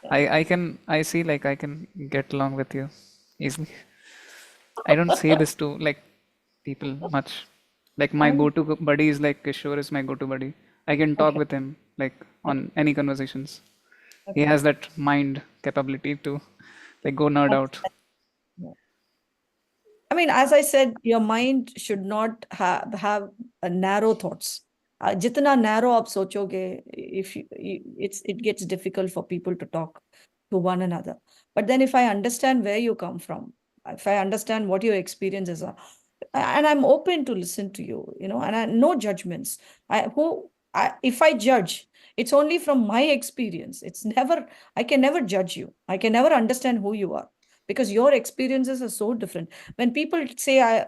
I see, like I can get along with you easily. I don't say this to like people much. Like my go-to buddy is like Kishore is my go-to buddy. I can talk Okay. with him. like on any conversations. He Okay. has that mind capability to like go nerd out. Yeah. I mean, as I said, your mind should not have a narrow thoughts. Jitna narrow आप सोचोगे, if it gets difficult for people to talk to one another. But then if I understand where you come from, if I understand what your experiences are, and I'm open to listen to you, and no judgments. If I judge, it's only from my experience. I can never judge you. I can never understand who you are because your experiences are so different. When people say,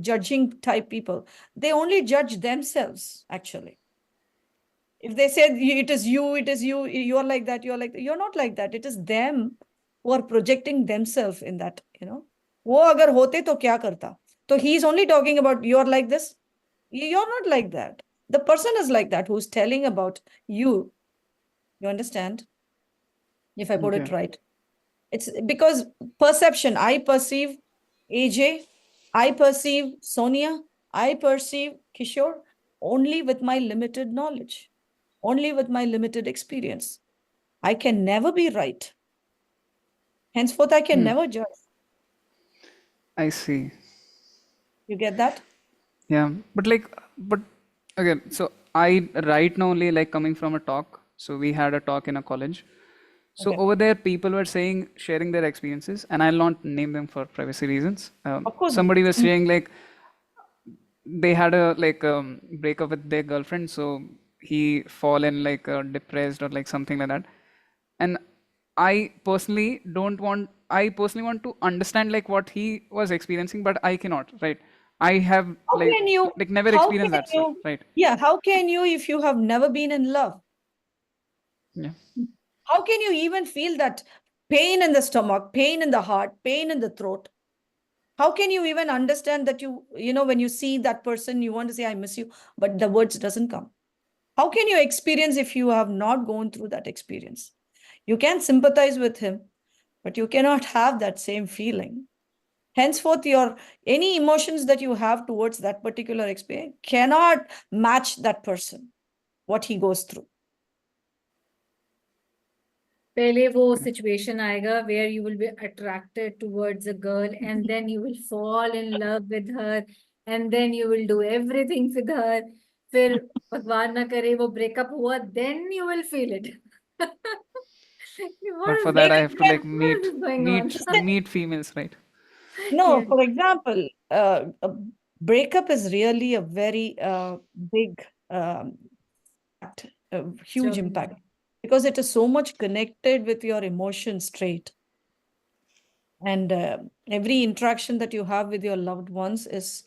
judging type people, they only judge themselves, actually. If they say it is you, you're like that, you're not like that. It is them who are projecting themselves in that, वो अगर होते तो क्या करता? So he's only talking about you're like this. You're not like that. The person is like that who's telling about you. You understand? If I put it Okay. right. It's because perception. I perceive AJ, I perceive Sonia, I perceive Kishore only with my limited knowledge, only with my limited experience. I can never be right. Henceforth, I can never judge. I see. You get that? Yeah, but okay. So I right now only like coming from a talk. So we had a talk in a college. So Okay. over there, people were saying, sharing their experiences, and I'll not name them for privacy reasons. Of course. Somebody was saying like they had a breakup with their girlfriend, so he fall in like depressed or like something like that. And I personally want to understand like what he was experiencing, but I cannot, right? I have How can you, never how experienced can that stuff, you, right? yeah, how can you if you have never been in love? Yeah. How can you even feel that pain in the stomach, pain in the heart, pain in the throat? How can you even understand that when you see that person, you want to say, I miss you, but the words doesn't come? How can you experience if you have not gone through that experience? You can sympathize with him, but you cannot have that same feeling. Henceforth, any emotions that you have towards that particular experience cannot match that person, what he goes through. पहले वो situation आएगा where you will be attracted towards a girl and then you will fall in love with her and then you will do everything with her. फिर भगवान ना करे वो breakup हुआ, then you will feel it. But for What that, I is have to like what is going on? meet females, right? No, Yeah. for example, a breakup is really a very big, huge Sure. impact because it is so much connected with your emotions trait. And every interaction that you have with your loved ones is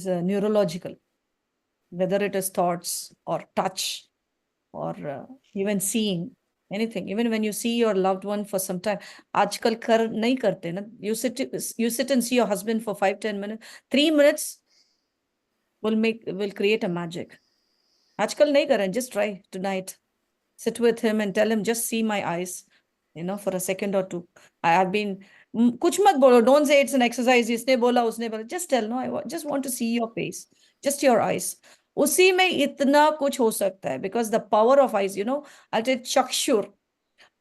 neurological, whether it is thoughts or touch or even seeing anything. Even when you see your loved one for some time, आजकल कर नहीं करते ना. You sit and see your husband for 5-10 minutes. 3 minutes will create a magic. आजकल नहीं करें. Just try tonight. Sit with him and tell him, just see my eyes, for a second or two. I have been, कुछ मत बोलो. Don't say it's an exercise. इसने बोला, उसने बोला. Just tell, no, I just want to see your face, just your eyes. उसी में इतना कुछ हो सकता है because the power of eyes, I'll say chakshur.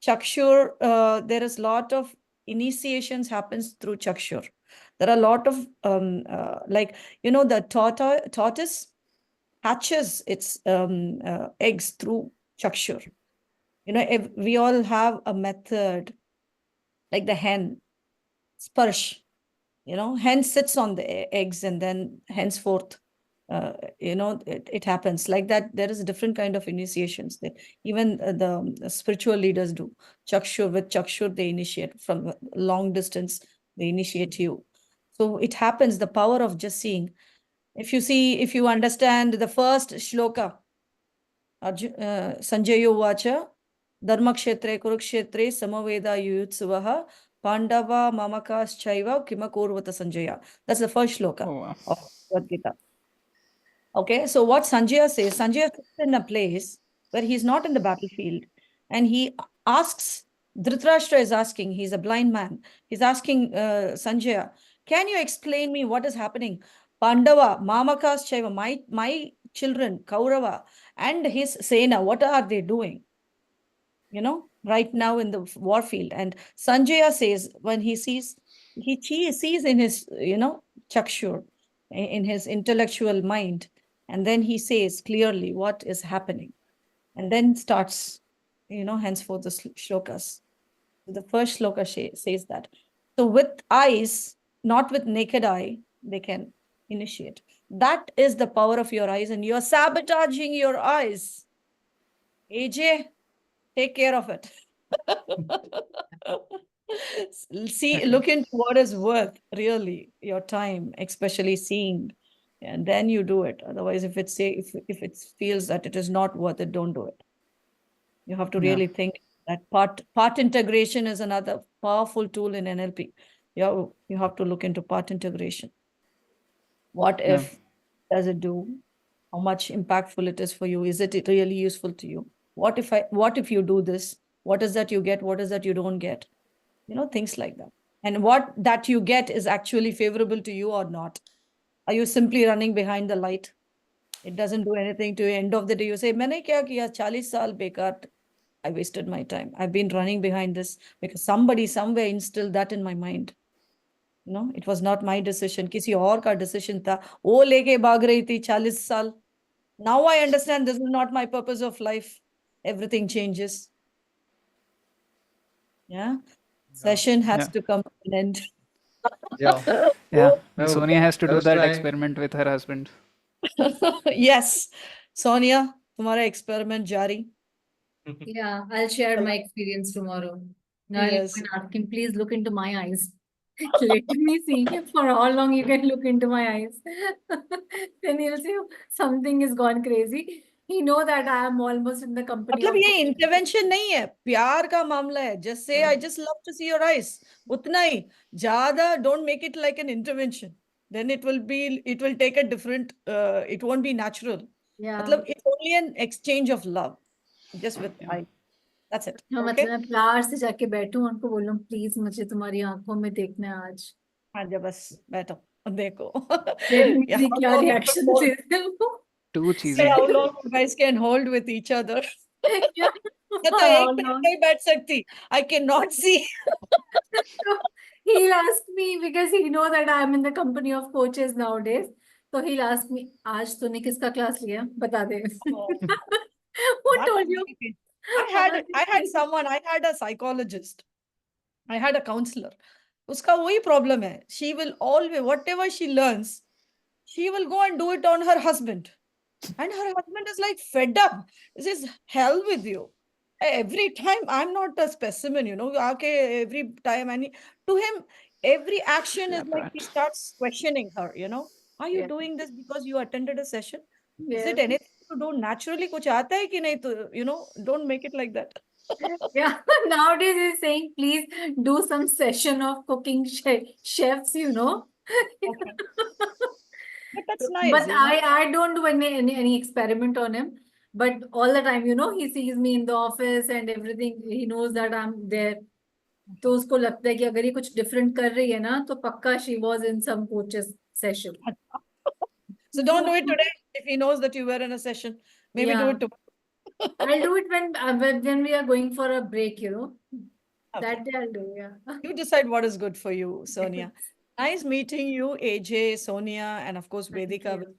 Chakshur, there is lot of initiations happens through chakshur. There are a lot of, the tortoise hatches its eggs through chakshur. If we all have a method like the hen, sparsh, hen sits on the eggs and then henceforth, it happens like that. There is a different kind of initiations. Even the spiritual leaders do. Chakshur, with chakshur, they initiate from long distance, they initiate you. So it happens, the power of just seeing. If you understand the first shloka, Sanjay Uvacha, Dharmakshetre Kurukshetre Samaveda Yuyutsuvah Pandava Mamakas Kimakurvata Sanjaya. That's the first shloka Oh, wow. of Bhagavad Gita. Okay, so what Sanjaya says, Sanjaya sits in a place where he's not in the battlefield and he asks, Dhritarashtra is asking, he's a blind man, he's asking Sanjaya, can you explain me what is happening? Pandava, Mamakas Chaiva, my children, Kaurava, and his Sena, what are they doing? Right now in the war field. And Sanjaya says when he sees, he sees in his, chakshur, in his intellectual mind, and then he says clearly what is happening, and then starts, henceforth the shlokas. The first shloka says that. So with eyes, not with naked eye, they can initiate. That is the power of your eyes, and you're sabotaging your eyes. AJ, take care of it. See, look into what is worth really your time, especially seeing, and then you do it. Otherwise, if it feels that it is not worth it, don't do it. You have to Yeah. really think that part integration is another powerful tool in NLP. You have to look into part integration. What Yeah. if does it do? How much impactful it is for you? Is it really useful to you? What if you do this? What is that you get? What is that you don't get? Things like that. And what that you get is actually favorable to you or not. Are you simply running behind the light? It doesn't do anything to you. End of the day, you say, "Maine kya kiya? 40 saal bekar. I wasted my time. I've been running behind this because somebody somewhere instilled that in my mind. It was not my decision. किसी और का decision था. वो लेके भाग रही थी 40 साल. Now I understand this is not my purpose of life. Everything changes. Yeah. Session has Yeah. to come to an end. Yeah. Yeah. No, Sonia has to I do was that trying. experiment with her husband. Yes. Sonia, तुम्हारा experiment जारी. Yeah, I'll share my experience tomorrow. Now I'll go Yes. and ask him, please look into my eyes. Let me see for how long you can look into my eyes. Then he'll say something has gone crazy. He know that I am almost in the company मतलब of ये intervention नहीं है, प्यार का मामला है. Just say I just love to see your eyes. उतना ही. ज्यादा don't make it like an intervention. Then it will take a different, it won't be natural. yeah. मतलब it's only an exchange of love, just with Yeah. eyes. That's it. हाँ, Okay. मतलब मैं प्यार से जाके बैठूं उनको बोलूं प्लीज मुझे तुम्हारी आंखों में देखना है आज हाँ जब बस बैठो और देखो. Let me Yeah, see how क्या long you reaction can hold- देते हैं वो Too see cheesy. how long you guys can hold with each other. Yeah. मैं तो For how एक मिनट long? नहीं बैठ सकती. I cannot see. So he'll ask me because he know that I'm in the company of coaches nowadays. So he'll ask me, आज तूने किसका class लिया? बता दे. Oh, Who that told was you? very painful. I had a psychologist. I had a counselor. उसका वही problem है. She will always, whatever she learns, she will go and do it on her husband. And her husband is like fed up. This is hell with you. Every time I'm not a specimen, आके every time, and to him, every action is Slap like he rat. starts questioning her, Are you Yeah. doing this because you attended a session? Is Yeah. it anything to do naturally? कुछ आता है कि नहीं तो, don't make it like that. Yeah. Nowadays he's saying, please do some session of cooking chefs, Okay. But that's So, nice, but I don't do any experiment on him. But all the time, he sees me in the office and everything. He knows that I'm there. तो उसको लगता है कि अगर ये कुछ different कर रही है ना तो पक्का she was in some coaches session. So don't do it today if he knows that you were in a session. Maybe do Yeah. it tomorrow. I'll do it when we are going for a break, Okay. That day I'll do, yeah. You decide what is good for you, Sonia. Nice meeting you, AJ, Sonia, and of course, Thank Vedika. you.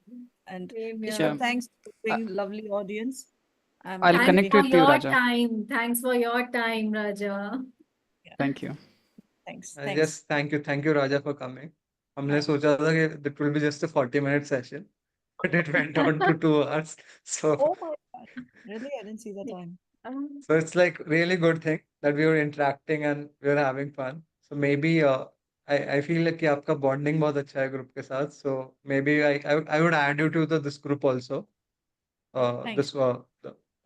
And Same here. Kishore, Yeah. thanks for being lovely audience. I'm I'll happy connect Thanks for with you, your Rajah. time. Thanks for your time, Rajah. Thank you. Thanks. Yes, thank you, Raja, for coming. हमने हाँ. सोचा था कि it will be just a 40-minute session, but it went on to 2 hours. So, Oh my God. Really? I didn't see the time. so it's like really good thing that we were interacting and we were having fun. So maybe I feel like कि आपका bonding बहुत अच्छा है group के साथ. So maybe I would add you to this group also. Thanks.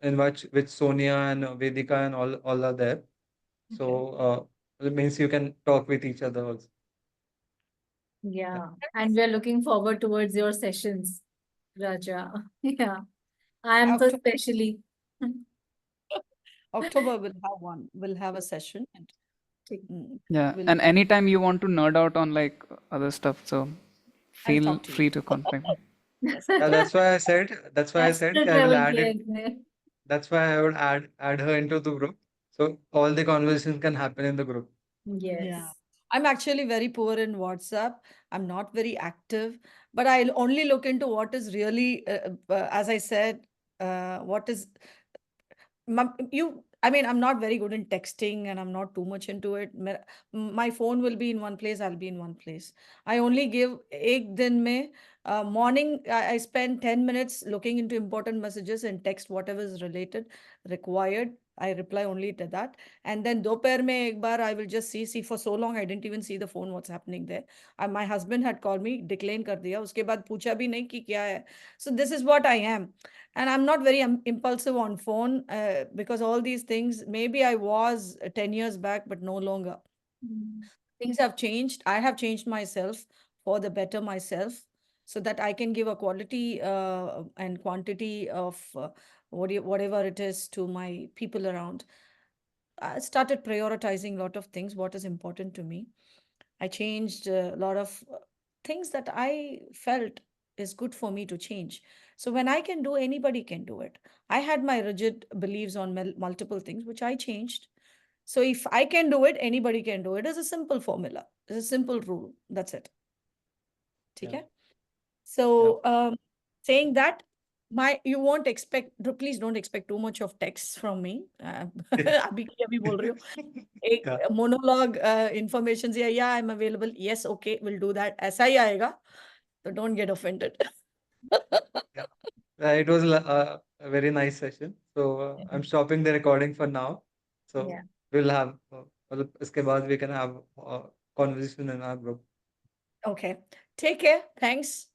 In which Sonia and Vedika and all are there. So it means you can talk with each other also. Yeah. And we're looking forward towards your sessions, Rajah. Yeah. I am October, especially. October we'll have a session. And, Yeah. we'll, And anytime you want to nerd out on like other stuff, so I'll feel talk to you. free to contact me. Yeah, that's why I said. That's why I said Astral I will travel add किया it. इसने. That's why I would add her into the group, so all the conversations can happen in the group. Yeah. Yes. I'm actually very poor in WhatsApp. I'm not very active, but I'll only look into what is really, as I said, what is I mean, I'm not very good in texting and I'm not too much into it. My phone will be in one place, I'll be in one place. I only give ek din mein, morning, I spend 10 minutes looking into important messages and text whatever is related, required. I reply only to that. And then dopair mein ek bar, I will just see for so long, I didn't even see the phone, what's happening there. My husband had called me, decline kar diya. Uske baad pucha bhi nahi ki kya hai. So this is what I am. And I'm not very impulsive on phone because all these things, maybe I was 10 years back, but no longer. Things have changed. I have changed myself for the better myself so that I can give a quality and quantity of whatever it is to my people around. I started prioritizing a lot of things, what is important to me. I changed a lot of things that I felt is good for me to change. So when I can do, anybody can do it. I had my rigid beliefs on multiple things, which I changed. So if I can do it, anybody can do it. It's a simple formula. It's a simple rule. That's it. Yeah. Okay. So saying that, you won't expect. Please don't expect too much of text from me. अभी की अभी बोल रही हूँ. एक Yeah. monologue information से yeah, I'm available. Yes, okay, we'll do that. ऐसा ही आएगा. So don't get offended. Yeah. It was a very nice session. So I'm stopping the recording for now. So Yeah. we'll have मतलब इसके बाद we can have conversation in our group. Okay. Take care. Thanks.